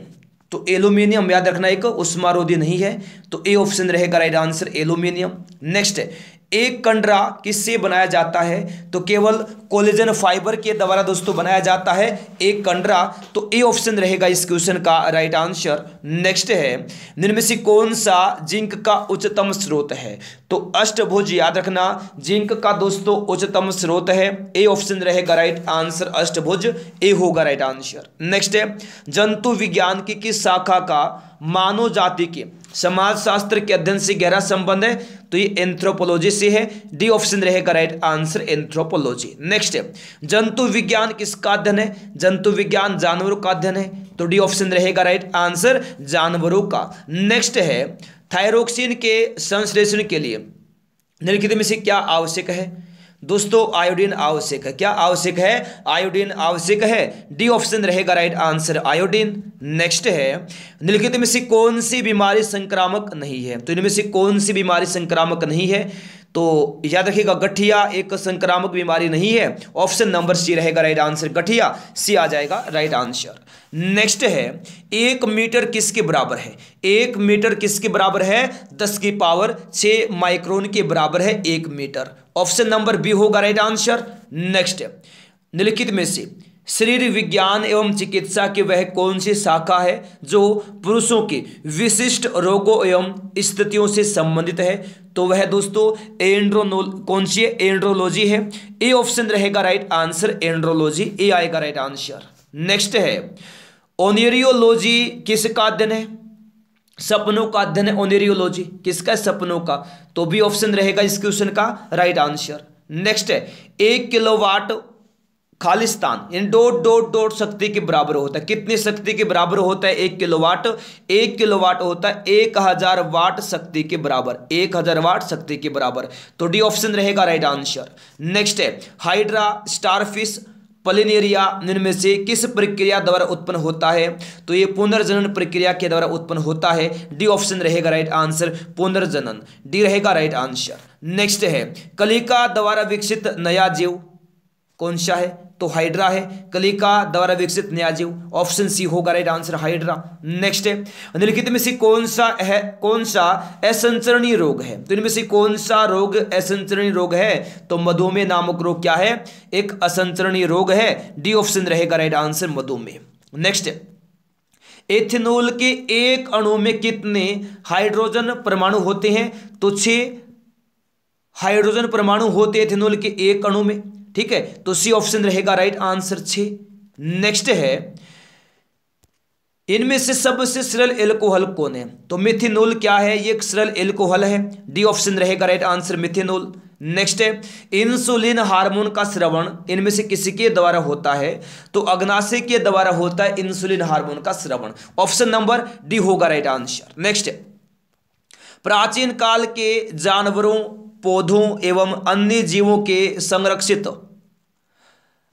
तो एल्यूमिनियम याद रखना, एक उष्मारोधी नहीं है, तो ए ऑप्शन रहेगा राइट आंसर एल्यूमिनियम। नेक्स्ट है, एक कंडरा किससे बनाया जाता है, तो केवल कोलेजन फाइबर के द्वारा दोस्तों बनाया जाता है एक कंडरा, तो ए ऑप्शन रहेगा इस क्वेश्चन का राइट आंसर। नेक्स्ट है, निम्न में से कौन सा जिंक का उच्चतम स्रोत है, तो अष्टभुज याद रखना, जिंक का दोस्तों उच्चतम स्रोत है, ए ऑप्शन रहेगा राइट आंसर अष्टभुज, ए होगा राइट आंसर। नेक्स्ट है, जंतु विज्ञान की किस शाखा का मानव जाति के समाजशास्त्र के अध्ययन से गहरा संबंध है, तो ये एंथ्रोपोलॉजी से है, डी ऑप्शन रहेगा राइट आंसर एंथ्रोपोलॉजी। नेक्स्ट है, जंतु विज्ञान किसका अध्ययन है, जंतु विज्ञान जानवरों का अध्ययन है, तो डी ऑप्शन रहेगा राइट आंसर जानवरों का। नेक्स्ट है, थायरोक्सिन के संश्लेषण के लिए निम्नलिखित में से क्या आवश्यक है, दोस्तों आयोडीन आवश्यक है। क्या आवश्यक है, आयोडीन आवश्यक है, डी ऑप्शन रहेगा राइट आंसर आयोडीन। नेक्स्ट है, निम्नलिखित में से कौन सी बीमारी संक्रामक नहीं है, तो इनमें से कौन सी बीमारी संक्रामक नहीं है, तो याद रखिएगा गठिया एक संक्रामक बीमारी नहीं है, ऑप्शन नंबर सी रहेगा राइट आंसर, गठिया सी आ जाएगा राइट आंसर। नेक्स्ट है, 1 मीटर किसके बराबर है, 1 मीटर किसके बराबर है, 10 की पावर 6 माइक्रोन के बराबर है 1 मीटर, ऑप्शन नंबर बी होगा राइट आंसर। नेक्स्ट है, निम्नलिखित में से शरीर विज्ञान एवं चिकित्सा की वह कौन सी शाखा है जो पुरुषों के विशिष्ट रोगों एवं स्थितियों से संबंधित है, तो वह दोस्तों कौन सी है, एंड्रोलॉजी है, ए ऑप्शन रहेगा राइट आंसर एंड्रोलॉजी, ए आएगा राइट आंसर। नेक्स्ट है, ओनेरियोलॉजी किसका अध्ययन है, सपनों का अध्ययन है, ओनेरियोलॉजी किसका, सपनों का, तो बी ऑप्शन रहेगा इस क्वेश्चन का राइट आंसर। नेक्स्ट है, 1 kilowatt Khalistan in dot dot dot शक्ति के बराबर होता है, कितनी शक्ति के बराबर होता है 1 किलोवाट, 1 किलोवाट होता है 1000 वाट शक्ति के बराबर, 1000 वाट शक्ति के बराबर, तो डी ऑप्शन रहेगा राइट आंसर। नेक्स्ट है, हाइड्रा स्टारफिश पलिनेरिया निम्न में से किस प्रक्रिया द्वारा उत्पन्न होता है, तो ये पुनर्जनन प्रक्रिया के द्वारा उत्पन्न होता है, डी ऑप्शन रहेगा राइट आंसर पुनर्जनन, डी रहेगा राइट आंसर। नेक्स्ट है, कलिका द्वारा विकसित नया जीव कौन सा है, तो हाइड्रा है, कलिका द्वारा विकसित नया जीव, ऑप्शन सी होगा राइट आंसर हाइड्रा। नेक्स्ट है, निम्नलिखित में से कौन सा असंचरणीय रोग है, तो इनमें से कौन सा रोग असंचरणीय रोग है, तो मधुमेह नामक रोग क्या है, एक असंचरणीय रोग है, डी ऑप्शन रहेगा राइट आंसर मधुमेह। नेक्स्ट है, एथेनॉल के एक अणु में कितने हाइड्रोजन परमाणु होते हैं, तो 6 हाइड्रोजन परमाणु होते हैं एथेनॉल के एक अणु में, ठीक है, तो सी ऑप्शन रहेगा राइट आंसर 6। नेक्स्ट है, इनमें से सबसे सरल एल्कोहल कौन है, तो मिथेनॉल क्या है, ये एक सरल एल्कोहल है, डी ऑप्शन रहेगा राइट आंसर मिथेनॉल। नेक्स्ट है, इंसुलिन हार्मोन का स्रवण इनमें से किसके द्वारा होता है, तो अग्नाशय के द्वारा होता है इंसुलिन हार्मोन का स्रवण, ऑप्शन नंबर डी होगा राइट आंसर। नेक्स्ट है, प्राचीन काल के जानवरों पौधों एवं अन्य जीवों के संरक्षित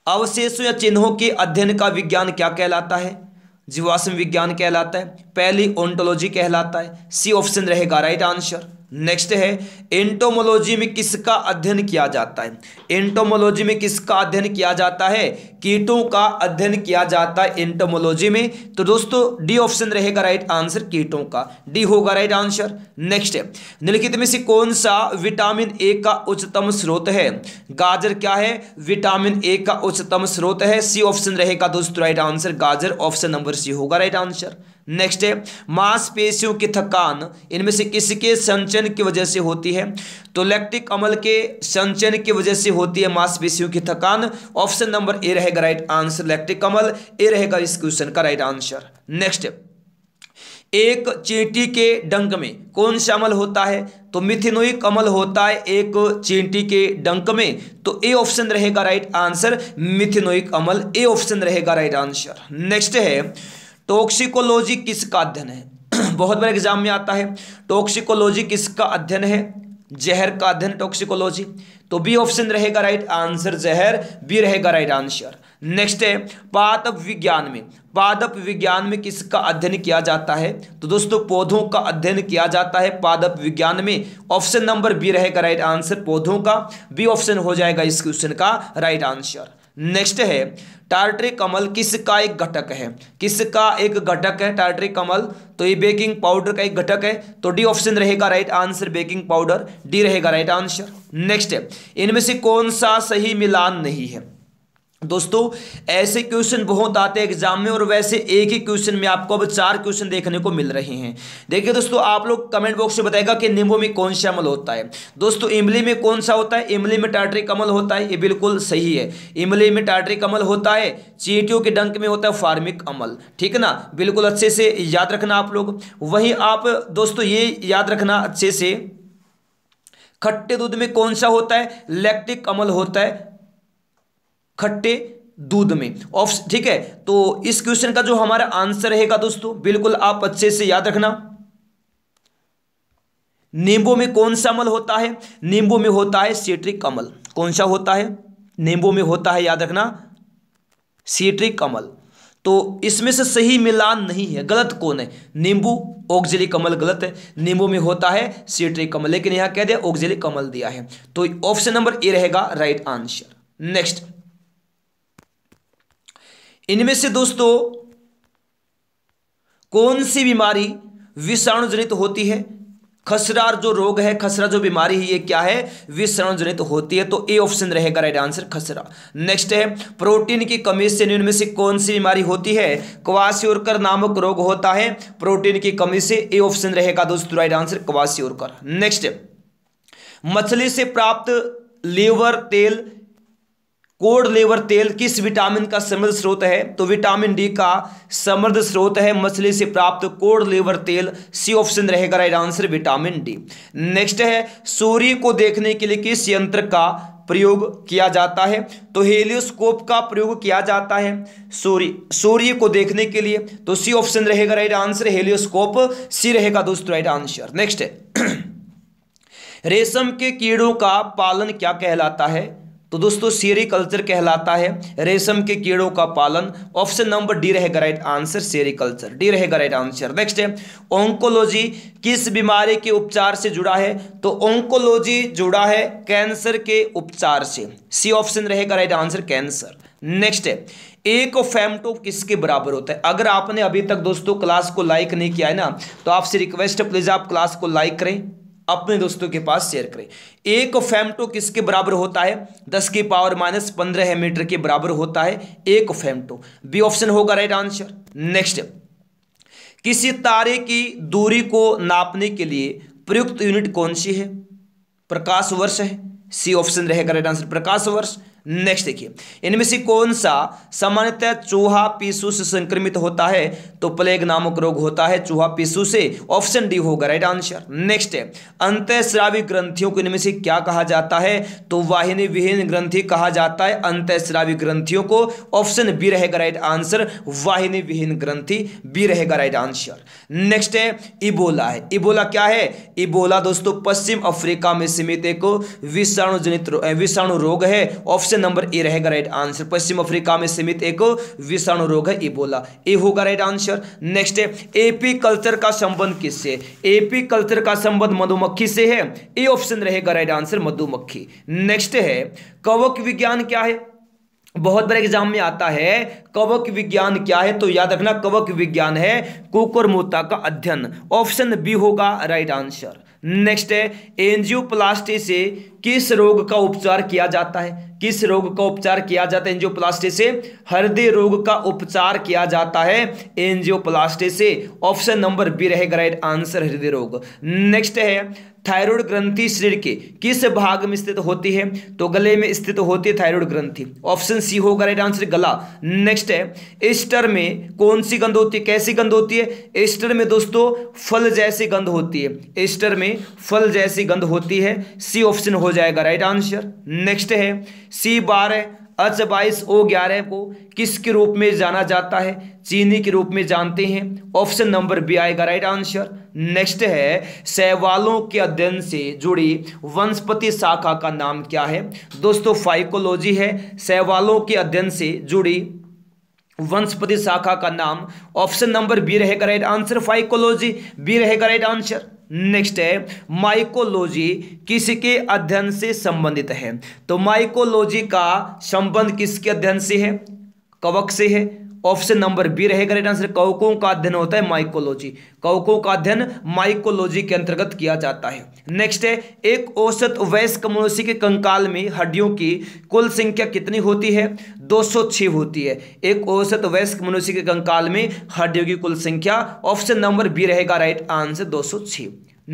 अवशेषों या चिन्हों के अध्ययन का विज्ञान क्या कहलाता है, जीवाश्म विज्ञान कहलाता है, पहली ओंटोलॉजी कहलाता है, सी ऑप्शन रहेगा राइट आंसर। नेक्स्ट है, एंटोमोलॉजी में किसका अध्ययन किया जाता है, एंटोमोलॉजी में किसका अध्ययन किया जाता है, कीटों का अध्ययन किया जाता है एंटोमोलॉजी में, तो दोस्तों डी ऑप्शन रहेगा राइट आंसर कीटों का, डी होगा राइट आंसर। नेक्स्ट है, निम्नलिखित में से कौन सा विटामिन ए का उच्चतम स्रोत है, गाजर क्या है, विटामिन ए का उच्चतम स्रोत है, सी ऑप्शन रहेगा दोस्तों राइट आंसर गाजर, ऑप्शन नंबर सी होगा राइट आंसर। नेक्स्ट है, मांसपेशियों की थकान इनमें से किसके संचयन की वजह से होती है, तो लैक्टिक अम्ल के संचयन की वजह से होती है मांसपेशियों की थकान, ऑप्शन नंबर ए रहेगा राइट आंसर लैक्टिक अम्ल, ए रहेगा इस क्वेश्चन का राइट आंसर। नेक्स्ट है, एक चींटी के डंक में कौन सा अम्ल होता है, तो मिथेनोइक अम्ल होता है एक चींटी के डंक में, तो ए ऑप्शन रहेगा राइट आंसर मिथेनोइक अम्ल, ए ऑप्शन रहेगा राइट आंसर। नेक्स्ट है, टॉक्सिकोलॉजी किसका अध्ययन है, बहुत बार एग्जाम में आता है, टॉक्सिकोलॉजी किसका अध्ययन है, जहर का अध्ययन टॉक्सिकोलॉजी, तो बी ऑप्शन रहेगा राइट आंसर जहर, बी रहेगा राइट आंसर। नेक्स्ट है पादप विज्ञान में किसका अध्ययन किया जाता है? तो दोस्तों पौधों का अध्ययन किया जाता है पादप विज्ञान में। ऑप्शन नंबर बी रहेगा राइट आंसर, पौधों का। बी ऑप्शन हो जाएगा इस क्वेश्चन का राइट आंसर। नेक्स्ट है टार्टरी कमल किसका एक घटक है? किसका एक घटक है टार्टरी कमल? तो ये बेकिंग पाउडर का एक घटक है, तो डी ऑप्शन रहेगा right answer, baking powder, D रहेगा राइट आंसर। नेक्स्ट है इनमें से कौन सा सही मिलान नहीं है? दोस्तों ऐसे क्वेश्चन बहुत आते हैं एग्जाम में, और वैसे एक ही क्वेश्चन में आपको अब 4 क्वेश्चन देखने को मिल रहे हैं। देखिए दोस्तों आप लोग कमेंट बॉक्स में बताएगा कि नींबू में कौन सा अम्ल होता है। दोस्तों इमली में कौन सा होता है? इमली में टार्टरिक अम्ल होता है, ये बिल्कुल सही है। इमली में टार्टरिक अम्ल होता है। चींटियों के डंक में होता है फार्मिक अम्ल, ठीक है ना, बिल्कुल अच्छे से याद रखना आप लोग। वहीं आप दोस्तों ये याद रखना अच्छे से, खट्टे दूध में कौन सा होता है? लैक्टिक अम्ल होता है खट्टे दूध में, ठीक है। तो इस क्वेश्चन का जो हमारा आंसर रहेगा दोस्तों बिल्कुल आप अच्छे से याद रखना। नींबू में कौन सा अम्ल होता है? नींबू में होता है सिट्रिक अम्ल। कौन सा होता है? नींबू में होता है, याद रखना, सिट्रिक अम्ल। तो इसमें से सही मिलान नहीं है, गलत कौन है? नींबू ऑक्जेलिक अम्ल गलत है, नींबू में होता है सिट्रिक अम्ल, लेकिन यहां कह दिया ऑक्जेलिक अम्ल दिया है, तो ऑप्शन नंबर ए रहेगा राइट आंसर। नेक्स्ट इनमें से दोस्तों कौन सी बीमारी विषाणु जनित होती है? खसरा जो रोग है, खसरा जो बीमारी है, ये क्या है? विषाणु जनित होती है, तो ए ऑप्शन रहेगा राइट आंसर, खसरा। नेक्स्ट है प्रोटीन की कमी से निम्न में से कौन सी बीमारी होती है? क्वासियोरकर नामक रोग होता है प्रोटीन की कमी से, ए ऑप्शन रहेगा दोस्तों राइट आंसर, क्वासियोरकर। नेक्स्ट मछली से प्राप्त लीवर तेल, कोड लीवर तेल किस विटामिन का समृद्ध स्रोत है? तो विटामिन डी का समृद्ध स्रोत है मछली से प्राप्त कोड लीवर तेल, सी ऑप्शन रहेगा right answer, vitamin D. Next है सूर्य को देखने के लिए किस यंत्र का प्रयोग किया जाता है? तो हेलियोस्कोप का प्रयोग किया जाता है सूर्य को देखने के लिए, तो सी ऑप्शन रहेगा राइट आंसर, हेलियोस्कोप, सी रहेगा दोस्तों राइट आंसर। नेक्स्ट है रेशम के कीड़ों का पालन क्या कहलाता है? तो दोस्तों सेरिकल्चर कहलाता है रेशम के कीड़ों का पालन, ऑप्शन नंबर डी रहेगा राइट आंसर, सेरिकल्चर, डी रहेगा राइट आंसर। नेक्स्ट है ऑन्कोलॉजी किस बीमारी के उपचार से जुड़ा है? तो ऑन्कोलॉजी जुड़ा है कैंसर के उपचार से, सी ऑप्शन रहेगा राइट आंसर, कैंसर। नेक्स्ट है एक फेमटो किसके बराबर होता है? अगर आपने अभी तक दोस्तों क्लास को लाइक नहीं किया है ना, तो आपसे रिक्वेस्ट है प्लीज आप क्लास को लाइक करें, अपने दोस्तों के पास शेयर करें। एक फेमटो किसके बराबर होता है? 10 की पावर -15 मीटर के बराबर होता है एक फेमटो, बी ऑप्शन होगा राइट आंसर। नेक्स्ट किसी तारे की दूरी को नापने के लिए प्रयुक्त यूनिट कौन सी है? प्रकाश वर्ष है, सी ऑप्शन रहेगा राइट आंसर, प्रकाश वर्ष। नेक्स्ट देखिए इनमें से कौन सा सामान्यतः चूहा पिस्सू से संक्रमित होता है? तो प्लेग नामक रोग होता है चूहा पिस्सू से, ऑप्शन डी होगा राइट आंसर। नेक्स्ट है अंतःस्रावी ग्रंथियों को इनमें से क्या कहा जाता है? तो वाहिनी विहीन ग्रंथि कहा जाता है अंतःस्रावी ग्रंथियों को, ऑप्शन बी रहेगा राइट आंसर, वाहिनी विहीन ग्रंथि, बी रहेगा राइट आंसर। नेक्स्ट है इबोला है, इबोला क्या है? इबोला दोस्तों पश्चिम अफ्रीका में सीमित एक विषाणु रोग है, ऑप्शन नंबर ए रहेगा राइट आंसर, पश्चिम अफ्रीका में सीमित एक विषाणु रोग है इबोला, ए होगा राइट आंसर। नेक्स्ट है एपी कल्चर का संबंध किससे? एपी कल्चर का संबंध मधुमक्खी से है, ए ऑप्शन रहेगा राइट आंसर, मधुमक्खी। नेक्स्ट है कवक विज्ञान क्या है? बहुत बार एग्जाम में आता है कवक विज्ञान क्या है? तो याद रखना कवक विज्ञान है कुकुरमुत्ता का अध्ययन, ऑप्शन बी होगा राइट आंसर। नेक्स्ट है एंजियोप्लास्टी से किस रोग का उपचार किया जाता है? किस रोग का उपचार किया जाता है एंजियोप्लास्टी से? हृदय रोग का उपचार किया जाता है एंजियोप्लास्टी से, ऑप्शन नंबर बी रहेगा राइट आंसर, हृदय रोग। नेक्स्ट है थायराइड ग्रंथि शरीर के किस भाग में स्थित होती है? तो गले में स्थित होती है थायराइड ग्रंथि, ऑप्शन सी होगा राइट आंसर, गला। नेक्स्ट है एस्टर में कौन सी गंध होती है? कैसी गंध होती है? एस्टर में दोस्तों फल जैसी गंध होती है, एस्टर में फल जैसी गंध होती है, सी ऑप्शन हो जाएगा राइट आंसर। नेक्स्ट है C12 H22O11 को किसके रूप में जाना जाता है? चीनी के रूप में जानते हैं। ऑप्शन नंबर बी आएगा राइट आंसर। नेक्स्ट है शैवालों के अध्ययन से जुड़ी वनस्पति शाखा का नाम क्या है? दोस्तों फाइकोलॉजी है। शैवालों के अध्ययन से जुड़ी वनस्पति शाखा का नाम ऑप्शन नंबर बी रहेगा राइट आंसर, फाइकोलॉजी, बी रहेगा राइट आंसर। नेक्स्ट है माइकोलॉजी किसके अध्ययन से संबंधित है? तो माइकोलॉजी का संबंध किसके अध्ययन से है? कवक से है। ऑप्शन नंबर बी रहेगा राइट आंसर, कवकों का अध्ययन होता है माइकोलॉजी। कवकों का अध्ययन माइकोलॉजी के अंतर्गत किया जाता है। नेक्स्ट है एक औसत वयस्क मनुष्य के कंकाल में हड्डियों की कुल संख्या कितनी होती है? 206 होती है। एक औसत वयस्क मनुष्य के कंकाल में हड्डियों की कुल संख्या ऑप्शन नंबर बी रहेगा राइट आंसर 206।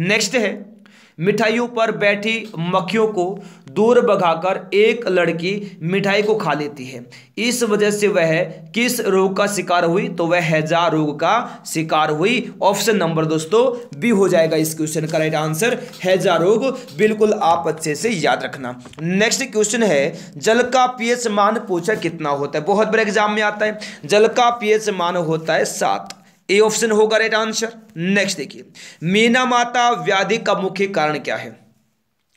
नेक्स्ट है मिठाइयों पर बैठी मक्खियों को दूर भगाकर एक लड़की मिठाई को खा लेती है। इस वजह से वह किस रोग का शिकार हुई? तो वह हैजा रोग का शिकार हुई। ऑप्शन नंबर दोस्तों बी हो जाएगा इस क्वेश्चन का राइट आंसर, हैजा रोग। बिल्कुल आप अच्छे से याद रखना। नेक्स्ट क्वेश्चन है जल का पीएच मान पूछा कितना होता है? बहुत बड़े एग्जाम में आता है। जल का पीएच मान होता है 7। ए ऑप्शन होगा राइट आंसर। नेक्स्ट देखिए मीना माता व्याधि का मुख्य कारण क्या है?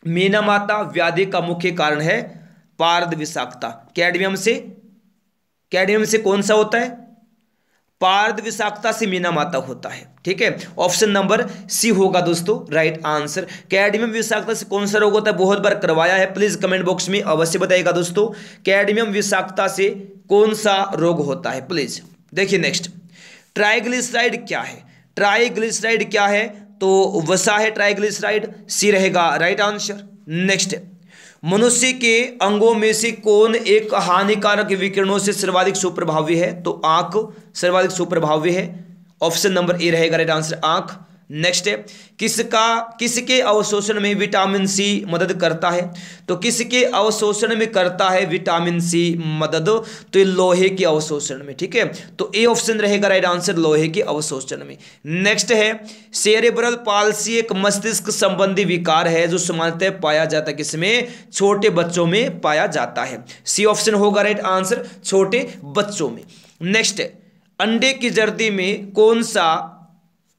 मीना माता व्याधि का मुख्य कारण है पारद विषाक्तता। कैडमियम से कौन सा होता है? पारद विषाक्तता से मीना माता होता है। ठीक है, ऑप्शन नंबर सी होगा दोस्तों राइट आंसर। कैडमियम विषाक्तता से कौन सा रोग होता है? बहुत बार करवाया है, प्लीज कमेंट बॉक्स में अवश्य बताइएगा दोस्तों। कैडमियम विषाक्तता से कौन सा रोग होता है प्लीज। देखिए नेक्स्ट ट्राइग्लिसराइड क्या है? ट्राइग्लिसराइड क्या है? तो वसा है ट्राइग्लिसराइड, सी रहेगा राइट आंसर। नेक्स्ट मनुष्य के अंगों में से कौन एक हानिकारक विकिरणों से सर्वाधिक सुप्रभावी है? तो आंख सर्वाधिक सुप्रभावी है। ऑप्शन नंबर ए रहेगा राइट आंसर, आंख। नेक्स्ट है किसके अवशोषण में विटामिन सी मदद करता है? तो किसके अवशोषण में करता है विटामिन सी मदद? तो ये लोहे के अवशोषण में। ठीक है, तो ए ऑप्शन रहेगा राइट आंसर, लोहे के अवशोषण में। नेक्स्ट है सेरेब्रल पाल्सी एक मस्तिष्क संबंधी विकार है जो सामान्यतः पाया जाता है किसमें? छोटे बच्चों में पाया जाता है। सी ऑप्शन होगा राइट आंसर, छोटे बच्चों में। नेक्स्ट है अंडे की जर्दी में कौन सा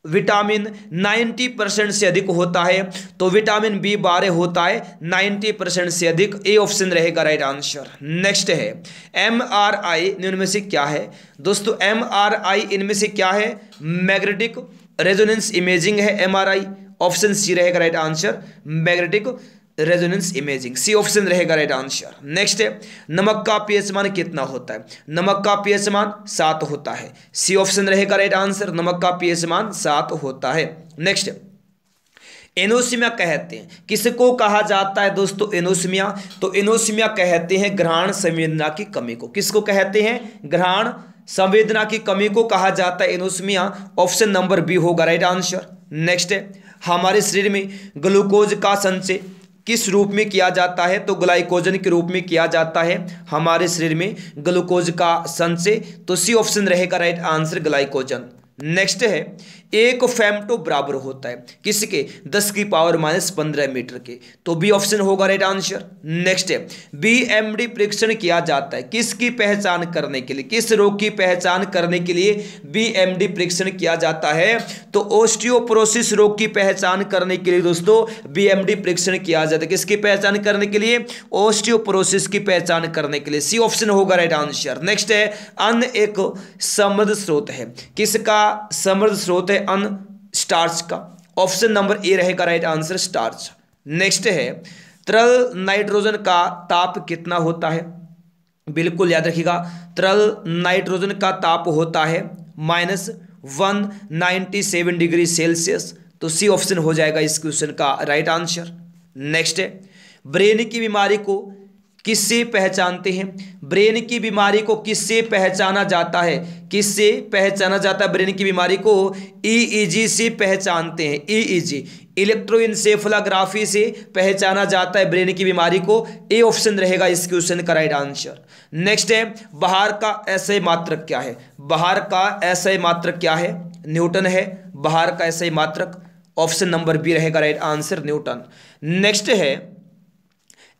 विटामिन 90% से अधिक होता है? तो विटामिन B12 होता है 90% से अधिक। ए ऑप्शन रहेगा राइट आंसर। नेक्स्ट है MRI इनमें से क्या है? दोस्तों MRI इनमें से क्या है? मैग्नेटिक रेजोनेंस इमेजिंग है MRI। ऑप्शन सी रहेगा right answer, magnetic resonance imaging, C option रहेगा राइट आंसर। नेक्स्ट है नमक का पीएच मान कितना होता है? नमक का पीएच मान 7 होता है। सी ऑप्शन रहेगा राइट आंसर, नमक का पीएच मान 7 होता है। नेक्स्ट एनोसिमिया कहते हैं किसको कहा जाता है दोस्तों? एनोसिमिया, तो एनोसिमिया कहते हैं ग्रहण संवेदना की कमी को। किसको कहते हैं? ग्रहण संवेदना की कमी को कहा जाता है एनोसिमिया। ऑप्शन नंबर बी होगा राइट आंसर। नेक्स्ट है हमारे शरीर में ग्लूकोज का संचय किस रूप में किया जाता है? तो ग्लाइकोजन के रूप में किया जाता है हमारे शरीर में ग्लूकोज का संचय। तो सी ऑप्शन रहेगा राइट आंसर, ग्लाइकोजन। नेक्स्ट है एक फेम्टो बराबर होता है किसके? 10 की पावर -15 मीटर के। तो बी ऑप्शन होगा राइट आंसर। नेक्स्ट है BMD परीक्षण किया जाता है किसकी पहचान करने के लिए? किस रोग की पहचान करने के लिए BMD परीक्षण किया जाता है? तो ऑस्टियोपोरोसिस रोग की पहचान करने के लिए दोस्तों BMD परीक्षण किया जाता है। किसकी पहचान करने के लिए? ऑस्टियोपोरोसिस की पहचान करने के लिए। सी ऑप्शन होगा राइट आंसर। नेक्स्ट है अन्न एक समृद्ध स्रोत है। किसका समृद्ध स्रोत है? अन्न, स्टार्च का। ऑप्शन नंबर ए रहेगा राइट आंसर, स्टार्च। नेक्स्ट है तरल नाइट्रोजन का ताप कितना होता है? बिल्कुल याद रखिएगा, तरल नाइट्रोजन का ताप होता है -197 डिग्री सेल्सियस। तो सी ऑप्शन हो जाएगा इस क्वेश्चन का राइट आंसर। नेक्स्ट है ब्रेन की बीमारी को किससे पहचानते हैं? ब्रेन की बीमारी को किससे पहचाना जाता है? किससे पहचाना जाता है ब्रेन की बीमारी को? EEG से पहचानते हैं। EEG इलेक्ट्रोइंसेफेलोग्राफी से पहचाना जाता है ब्रेन की बीमारी को। ए ऑप्शन रहेगा इस क्वेश्चन का राइट आंसर। नेक्स्ट है बाहर का SI मात्रक क्या है? बाहर का SI मात्रक क्या है? न्यूटन है बाहर का SI मात्रक। ऑप्शन नंबर बी रहेगा राइट आंसर, न्यूटन। नेक्स्ट है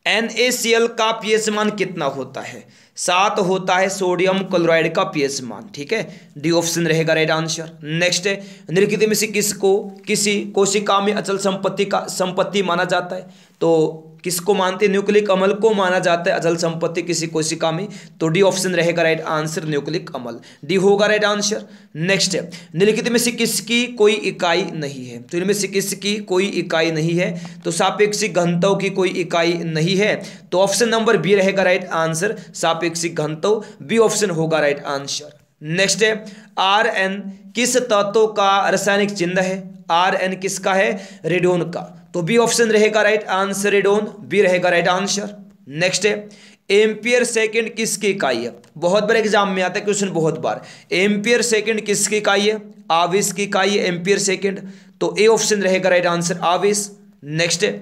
NaCl का पीएच मान कितना होता है? 7 होता है सोडियम क्लोराइड का पीएच मान, ठीक है, डी ऑप्शन रहेगा राइट आंसर। नेक्स्ट है, निम्नलिखित में से किसको किसी कोशिका में अचल संपत्ति माना जाता है? तो किसको मानते हैं? न्यूक्लिक अम्ल को माना जाता है अचल संपत्ति किसी कोशिका में, तो डी ऑप्शन रहेगा राइट आंसर, न्यूक्लिक अम्ल, डी होगा राइट आंसर। नेक्स्ट है, निम्नलिखित में से किसकी कोई इकाई नहीं है? तो इनमें से किसकी कोई इकाई नहीं है? तो सापेक्षिक घनत्व की कोई इकाई नहीं है, तो ऑप्शन नंबर बी रहेगा राइट आंसर, सापेक्षिक घनत्व, बी ऑप्शन होगा राइट आंसर। नेक्स्ट है, Rn किस तत्व का रासायनिक चिन्ह है? Rn किसका है? रेडोन का, तो बी ऑप्शन रहेगा राइट आंसर, रेडोन, बी रहेगा राइट आंसर। नेक्स्ट है, एम्पियर सेकंड किसकी इकाई है? बहुत बार एग्जाम में आता है क्वेश्चन, बहुत बार। एम्पियर सेकंड किसकी इकाई है? आवेश की इकाई है एम्पियर सेकंड, तो ए ऑप्शन रहेगा राइट आंसर, आवेश। नेक्स्ट है,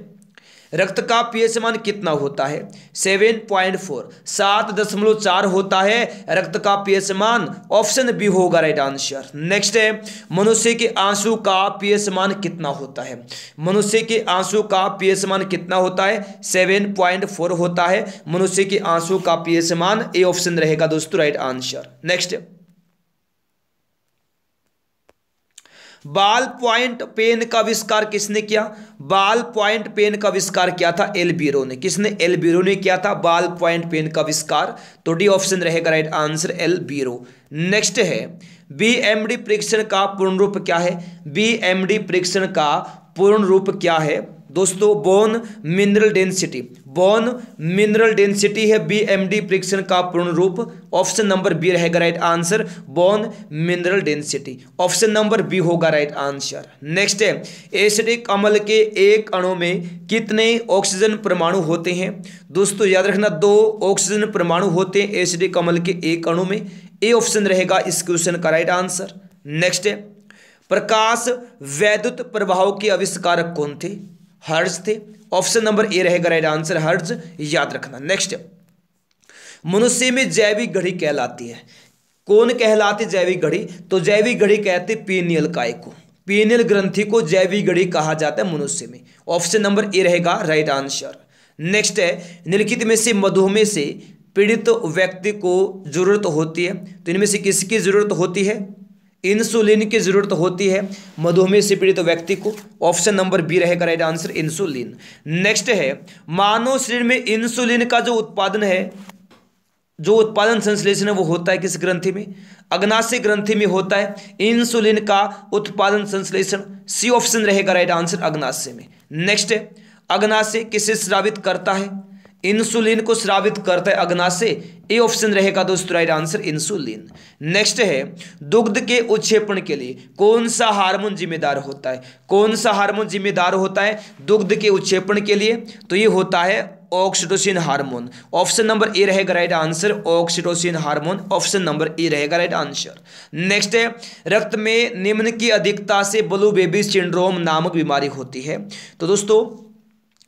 रक्त का पीएच मान कितना होता है? 7.4, 7.4 होता है रक्त का पीएच मान, ऑप्शन बी होगा राइट आंसर। नेक्स्ट है, मनुष्य के आंसू का पीएच मान कितना होता है? मनुष्य के आंसू का पीएच मान कितना होता है? 7.4 होता है मनुष्य के आंसू का पीएच मान, ए ऑप्शन रहेगा दोस्तों राइट आंसर। नेक्स्ट, बाल पॉइंट पेन का आविष्कार किसने किया? बाल पॉइंट पेन का आविष्कार किया था एल बीरो ने। किसने? एल बीरो ने किया था बाल पॉइंट पेन का आविष्कार, तो डी ऑप्शन रहेगा राइट आंसर, एल बीरो। नेक्स्ट है, बीएमडी परीक्षण का पूर्ण रूप क्या है? बीएमडी परीक्षण का पूर्ण रूप क्या है दोस्तों? Bone mineral density, bone mineral density है बीएमडी परीक्षण का पूर्ण रूप, ऑप्शन नंबर बी रहेगा right answer, bone mineral density, option number B होगा राइट आंसर। नेक्स्ट है, एसिडिक अम्ल के एक अणु में कितने ऑक्सीजन परमाणु होते हैं? दोस्तों याद रखना, 2 ऑक्सीजन परमाणु होते हैं एसिडिक अम्ल के एक अणु में, ए ऑप्शन रहेगा इस क्वेश्चन का राइट आंसर। नेक्स्ट है, प्रकाश वैद्युत प्रभाव के आविष्कारक कौन थे? हर्ट्ज थे, ऑप्शन नंबर ए रहेगा राइट आंसर, हर्ट्ज, याद रखना। नेक्स्ट, मनुष्य में जैविक घड़ी कहलाती है, कौन कहलाती जैविक घड़ी? तो जैविक घड़ी कहते पीनियल काय को, पीनियल ग्रंथि को जैविक घड़ी कहा जाता है मनुष्य में, ऑप्शन नंबर ए रहेगा राइट आंसर। नेक्स्ट है, निम्नलिखित में से मधुमेह से पीड़ित व्यक्ति को जरूरत होती है, तो इनमें से किसकी जरूरत होती है? इंसुलिन की जरूरत होती है मधुमेह से पीड़ित व्यक्ति को, ऑप्शन नंबर बी रहेगा राइट आंसर, इंसुलिन। नेक्स्ट है, मानव शरीर में इंसुलिन का जो उत्पादन है, जो उत्पादन संश्लेषण है वो होता है किस ग्रंथि में? अग्नाशय ग्रंथि में होता है इंसुलिन का उत्पादन संश्लेषण, सी ऑप्शन रहेगा राइट आंसर, अग्नाशय में। नेक्स्ट है, अग्नाशय किसे स्रावित करता है? इंसुलिन को स्रावित करता है अग्नाशय, ए ऑप्शन रहेगा दोस्तों राइट आंसर, इंसुलिन। नेक्स्ट है, दुग्ध के उत्क्षेपण के लिए कौन सा हार्मोन जिम्मेदार होता है? कौन सा हार्मोन जिम्मेदार होता है दुग्ध के उत्क्षेपण के लिए? तो ये होता है oxytocin hormone, option number A रहेगा right answer, oxytocin hormone, option number A रहेगा राइट आंसर। नेक्स्ट है, रक्त में निम्न की अधिकता से ब्लू बेबी सिंड्रोम नामक बीमारी होती है, तो दोस्तों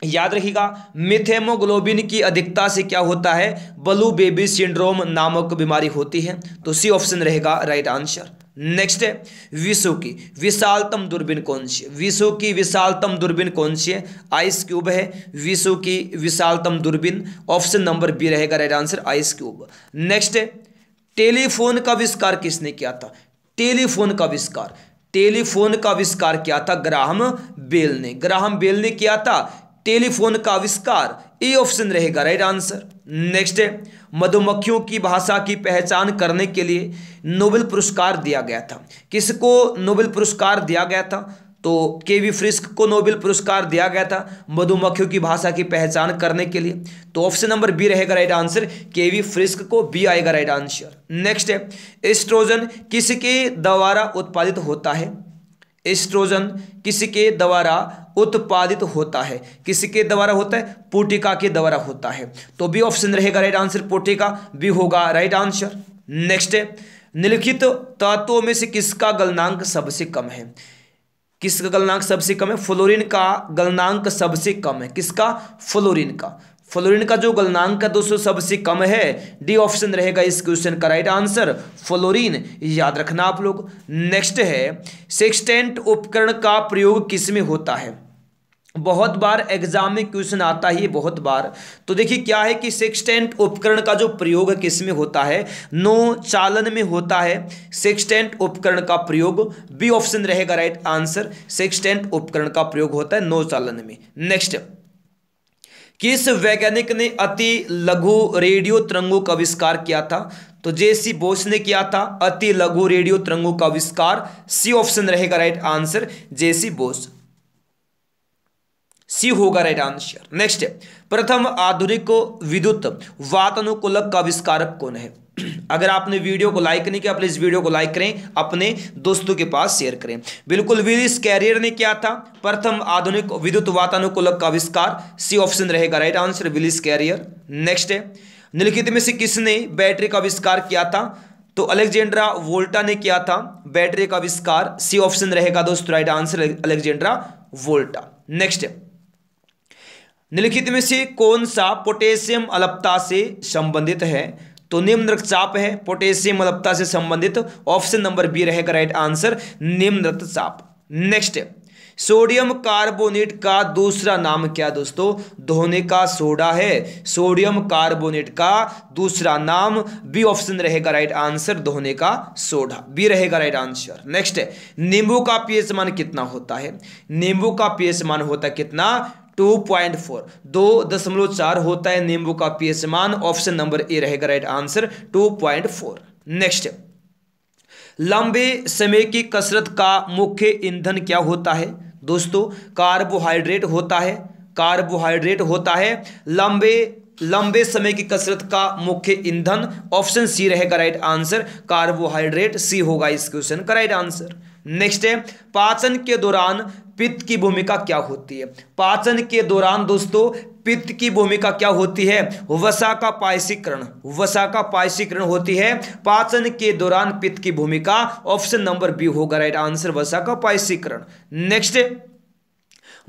याद रखिएगा, मिथेमोग्लोबिन की अधिकता से क्या होता है? ब्लू बेबी सिंड्रोम नामक बीमारी होती है, तो सी ऑप्शन रहेगा राइट आंसर। नेक्स्ट है, विश्व की विशालतम दूरबीन कौन सी है? विश्व की विशालतम दूरबीन कौन सी है? आइस क्यूब है विश्व की विशालतम दूरबीन, ऑप्शन नंबर बी रहेगा right answer, ice cube. Next है, टेलीफोन का आविष्कार किसने किया था? टेलीफोन का आविष्कार, टेलीफोन का आविष्कार किया था ग्राहम बेल ने, ग्राहम बेल ने किया था टेलीफोन का आविष्कार, ए ऑप्शन रहेगा राइट आंसर। नेक्स्ट है, मधुमक्खियों की भाषा की पहचान करने के लिए नोबेल पुरस्कार दिया गया था, किसको नोबेल पुरस्कार दिया गया था? तो केवी फ्रिस्क को नोबेल पुरस्कार दिया गया था मधुमक्खियों की भाषा की पहचान करने के लिए, तो ऑप्शन नंबर बी रहेगा राइट आंसर, केवी फ्रिस्क को, बी आएगा राइट आंसर। नेक्स्ट है, एस्ट्रोजन किसके द्वारा उत्पादित होता है? एस्ट्रोजन किसके द्वारा उत्पादित होता है? किसके द्वारा होता है? पुटिका के द्वारा होता है, तो बी ऑप्शन रहेगा राइट आंसर, पुटिका, बी होगा राइट आंसर। नेक्स्ट है, निम्नलिखित तत्वों में से किसका गलनांक सबसे कम है? किसका गलनांक सबसे कम है? फ्लोरीन का गलनांक सबसे कम है, किसका? फ्लोरीन का, फ्लोरीन का जो गलनांक है दोस्तों सबसे कम है, डी ऑप्शन रहेगा इस क्वेश्चन का राइट आंसर, फ्लोरीन, याद रखना आप लोग। नेक्स्ट है, सेक्सटेंट उपकरण का प्रयोग किस में होता है? बहुत बार एग्जाम में क्वेश्चन आता ही बहुत बार। तो देखिए क्या है कि सेक्सटेंट उपकरण का जो प्रयोग किस में होता है, नौ चालन में होता है। सेक्सटेंट उपकरण का प्रयोग, बी ऑप्शन रहेगा राइट आंसर। सेक्सटेंट उपकरण का प्रयोग होता है नौ चालन में। नेक्स्ट, किस वैज्ञानिक ने अति लघु रेडियो तरंगों का आविष्कार किया था? तो जे.सी. बोस ने किया था अति लघु रेडियो तरंगों का आविष्कार। सी ऑप्शन रहेगा राइट आंसर, जे.सी. बोस। सी होगा राइट आंसर। नेक्स्ट, प्रथम आधुनिक विद्युत वातानुकूलक का आविष्कारक कौन है? अगर आपने वीडियो को लाइक नहीं किया, प्लीज वीडियो को लाइक करें, अपने दोस्तों के पास शेयर करें। बिल्कुल, विलिस कैरियर ने किया था प्रथम आधुनिक विद्युत वातानुकूलक का आविष्कार। सी ऑप्शन रहेगा right answer, Willis Carrier. Next है, निम्नलिखित में से किसने बैटरी का आविष्कार किया था? तो अलेक्जेंड्रा वोल्टा ने किया था बैटरी का आविष्कार। सी ऑप्शन रहेगा दोस्तों राइट आंसर, अलेक्जेंड्रा वोल्टा। नेक्स्ट, निम्नलिखित में से कौन सा पोटेशियम अलपता से संबंधित है? तो निम्न रक्तचाप है पोटेशियम अलपता से संबंधित। ऑप्शन नंबर बी रहेगा राइट आंसर, निम्न रक्तचाप। नेक्स्ट, सोडियम कार्बोनेट का दूसरा नाम क्या दोस्तों? धोने का सोडा है सोडियम कार्बोनेट का दूसरा नाम। बी ऑप्शन रहेगा राइट आंसर, धोने का सोडा, बी रहेगा राइट आंसर। नेक्स्ट, नींबू का पीएच मान कितना होता है? नींबू का पीएच मान होता है कितना? 2.4, 2.4 होता है नींबू का पीएच मान। ऑप्शन नंबर ए रहेगा राइट आंसर, 2.4। नेक्स्ट, लंबे समय की कसरत का मुख्य ईंधन क्या होता है? दोस्तों कार्बोहाइड्रेट होता है, कार्बोहाइड्रेट होता है लंबे समय की कसरत का मुख्य ईंधन। ऑप्शन सी रहेगा राइट आंसर, कार्बोहाइड्रेट। सी होगा इस क्वेश्चन का राइट आंसर। नेक्स्ट है, पाचन के दौरान पित्त की भूमिका क्या होती है? पाचन के दौरान दोस्तों पित्त की भूमिका क्या होती है? वसा का पायसीकरण, वसा का पायसीकरण होती है पाचन के दौरान पित्त की भूमिका। ऑप्शन नंबर बी होगा राइट आंसर, वसा का पायसीकरण। नेक्स्ट,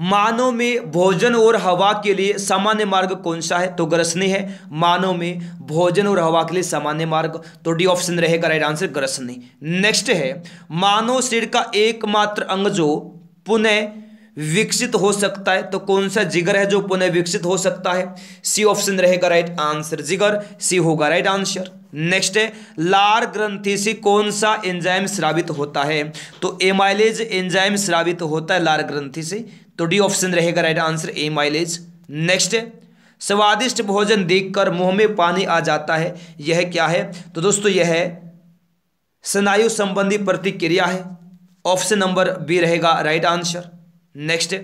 मानव में भोजन और हवा के लिए सामान्य मार्ग कौन सा है? तो ग्रसनी है। मानव में भोजन और हवा के लिए सामान्य मार्ग, तो डी ऑप्शन रहेगा राइट आंसर, ग्रसनी। नेक्स्ट है, मानव शरीर का एकमात्र अंग जो पुनः विकसित हो सकता है, तो कौन सा? जिगर है जो पुनः विकसित हो सकता है। सी ऑप्शन रहेगा राइट आंसर, जिगर। सी होगा राइट आंसर। नेक्स्ट है, लार ग्रंथि से कौन सा एंजाइम स्रावित होता है? तो एमाइलेज एंजाइम स्रावित होता है लार ग्रंथि से, तो डी ऑप्शन रहेगा राइट आंसर, एमाइलेज। नेक्स्ट है, स्वादिष्ट भोजन देखकर मुंह में पानी आ जाता है, यह क्या है? तो दोस्तों यह स्नायु संबंधी प्रतिक्रिया है। ऑप्शन नंबर बी रहेगा राइट आंसर। नेक्स्ट,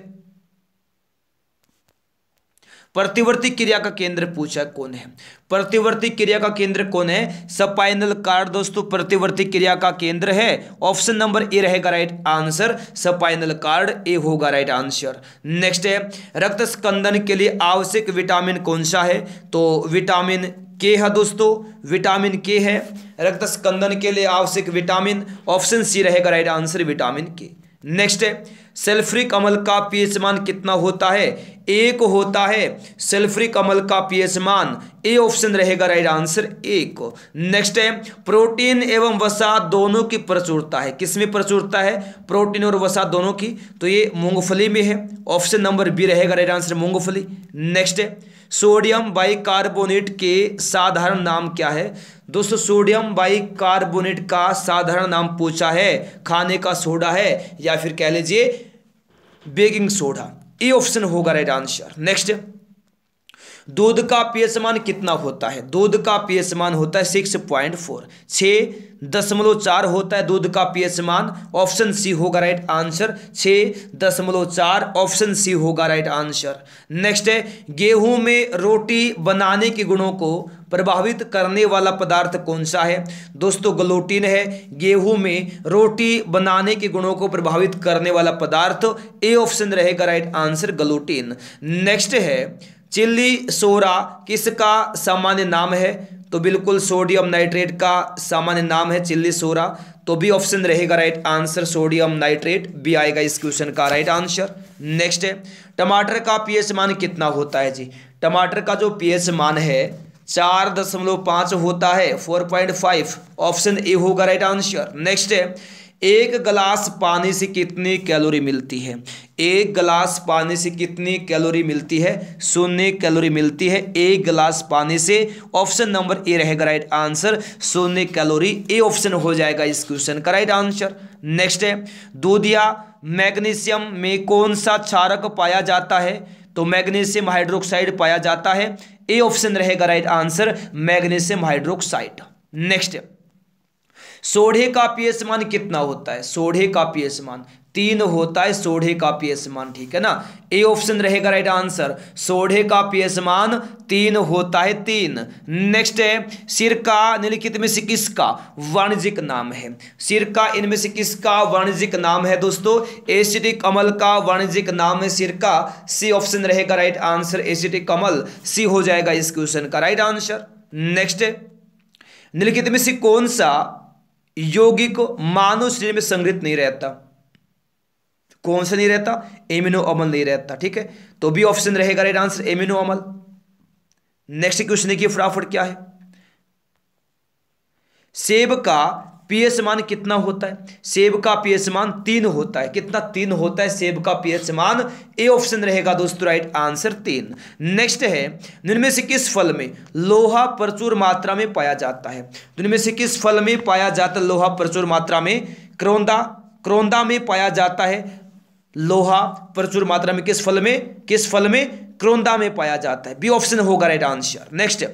प्रतिवर्ती क्रिया का केंद्र पूछा कौन है? प्रतिवर्ती क्रिया का केंद्र कौन है? स्पाइनल कार्ड दोस्तों प्रतिवर्ती क्रिया का केंद्र है। ऑप्शन नंबर ए रहेगा राइट आंसर, स्पाइनल कार्ड, ए होगा राइट आंसर। नेक्स्ट है, रक्त स्कंदन के लिए आवश्यक विटामिन कौन सा है? तो विटामिन के है दोस्तों, विटामिन के है रक्त स्कंदन के लिए आवश्यक विटामिन। ऑप्शन सी रहेगा राइट आंसर, विटामिन के। नेक्स्ट है, सल्फ्यूरिक अम्ल का पीएच मान कितना होता है? 1 होता है सल्फ्यूरिक अम्ल का पीएच मान। ए ऑप्शन रहेगा राइट आंसर, 1। नेक्स्ट है, प्रोटीन एवं वसा दोनों की प्रचुरता है, किसमें प्रचुरता है? प्रोटीन और वसा दोनों की, तो ये मूंगफली में है। ऑप्शन नंबर बी रहेगा राइट आंसर, मूंगफली। नेक्स्ट है, सोडियम बाइकार्बोनेट के साधारण नाम क्या है? दोस्तों सोडियम बाइकार्बोनेट का साधारण नाम पूछा है, खाने का सोडा है या फिर कह लीजिए बेकिंग सोडा। ए ऑप्शन होगा राइट आंसर। नेक्स्ट, दूध का पीएच मान कितना होता है? दूध का पीएच मान होता है 6.4, 6.4 होता है दूध का पीएच मान। ऑप्शन सी होगा राइट आंसर, 6.4, ऑप्शन सी होगा राइट आंसर। नेक्स्ट है, गेहूं में रोटी बनाने के गुणों को प्रभावित करने वाला पदार्थ कौन सा है? दोस्तों ग्लूटीन है। गेहूं में रोटी बनाने के गुणों को प्रभावित करने वाला पदार्थ, ए ऑप्शन रहेगा राइट आंसर, ग्लूटीन। नेक्स्ट है, चिल्ली सोरा किसका सामान्य नाम है? तो बिल्कुल सोडियम नाइट्रेट का सामान्य नाम है चिल्ली सोरा, तो बी ऑप्शन रहेगा right answer, sodium nitrate, B आएगा इस क्वेश्चन का राइट आंसर। नेक्स्ट है, टमाटर का पीएच मान कितना होता है जी? टमाटर का जो पीएच मान है 4.5 होता है, 4.5, ऑप्शन ए होगा राइट आंसर। नेक्स्ट है, एक गिलास पानी से कितनी कैलोरी मिलती है? एक गिलास पानी से कितनी कैलोरी मिलती है? 0 कैलोरी मिलती है एक गिलास पानी से। ऑप्शन नंबर ए रहेगा right answer, 0 calorie. A option हो जाएगा इस क्वेश्चन का राइट आंसर। नेक्स्ट है, दूध या मैग्नीशियम में कौन सा क्षारक पाया जाता है? तो मैग्नीशियम हाइड्रोक्साइड पाया जाता है। ए ऑप्शन रहेगा right answer, magnesium hydroxide. Next, सोडे का पीएच मान कितना होता है? सोडे का पीएच मान 3 होता है, सोडे का पीएच मान, ठीक है ना। ए ऑप्शन रहेगा राइट आंसर, सोडे का पीएच मान 3 होता है, 3। नेक्स्ट है, सिरका निम्नलिखित में से किसका वाणिज्यिक नाम है? सिरका इनमें से किसका वाणिज्यिक नाम है दोस्तों? एसिटिक अम्ल का वाणिज्यिक नाम है सिरका। सी ऑप्शन रहेगा राइट आंसर, एसिटिक अम्ल। सी हो जाएगा इस क्वेश्चन का राइट आंसर। नेक्स्ट, निम्नलिखित में से कौन सा यौगिक मानव शरीर में संग्रहित नहीं रहता? कौन सा नहीं रहता? एमिनो अम्ल नहीं रहता, ठीक है। तो बी ऑप्शन रहेगा राइट आंसर, एमिनो अम्ल। नेक्स्ट क्वेश्चन देखिए फटाफट क्या है। सेब का पीएच मान कितना होता है? सेब का पीएच मान 3 होता है। कितना? 3 होता है सेब का पीएच मान। ए ऑप्शन रहेगा दोस्तों राइट आंसर, 3। नेक्स्ट है, इनमें से किस फल में लोहा प्रचुर मात्रा में पाया जाता है? इनमें से किस फल में पाया जाता है लोहा प्रचुर मात्रा में? क्रोंदा में पाया जाता है लोहा प्रचुर मात्रा में। किस फल में? किस फल में? क्रोंदा में पाया जाता है। बी ऑप्शन होगा राइट आंसर। नेक्स्ट,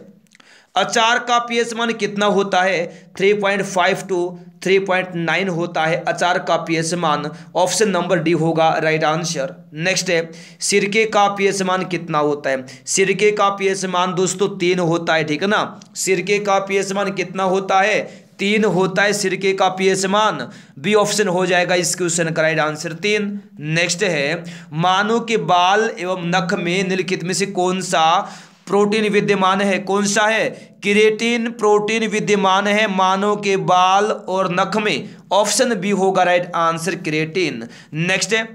अचार का पीएच मान कितना होता है? 3.5 to 3.9 होता है अचार का पीएच मान। ऑप्शन नंबर डी होगा राइट आंसर। नेक्स्ट है, सिरके का पीएच मान कितना होता है? सिरके का पीएच मान दोस्तों 3 होता है, ठीक है ना। सिरके का पीएच मान कितना होता है? 3 होता है सिरके का पीएच मान। बी ऑप्शन हो जाएगा इस क्वेश्चन का राइट आंसर, 3। नेक्स्ट है, मानव के बाल एवं नख में निम्नलिखित में से कौन सा प्रोटीन विद्यमान है? कौन सा है? केराटिन प्रोटीन विद्यमान है मानव के बाल और नख में। ऑप्शन बी होगा राइट आंसर, केराटिन। नेक्स्ट है,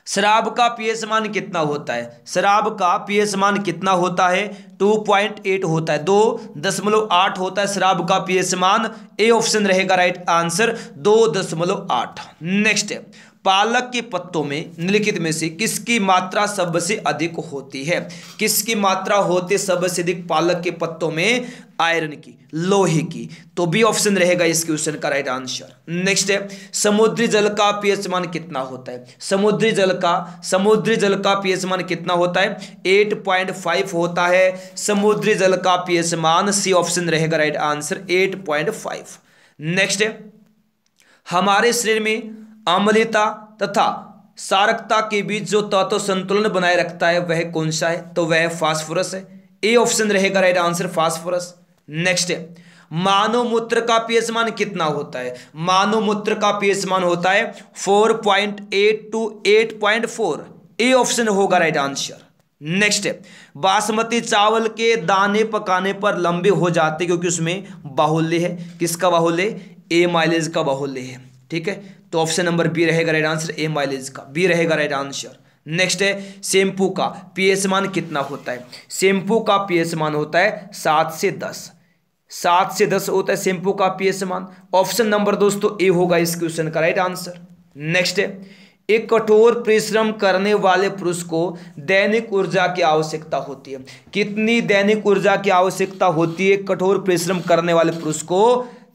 शराब का पीएच मान कितना होता है? शराब का पीएच मान कितना होता है? 2.8 होता है, 2.8 होता है शराब का पीएच मान। ए ऑप्शन रहेगा राइट आंसर, 2.8। नेक्स्ट है, पालक के पत्तों में निम्नलिखित में से किसकी मात्रा सबसे अधिक होती है? किसकी मात्रा होती है सबसे अधिक पालक के पत्तों में? आयरन की, लोहे की। तो बी ऑप्शन रहेगा इस क्वेश्चन का राइट आंसर। नेक्स्ट है, समुद्री जल का पीएच मान कितना होता है? समुद्री जल का पीएच मान कितना होता है? 8.5 होता है समुद्री जल का पीएच मान। सी ऑप्शन रहेगा राइट आंसर, 8.5। नेक्स्ट है, हमारे शरीर में अम्लता तथा सारकता के बीच जो तत्व संतुलन बनाए रखता है वह कौन सा है? तो वह फास्फोरस है। ए ऑप्शन रहेगा राइट आंसर, फास्फोरस। नेक्स्ट है, मानव मूत्र का पीएच मान कितना होता है? मानव मूत्र का पीएच मान होता है 4.8 to 8.4। ए ऑप्शन होगा राइट आंसर। नेक्स्ट है, बासमती चावल के दाने पकाने पर लंबे हो जाते क्योंकि उसमें बाहुल्य है। किसका बाहुल्य? ए माइलेज का बाहुल्य है, ठीक है। तो ऑप्शन नंबर बी रहेगा राइट आंसर, ए माइलेज का। बी रहेगा राइट आंसर। नेक्स्ट है, शैम्पू का पीएच मान कितना होता है? शैम्पू का पीएच मान होता है 7 से 10। 7 से 10 होता है शैम्पू का पीएच मान। ऑप्शन नंबर दोस्तों ए होगा इस क्वेश्चन का राइट आंसर। नेक्स्ट है, एक कठोर परिश्रम करने वाले पुरुष को दैनिक ऊर्जा की आवश्यकता होती है। कितनी दैनिक ऊर्जा की आवश्यकता होती है कठोर परिश्रम करने वाले पुरुष को?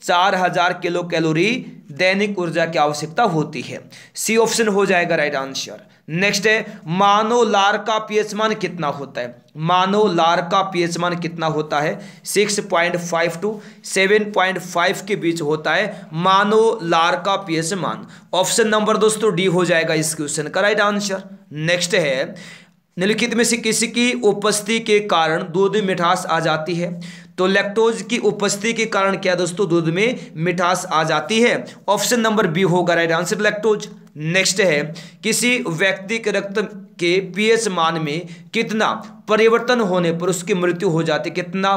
4000 किलो कैलोरी दैनिक ऊर्जा की आवश्यकता होती है। सी ऑप्शन हो जाएगा राइट आंसर। नेक्स्ट है, मानव लार का पीएच मान कितना होता है? मानव लार का पीएच मान कितना होता है? 6.5 to 7.5 के बीच होता है मानव लार का पीएच मान। ऑप्शन नंबर दोस्तों डी हो जाएगा इस क्वेश्चन का राइट आंसर। नेक्स्ट है, निम्नलिखित में से किसी की उपस्थिति के कारण दूध में मिठास आ जाती है? तो लैक्टोज की उपस्थिति के कारण क्या दोस्तों दूध में मिठास आ जाती है? ऑप्शन नंबर बी होगा राइट आंसर, लैक्टोज। नेक्स्ट है, किसी व्यक्ति के रक्त के पीएच मान में कितना परिवर्तन होने पर उसकी मृत्यु हो जाती है? कितना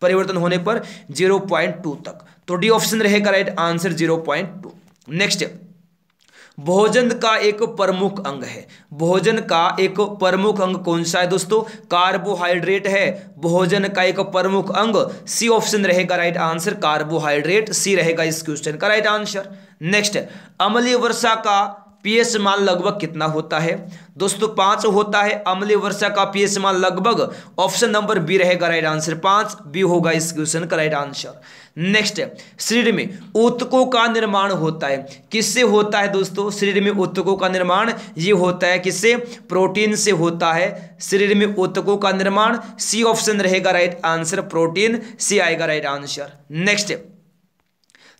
परिवर्तन होने पर? 0.2 तक। तो डी ऑप्शन रहेगा राइट आंसर, 0.2। नेक्स्ट, भोजन का एक प्रमुख अंग है। भोजन का एक प्रमुख अंग कौन सा है दोस्तों? कार्बोहाइड्रेट है भोजन का एक प्रमुख अंग। सी ऑप्शन रहेगा राइट आंसर, कार्बोहाइड्रेट। सी रहेगा इस क्वेश्चन का राइट आंसर। नेक्स्ट, अम्लीय वर्षा का पीएच मान लगभग कितना होता है? दोस्तों 5 होता है। अम्लीय वर्षा का पीएच मान लगभग, ऑप्शन नंबर बी रहेगा राइट आंसर, 5 बी होगा इस क्वेश्चन का राइट आंसर। नेक्स्ट, शरीर में ऊतकों का निर्माण होता है, किससे होता है दोस्तों? शरीर में ऊतकों का निर्माण ये होता है किससे? प्रोटीन से होता है शरीर में ऊतकों का निर्माण। सी ऑप्शन रहेगा राइट आंसर, प्रोटीन, सी आएगा राइट आंसर। नेक्स्ट,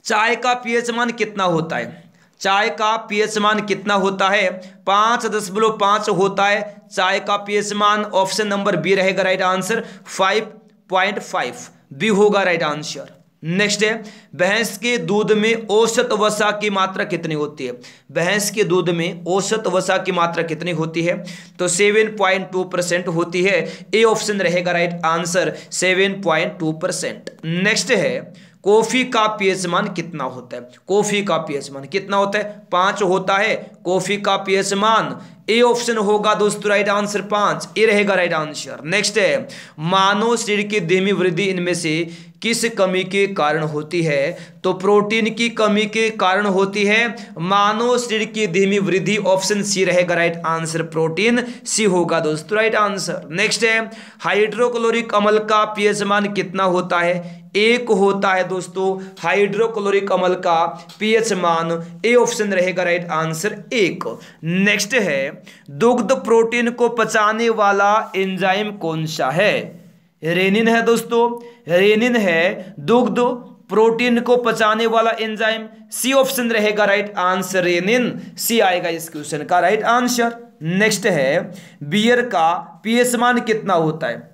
चाय का पीएच मान कितना होता है? चाय का पीएच मान कितना होता है? 5.5 होता है चाय का पीएच मान। ऑप्शन नंबर बी रहेगा राइट आंसर, 5.5 बी होगा राइट आंसर। नेक्स्ट है, भैंस के दूध में औसत वसा की मात्रा कितनी होती है? भैंस के दूध में औसत वसा की मात्रा कितनी होती है? तो 7.2% होती है। ए ऑप्शन रहेगा राइट आंसर, 7.2%। नेक्स्ट है, कॉफी का पीएच मान कितना होता है? कॉफी का पीएच मान कितना होता है? 5 होता है कॉफी का पीएच मान। ए ऑप्शन होगा दोस्तों राइट आंसर, 5 ए रहेगा राइट आंसर। नेक्स्ट है, मानव शरीर की धीमी वृद्धि इनमें से किस कमी के कारण होती है? तो प्रोटीन की कमी के कारण होती है मानव शरीर की धीमी वृद्धि। ऑप्शन सी रहेगा राइट आंसर, प्रोटीन, सी होगा दोस्तों राइट आंसर। नेक्स्ट है, हाइड्रोक्लोरिक अम्ल का पीएच मान कितना होता है? 1 होता है दोस्तों हाइड्रोक्लोरिक अम्ल का पीएच मान। ए ऑप्शन रहेगा राइट आंसर, 1। नेक्स्ट है, दुग्ध प्रोटीन को पचाने वाला एंजाइम कौन सा है? रेनिन है दोस्तों, रेनिन है दुग्ध प्रोटीन को पचाने वाला एंजाइम। सी ऑप्शन रहेगा राइट आंसर, रेनिन, सी आएगा इस क्वेश्चन का राइट आंसर। नेक्स्ट है, बियर का पीएच मान कितना होता है?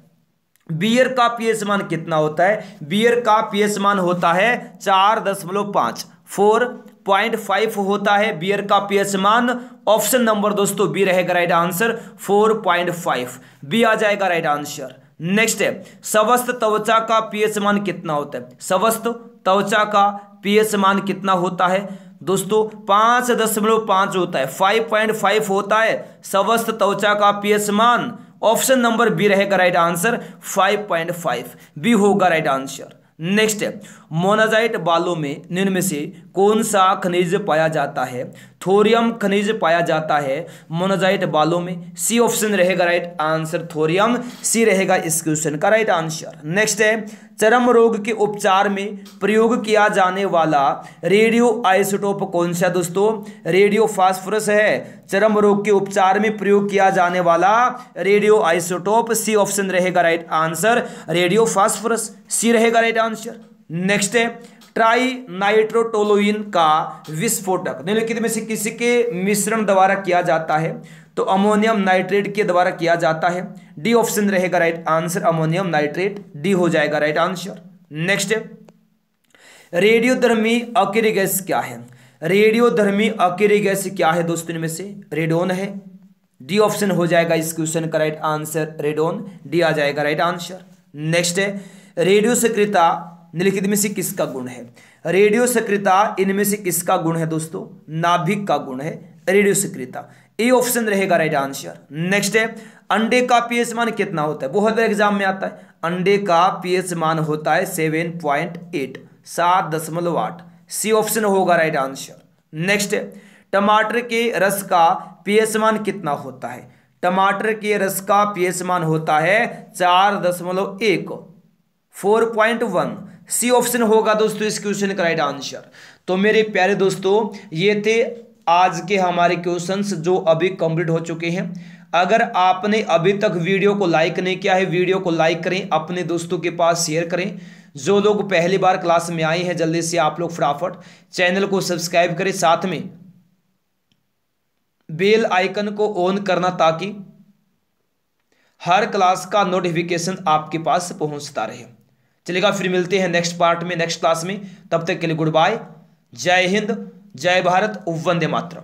बियर का पीएच मान कितना होता है? बियर का पीएच मान होता है 4.5, 4.5 होता है बियर का पीएच मान। ऑप्शन नंबर दोस्तों बी रहेगा राइट आंसर, 4.5 बी आ जाएगा राइट आंसर। नेक्स्ट है, स्वस्थ त्वचा का पीएच मान कितना होता है? स्वस्थ त्वचा का पीएच मान कितना होता है दोस्तों? 5.5 होता है, 5.5 होता है स्वस्थ त्वचा का पीएच मान। ऑप्शन नंबर बी रहेगा राइट आंसर, 5.5 बी होगा राइट आंसर। नेक्स्ट है, मोनाजाइट बालों में निम्न में से कौन सा खनिज पाया जाता है? थोरियम खनिज पाया जाता है मोनाजाइट बालों में। सी ऑप्शन रहेगा राइट आंसर, थोरियम, सी रहेगा इस क्वेश्चन का राइट आंसर। नेक्स्ट है, चर्म रोग के उपचार में प्रयोग किया जाने वाला रेडियो आइसोटोप कौन सा दोस्तों? रेडियो फास्फोरस है चर्म रोग के उपचार में प्रयोग किया जाने वाला रेडियो आइसोटोप। सी ऑप्शन रहेगा राइट आंसर, रेडियो फास्फोरस, सी रहेगा राइट आंसर। नेक्स्ट है, ट्राई नाइट्रोटोलुइन का विस्फोटक निम्नलिखित में से किसी के मिश्रण द्वारा किया जाता है? तो अमोनियम नाइट्रेट के द्वारा किया जाता है। डी ऑप्शन रहेगा right answer, ammonium nitrate, D हो जाएगा राइट आंसर। नेक्स्ट है, रेडियोधर्मी अकेरी गैस क्या है? रेडियोधर्मी अकेरी गैस क्या है दोस्तों? इनमें से रेडोन है। डी ऑप्शन हो जाएगा इस क्वेश्चन का राइट आंसर, रेडोन, डी आ जाएगा राइट आंसर। नेक्स्ट है, रेडियो सक्रियता निम्नलिखित में से किसका गुण है? रेडियो सक्रियता इनमें से किसका गुण है दोस्तों? नाभिक का गुण है रेडियो सक्रियता। ए ऑप्शन रहेगा राइट आंसर। नेक्स्ट है, अंडे का पीएच मान कितना होता है? बहुत बार एग्जाम में आता है। अंडे का पीएच मान होता है 7.8, 7.8। सी ऑप्शन होगा राइट आंसर। नेक्स्ट है, टमाटर के रस का पीएच मान कितना होता है? टमाटर के रस का पीएच मान होता है 4.1, 4.1। सी ऑप्शन होगा दोस्तों इस क्वेश्चन का राइट आंसर। तो मेरे प्यारे दोस्तों, ये थे आज के हमारे क्वेश्चंस जो अभी कंप्लीट हो चुके हैं। अगर आपने अभी तक वीडियो को लाइक नहीं किया है, वीडियो को लाइक करें, अपने दोस्तों के पास शेयर करें। जो लोग पहली बार क्लास में आए हैं जल्दी से आप लोग फटाफट चैनल को सब्सक्राइब करें, साथ में बेल आइकन को ऑन करना ताकि हर क्लास का नोटिफिकेशन आपके पास पहुंचता रहे। चलिएगा, फिर मिलते हैं नेक्स्ट पार्ट में, नेक्स्ट क्लास में। तब तक के लिए गुड बाय, जय हिंद, जय भारत, वंदे मातरम।